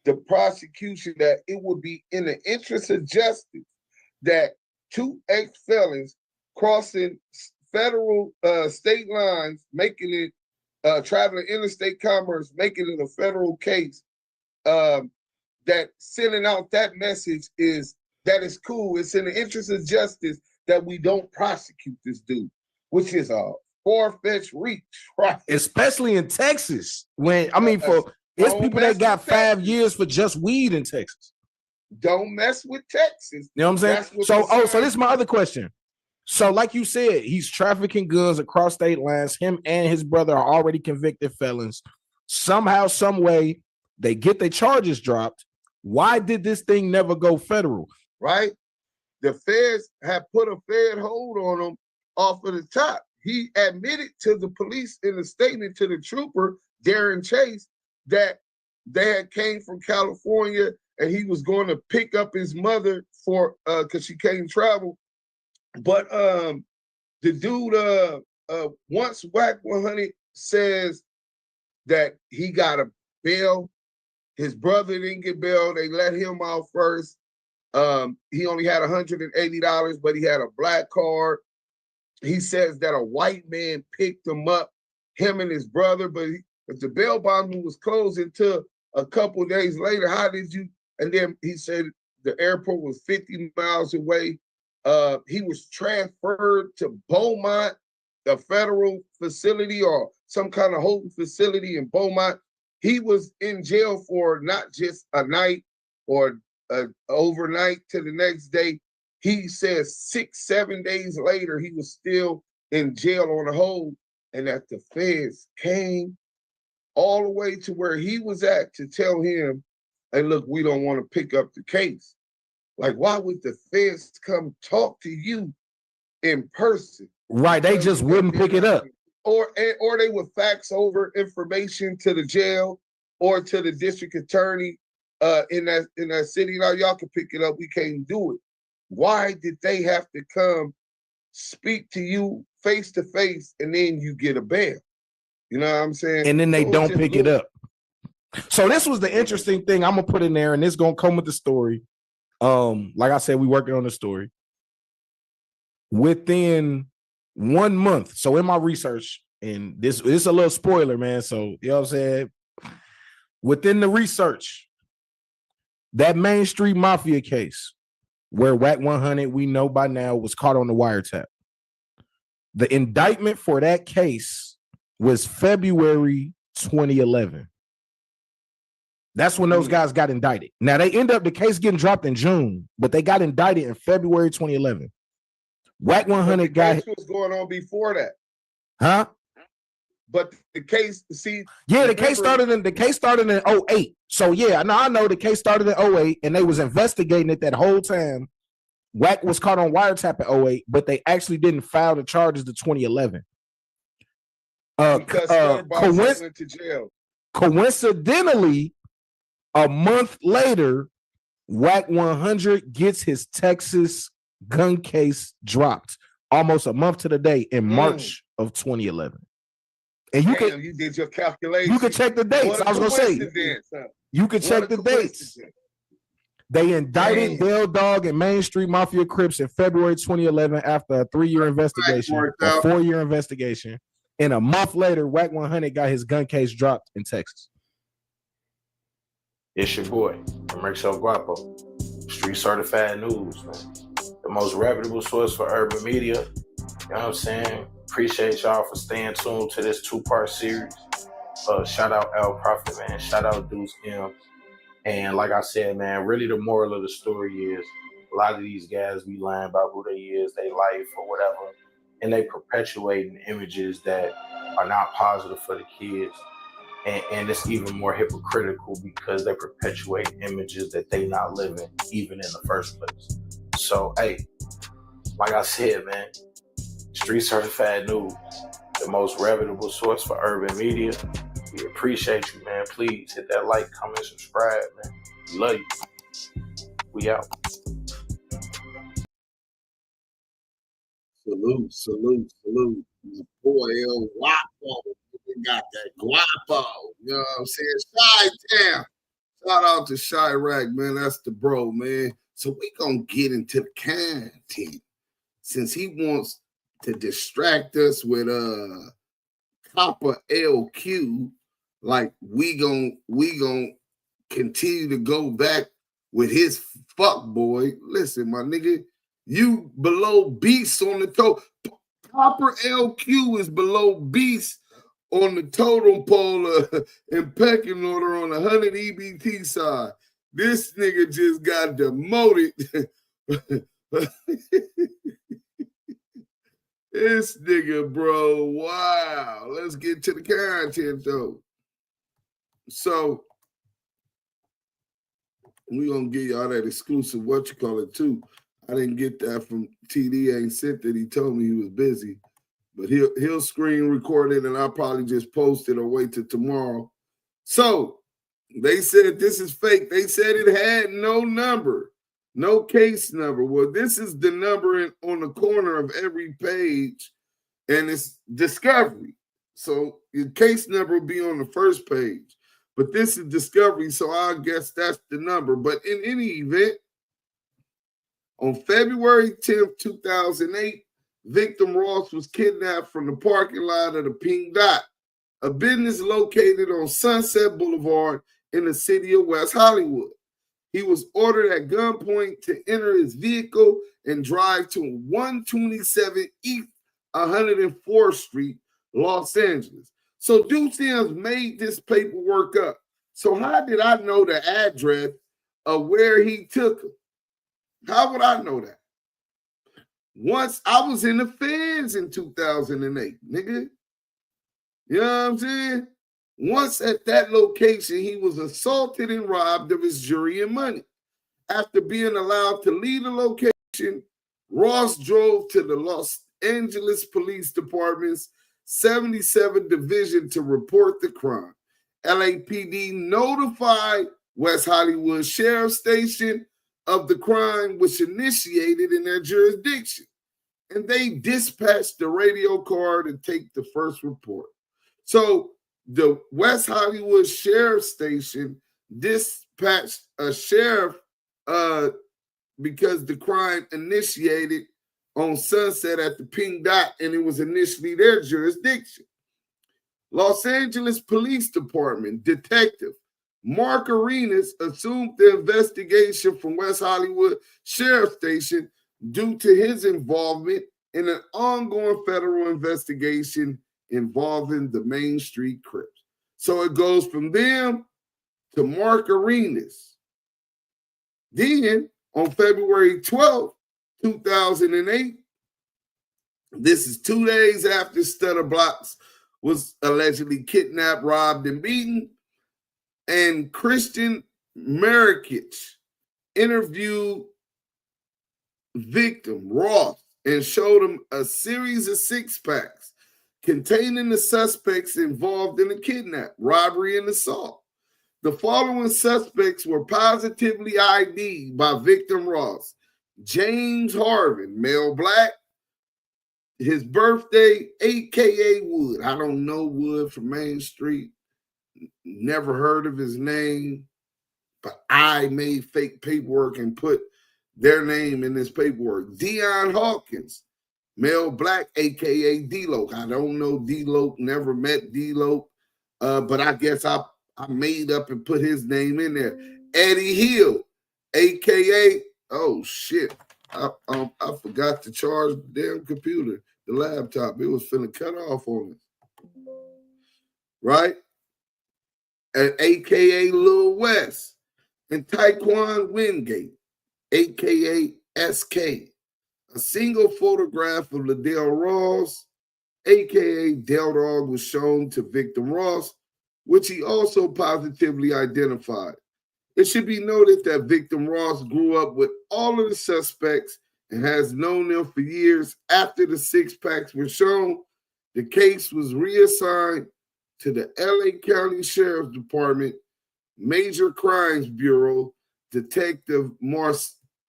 the prosecution that it would be in the interest of justice that two ex-felons crossing federal state lines, making it traveling interstate commerce, making it a federal case, that sending out that message is cool. It's in the interest of justice that we don't prosecute this dude, which is a far-fetched reach, right? Especially in Texas, it's people that got 5 years for just weed in Texas. Don't mess with Texas. You know what I'm saying? So this is my other question. So like you said, he's trafficking goods across state lines. Him and his brother are already convicted felons. Somehow, some way, they get their charges dropped. Why did this thing never go federal? Right? The feds have put a fed hold on him off of the top. He admitted to the police in a statement to the trooper, Darren Chase, that they had came from California and he was going to pick up his mother for because she can't travel. But the dude once Wack100 says that he got a bail, his brother didn't get bail, they let him out first. He only had $180, but he had a black card. He says that a white man picked him up, him and his brother, but if the bail bond was closed until a couple of days later, how did you? And then he said the airport was 50 miles away. He was transferred to Beaumont, a federal facility or some kind of holding facility in Beaumont. He was in jail for not just a night or overnight to the next day. He says 6-7 days later, he was still in jail on a hold, and that the feds came all the way to where he was at to tell him, hey, look, we don't want to pick up the case. Like, why would the feds come talk to you in person? Right, they just wouldn't pick it up. Or they would fax over information to the jail or to the district attorney in that city. Now, y'all can pick it up. We can't do it. Why did they have to come speak to you face to face and then you get a bail? You know what I'm saying? And then they don't pick it up. So this was the interesting thing I'm gonna put in there, and it's gonna come with the story. Like I said, we working on the story. Within 1 month, so in my research, and this is a little spoiler, man. So you know what I'm saying? Within the research, that Main Street Mafia case, where Wack100, we know by now, was caught on the wiretap. The indictment for that case was February 2011. That's when those guys got indicted. Now, the case getting dropped in June, but they got indicted in February 2011. Wack100 got... What was going on before that? Huh? But the case, the case started in 08. So yeah, I know the case started in 08, and they was investigating it that whole time. Wack was caught on wiretap in 08, but they actually didn't file the charges to 2011. Because went to jail. Coincidentally, a month later, Wack100 gets his Texas gun case dropped almost a month to the day in March of 2011. And you did your calculation. You can check the dates. I was gonna say you can check the dates. They indicted Bell Dog and Main Street Mafia Crips in February 2011 after a 3-year investigation, a 4-year investigation, and a month later, Wack100 got his gun case dropped in Texas. It's your boy, Emerxo Guapo, Street Certified News, man. The most reputable source for urban media. You know what I'm saying? Appreciate y'all for staying tuned to this 2-part series. Shout out Al Prophet, man. Shout out Duse M. And like I said, man, really the moral of the story is a lot of these guys be lying about who they is, they life or whatever, and they perpetuating images that are not positive for the kids. And it's even more hypocritical because they perpetuate images that they not living even in the first place. So, hey, like I said, man, Street Certified News, the most reputable source for urban media. We appreciate you, man. Please hit that like, comment, subscribe, man. We love you. We out. Salute. My boy El Guapo. We got that Guapo. You know what I'm saying? Chi-Town. Shout out to Chirac, man. That's the bro, man. So we gonna get into the content. Since he wants to distract us with Copper LQ, like we gon' continue to go back with his fuck boy. Listen, my nigga, you below beast on the toe. Copper LQ is below beast on the totem pole and pecking order on the 100 EBT side. This nigga just got demoted. This nigga, bro. Wow. Let's get to the content, though. So, we're going to give y'all that exclusive too. I didn't get that from TD. Ain't sent that. He told me he was busy. But he'll screen record it, and I'll probably just post it or wait till tomorrow. So, they said this is fake. They said it had no number, no case number. Well, this is the number on the corner of every page, and it's discovery. So, your case number will be on the first page. But this is discovery, so I guess that's the number. But in any event, on February 10th, 2008, victim Ross was kidnapped from the parking lot of the Pink Dot, a business located on Sunset Boulevard in the city of West Hollywood. He was ordered at gunpoint to enter his vehicle and drive to 127 East 104th Street, Los Angeles. So Duse M made this paperwork up. So how did I know the address of where he took him? How would I know that? Once I was in the feds in 2008, nigga. You know what I'm saying? Once at that location, he was assaulted and robbed of his jewelry and money. After being allowed to leave the location, Ross drove to the Los Angeles Police Department's 77 Division to report the crime. LAPD notified West Hollywood Sheriff Station of the crime, which initiated in their jurisdiction. And they dispatched the radio car to take the first report. So the West Hollywood Sheriff Station dispatched a sheriff because the crime initiated on Sunset at the Pink Dot, and it was initially their jurisdiction. Los Angeles Police Department Detective Mark Arenas assumed the investigation from West Hollywood Sheriff Station due to his involvement in an ongoing federal investigation involving the Main Street Crips. So it goes from them to Mark Arenas. Then on February 12th, 2008, this is 2 days after Stutter Block's was allegedly kidnapped, robbed, and beaten. And Christian Markic interviewed victim Ross and showed him a series of six-packs containing the suspects involved in the kidnap, robbery, and assault. The following suspects were positively ID'd by victim Ross: James Harvin, male, black, his birthday, a.k.a. Wood. I don't know Wood from Main Street. Never heard of his name, but I made fake paperwork and put their name in this paperwork. Dion Hawkins, male, black, a.k.a. D-Loke. I don't know D-Loke, never met D-Loke, but I guess I made up and put his name in there. Eddie Hill, a.k.a. Oh, shit. I forgot to charge the damn computer, the laptop. It was finna cut off on us. Right? And a.k.a. Lil West. And Taekwon Wingate, a.k.a. SK. A single photograph of Liddell Ross, a.k.a. Del Dog, was shown to victim Ross, which he also positively identified. It should be noted that victim Ross grew up with all of the suspects and has known them for years. After the six-packs were shown, the case was reassigned to the LA County Sheriff's Department Major Crimes Bureau Detective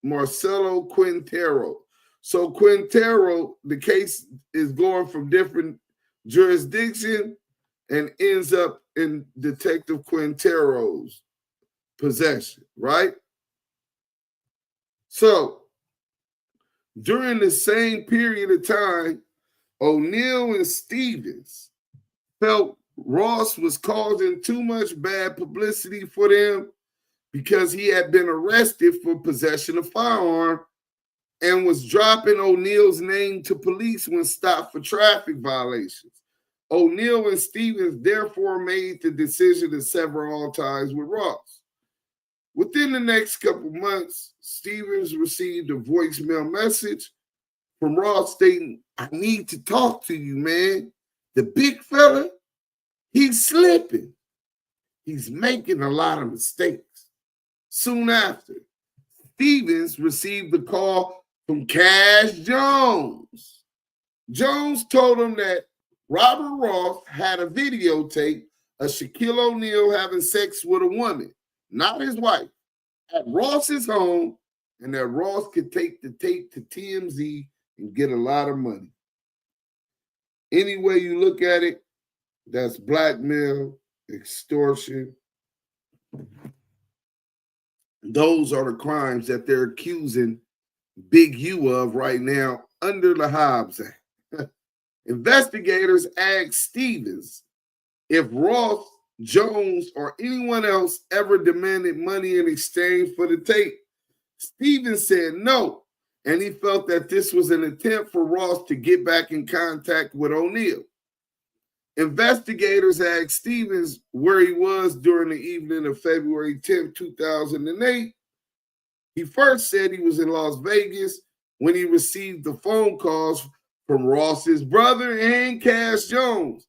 Marcelo Quintero. So Quintero, the case is going from different jurisdiction and ends up in Detective Quintero's possession, right? So during the same period of time, O'Neill and Stevens felt Ross was causing too much bad publicity for them because he had been arrested for possession of firearm and was dropping O'Neill's name to police when stopped for traffic violations. O'Neill and Stevens therefore made the decision to sever all ties with Ross. Within the next couple months, Stevens received a voicemail message from Ross stating, "I need to talk to you, man. The big fella, he's slipping. He's making a lot of mistakes." Soon after, Stevens received the call from Cash Jones. Jones told him that Robert Ross had a videotape of Shaquille O'Neal having sex with a woman, not his wife, at Ross's home, and that Ross could take the tape to TMZ and get a lot of money. Any way you look at it, that's blackmail, extortion. Those are the crimes that they're accusing Big U of right now under the Hobbs Act. Investigators asked Stevens if Ross, Jones, or anyone else ever demanded money in exchange for the tape. Stevens said no, and he felt that this was an attempt for Ross to get back in contact with O'Neal. Investigators asked Stevens where he was during the evening of February 10, 2008. He first said he was in Las Vegas when he received the phone calls from Ross's brother and Cash Jones,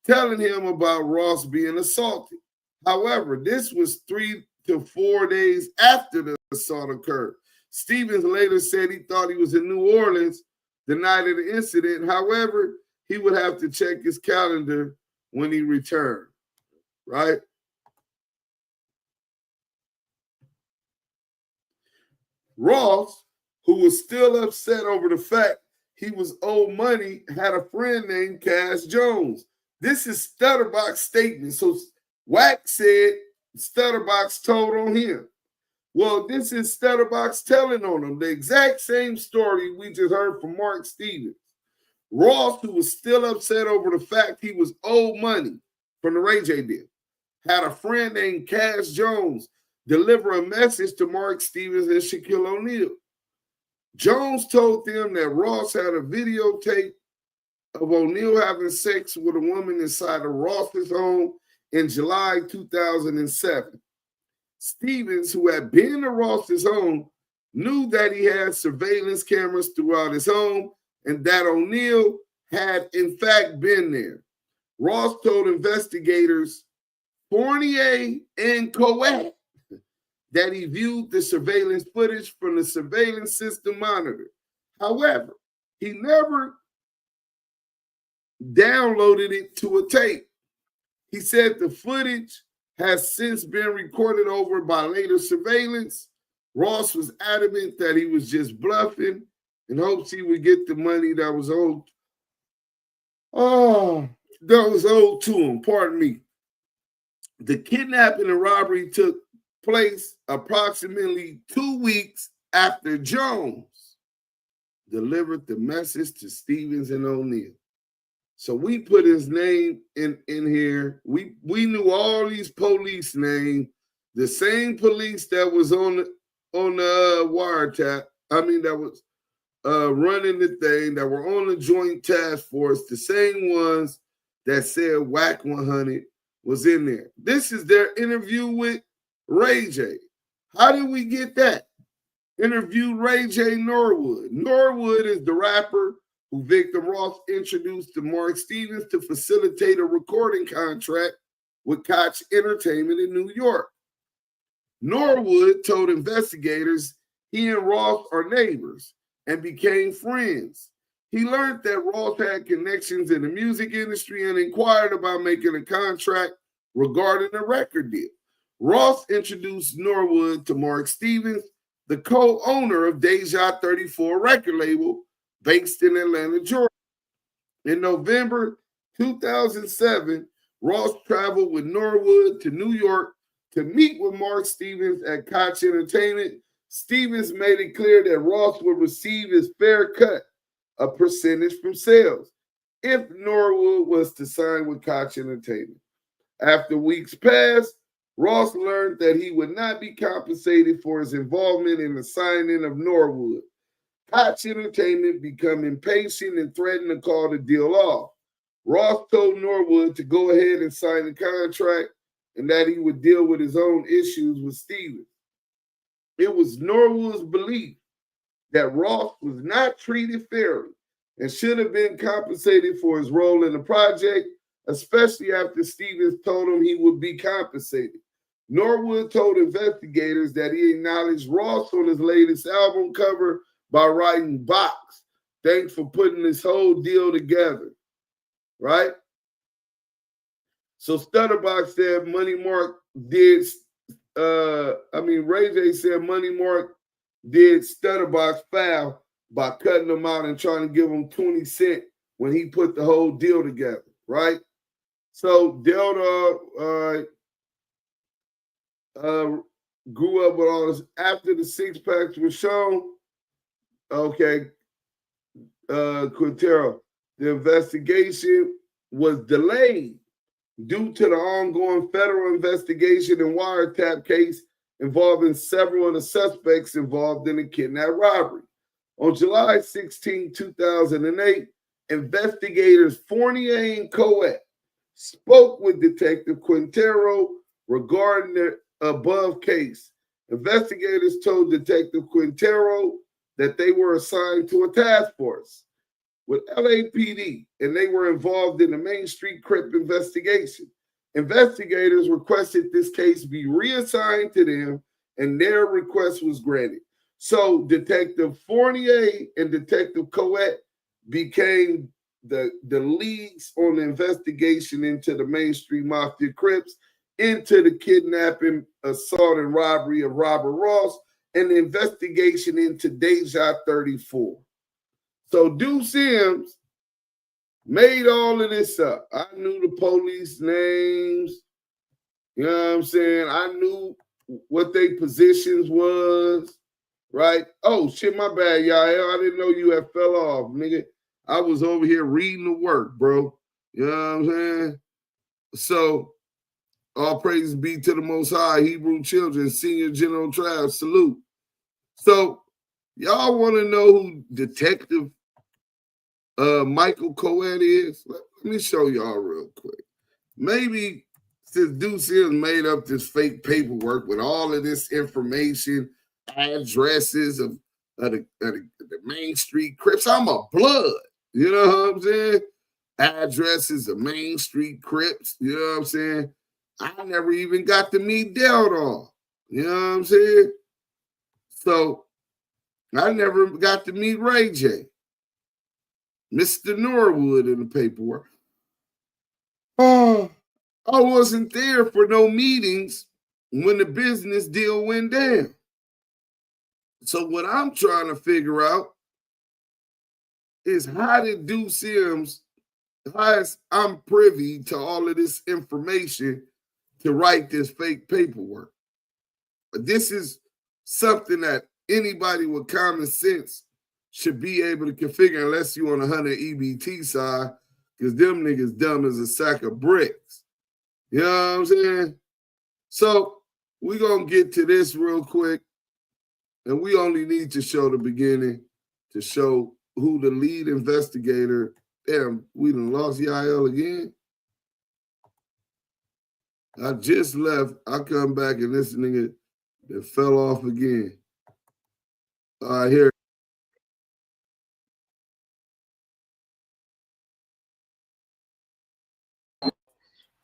telling him about Ross being assaulted. However, this was 3 to 4 days after the assault occurred. Stevens later said he thought he was in New Orleans the night of the incident. However, he would have to check his calendar when he returned, right? Ross, who was still upset over the fact he was owed money, had a friend named Cash Jones. This is Stutterbox's statement. So Wack said Stutterbox told on him. Well, this is Stutterbox telling on him the exact same story we just heard from Mark Stevens. Ross, who was still upset over the fact he was owed money from the Ray J deal, had a friend named Cash Jones deliver a message to Mark Stevens and Shaquille O'Neal. Jones told them that Ross had a videotape of O'Neal having sex with a woman inside of Ross's home in July 2007. Stevens, who had been to Ross's home, knew that he had surveillance cameras throughout his home and that O'Neal had in fact been there. Ross told investigators Fournier and Coet that he viewed the surveillance footage from the surveillance system monitor. However, he never downloaded it to a tape. He said the footage has since been recorded over by later surveillance. Ross was adamant that he was just bluffing in hopes he would get the money that was owed. That was owed to him, pardon me. The kidnapping and robbery took place approximately 2 weeks after Jones delivered the message to Stevens and O'Neill. So we put his name in here. We knew all these police names, the same police that was on the wiretap. I mean, that was running the thing, that were on the joint task force, the same ones that said Wack100 was in there. This is their interview with Ray J. How did we get that? Interviewed Ray J. Norwood. Norwood is the rapper who Victim Ross introduced to Mark Stevens to facilitate a recording contract with Koch Entertainment in New York. Norwood told investigators he and Ross are neighbors and became friends. He learned that Ross had connections in the music industry and inquired about making a contract regarding a record deal. Ross introduced Norwood to Mark Stevens, the co-owner of Deja 34 record label based in Atlanta, Georgia. In November 2007, Ross traveled with Norwood to New York to meet with Mark Stevens at Koch Entertainment. Stevens made it clear that Ross would receive his fair cut, a percentage from sales, if Norwood was to sign with Koch Entertainment. After weeks passed, Ross learned that he would not be compensated for his involvement in the signing of Norwood. Koch Entertainment became impatient and threatened to call the deal off. Ross told Norwood to go ahead and sign the contract and that he would deal with his own issues with Stevens. It was Norwood's belief that Ross was not treated fairly and should have been compensated for his role in the project, especially after Stevens told him he would be compensated. Norwood told investigators that he acknowledged Ross on his latest album cover by writing "Box. Thanks for putting this whole deal together." Right? So Stutterbox said Money Mark did, Ray J said Money Mark did Stutterbox foul by cutting him out and trying to give him 20 cents when he put the whole deal together, right? So Delta grew up with all this. After the six packs were shown, okay, Quintero, the investigation was delayed due to the ongoing federal investigation and wiretap case involving several of the suspects involved in the kidnap robbery. On July 16, 2008, investigators Fournier and Coet spoke with Detective Quintero regarding the above case. Investigators told Detective Quintero that they were assigned to a task force with LAPD and they were involved in the Main Street Crip investigation. Investigators requested this case be reassigned to them and their request was granted. So Detective Fournier and Detective Coet became the leads on the investigation into the Main Street Mafia Crips, into the kidnapping, assault, and robbery of Robert Ross, and the investigation into Deja 34. So Duse M made all of this up. I knew the police names. You know what I'm saying? I knew what their positions was, right? Oh, shit, my bad, y'all. I didn't know you had fell off, nigga. I was over here reading the work, bro. You know what I'm saying? So, all praises be to the Most High, Hebrew children, Senior General Trial, salute. So, y'all want to know who Detective Michael Coet is? Let me show y'all real quick. Maybe since Duse M made up this fake paperwork with all of this information, addresses of the Main Street Crips, I'm a blood. You know what I'm saying? addresses of Main Street Crips. You know what I'm saying? I never even got to meet Deldall. You know what I'm saying? So I never got to meet Ray J. Mr. Norwood in the paperwork. Oh, I wasn't there for no meetings when the business deal went down. So what I'm trying to figure out is how did Duse M's, I'm privy to all of this information to write this fake paperwork. This is something that anybody with common sense should be able to configure, unless you on the 100 EBT side, because them niggas dumb as a sack of bricks. You know what I'm saying? So we're going to get to this real quick, and we only need to show the beginning to show who the lead investigator. Damn, we done lost Yael again. I just left. I come back, and this nigga that fell off again. All right, here.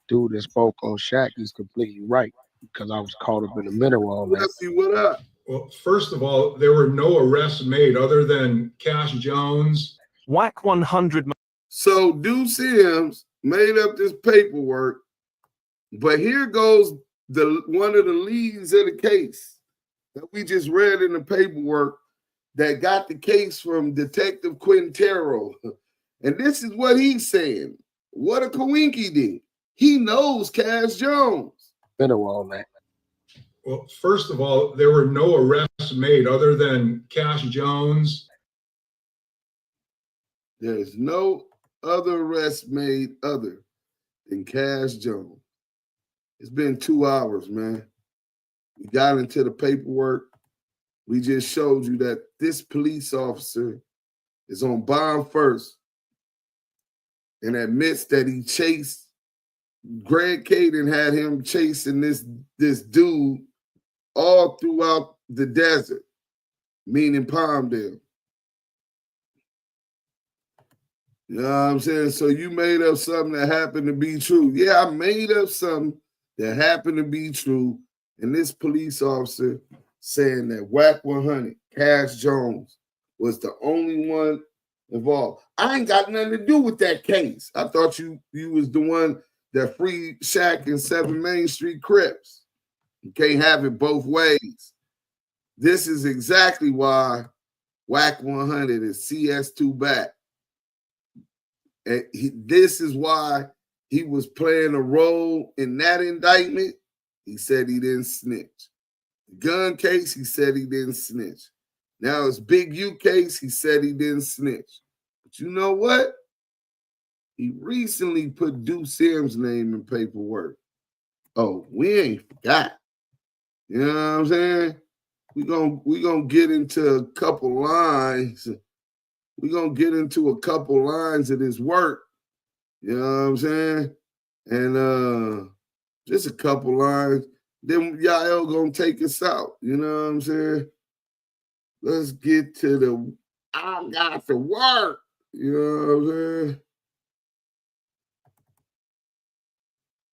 Dude that spoke on Shaq is completely right, because I was caught up in the middle of all that. What up? Well, first of all, there were no arrests made other than Cash Jones. Wack100. So Duse M's made up this paperwork, but here goes one of the leads of the case that we just read in the paperwork that got the case from Detective Quintero. And this is what he's saying. What a coinky did. He knows Cash Jones. Been all that. Well, first of all, there were no arrests made other than Cash Jones. There's no other arrests made other than Cash Jones. It's been 2 hours, man. We got into the paperwork. We just showed you that this police officer is on bond first and admits that he chased Greg Caden, had him chasing this dude all throughout the desert, meaning Palmdale. You know what I'm saying? So you made up something that happened to be true. Yeah, I made up something that happened to be true. And this police officer saying that Wack100, Cash Jones, was the only one involved. I ain't got nothing to do with that case. I thought you was the one that freed Shaq and 7 Main Street Crips. You can't have it both ways. This is exactly why Wack100 is CS2 back. And this is why he was playing a role in that indictment. He said he didn't snitch. The gun case, he said he didn't snitch. Now his Big U case, he said he didn't snitch. But you know what? He recently put Duse M's name in paperwork. Oh, we ain't forgot. You know what I'm saying? We gonna get into a couple lines. We're going to get into a couple lines of this work. You know what I'm saying? And just a couple lines. Then Yael going to take us out. You know what I'm saying? Let's get to the I got to work. You know what I'm saying?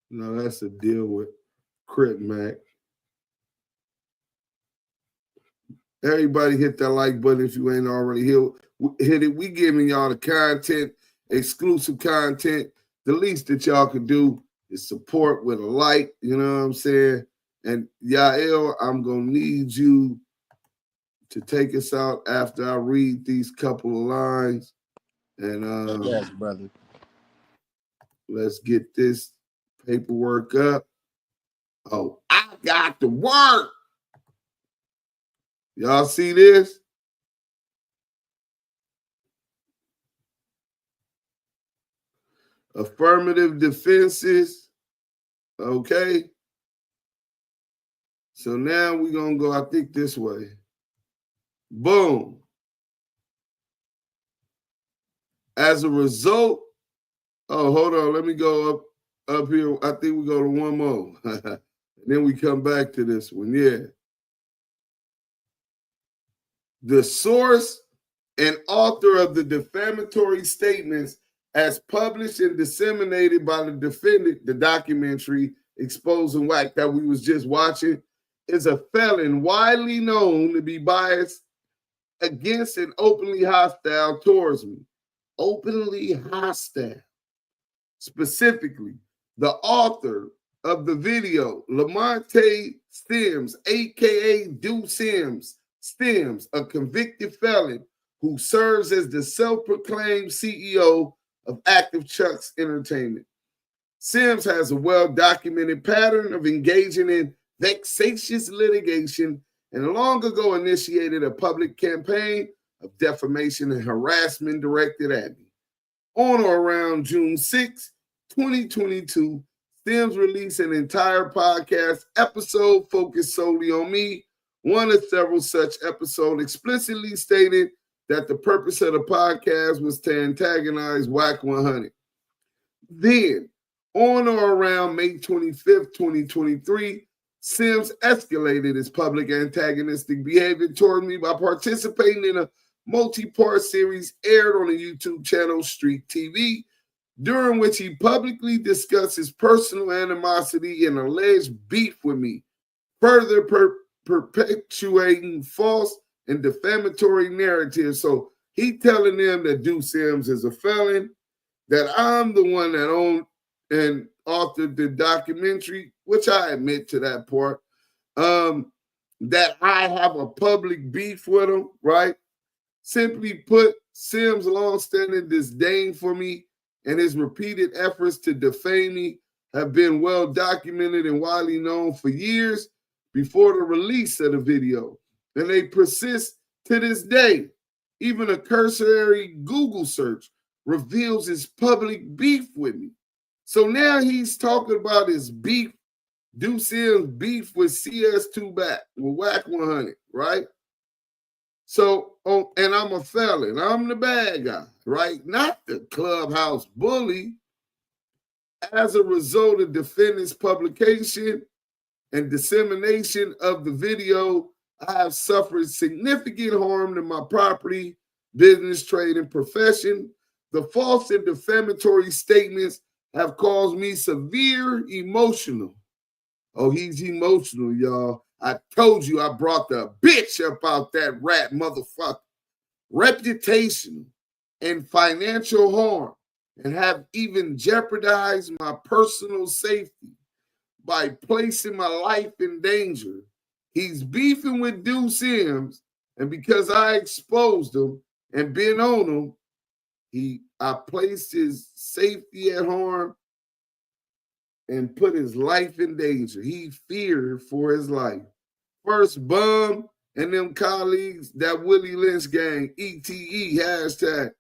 No, that's a deal with Crit Mac. Everybody hit that like button if you ain't already hit it. We giving y'all the content, exclusive content. The least that y'all can do is support with a like, you know what I'm saying? And Yael, I'm going to need you to take us out after I read these couple of lines. And yes, brother. Let's get this paperwork up. Oh, I got to work. Y'all see this? Affirmative defenses. Okay. So now we're going to go, I think, this way. Boom. As a result, oh, hold on. Let me go up here. I think we go to one more. Then we come back to this one. Yeah. The source and author of the defamatory statements as published and disseminated by the defendant, the documentary exposing Wack that we was just watching, is a felon widely known to be biased against and openly hostile towards me. Openly hostile. Specifically, the author of the video, Lamonte Stems, aka Duse M, a convicted felon who serves as the self-proclaimed CEO of Active Chucks Entertainment. Sims has a well-documented pattern of engaging in vexatious litigation and long ago initiated a public campaign of defamation and harassment directed at me. On or around June 6, 2022, Sims released an entire podcast episode focused solely on me. One of several such episodes explicitly stated that the purpose of the podcast was to antagonize Wack100. Then, on or around May 25th, 2023, Sims escalated his public antagonistic behavior toward me by participating in a multi-part series aired on the YouTube channel Street TV, during which he publicly discussed his personal animosity and alleged beef with me, further perpetuating false and defamatory narratives. So he telling them that Duse M is a felon, that I'm the one that owned and authored the documentary, which I admit to that part, that I have a public beef with him, right? Simply put, Sims' long-standing disdain for me and his repeated efforts to defame me have been well documented and widely known for years before the release of the video. And they persist to this day. Even a cursory Google search reveals his public beef with me. So now he's talking about his beef, Duse M's beef with CS2 back, with Wack100, right? So, and I'm a felon. I'm the bad guy, right? Not the Clubhouse bully. As a result of defendant's publication and dissemination of the video, I have suffered significant harm to my property, business, trade, and profession. The false and defamatory statements have caused me severe emotional. Oh, he's emotional, y'all. I told you I brought the bitch up out that rat motherfucker. Reputation and financial harm, and have even jeopardized my personal safety by placing my life in danger. He's beefing with Duse M, and because I exposed him and been on him, I placed his safety at harm and put his life in danger. He feared for his life. First, Bum and them colleagues, that Willie Lynch gang, ETE, hashtag,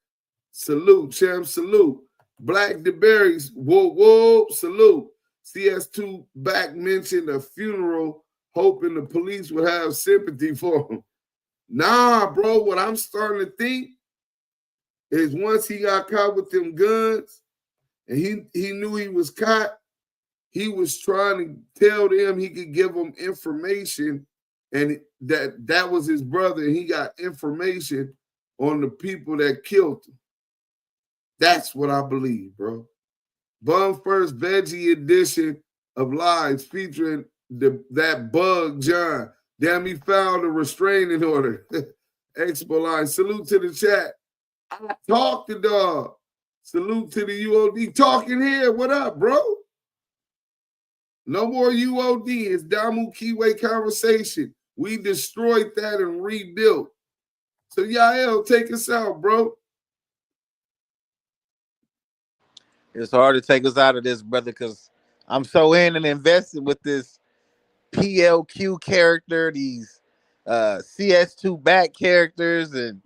salute, champ, salute. Black DeBerry's, whoa, whoa, salute. CS2 back mentioned a funeral, hoping the police would have sympathy for him. Nah, bro, what I'm starting to think is once he got caught with them guns and he knew he was caught, he was trying to tell them he could give them information and that was his brother, and he got information on the people that killed him. That's what I believe, bro. Bum First Veggie edition of Lives featuring that bug John. Damn, he found a restraining order. Expo line. Salute to the chat. I talk to dog. Salute to the UOD. Talking here. What up, bro? No more UOD. It's Damu Kiwe conversation. We destroyed that and rebuilt. So Yael, take us out, bro. It's hard to take us out of this, brother, because I'm so in and invested with this PLQ character, these CS2 back characters, and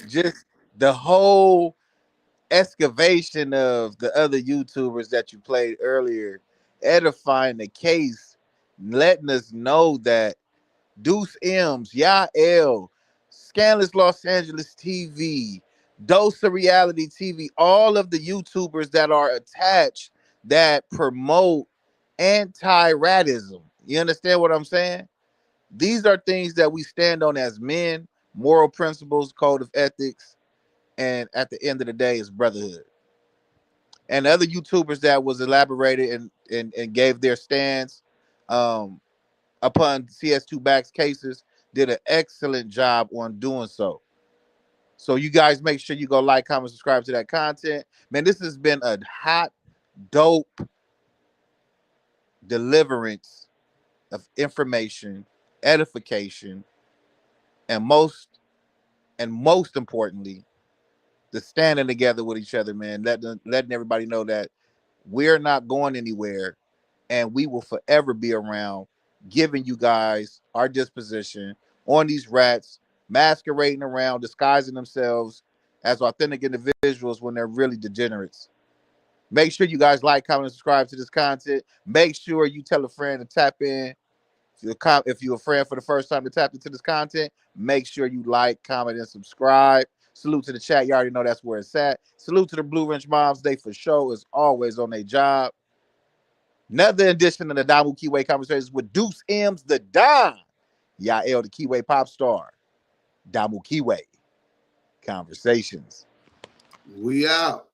just the whole excavation of the other YouTubers that you played earlier, edifying the case, letting us know that Duse M's, Yael, Scandalous Los Angeles TV, Dose of Reality TV, all of the YouTubers that are attached that promote anti-ratism. You understand what I'm saying? These are things that we stand on as men, moral principles, code of ethics, and at the end of the day, it's brotherhood. and other YouTubers that was elaborated and gave their stance upon CS2 Back's cases did an excellent job on doing so. So you guys make sure you go like, comment, subscribe to that content. Man, this has been a hot, dope deliverance of information, edification, and most importantly, the standing together with each other, man. Letting everybody know that we're not going anywhere, and we will forever be around, giving you guys our disposition on these rats masquerading around, disguising themselves as authentic individuals when they're really degenerates. Make sure you guys like, comment, and subscribe to this content. Make sure you tell a friend to tap in. If you're a friend for the first time to tap into this content, make sure you like, comment, and subscribe. Salute to the chat. You already know that's where it's at. Salute to the Blue Wrench Moms. They for sure is always on their job. Another edition of the Damu Keyway Conversations with Duse M's the Don. Yael, the Keyway pop star. Damu Keyway Conversations. We out.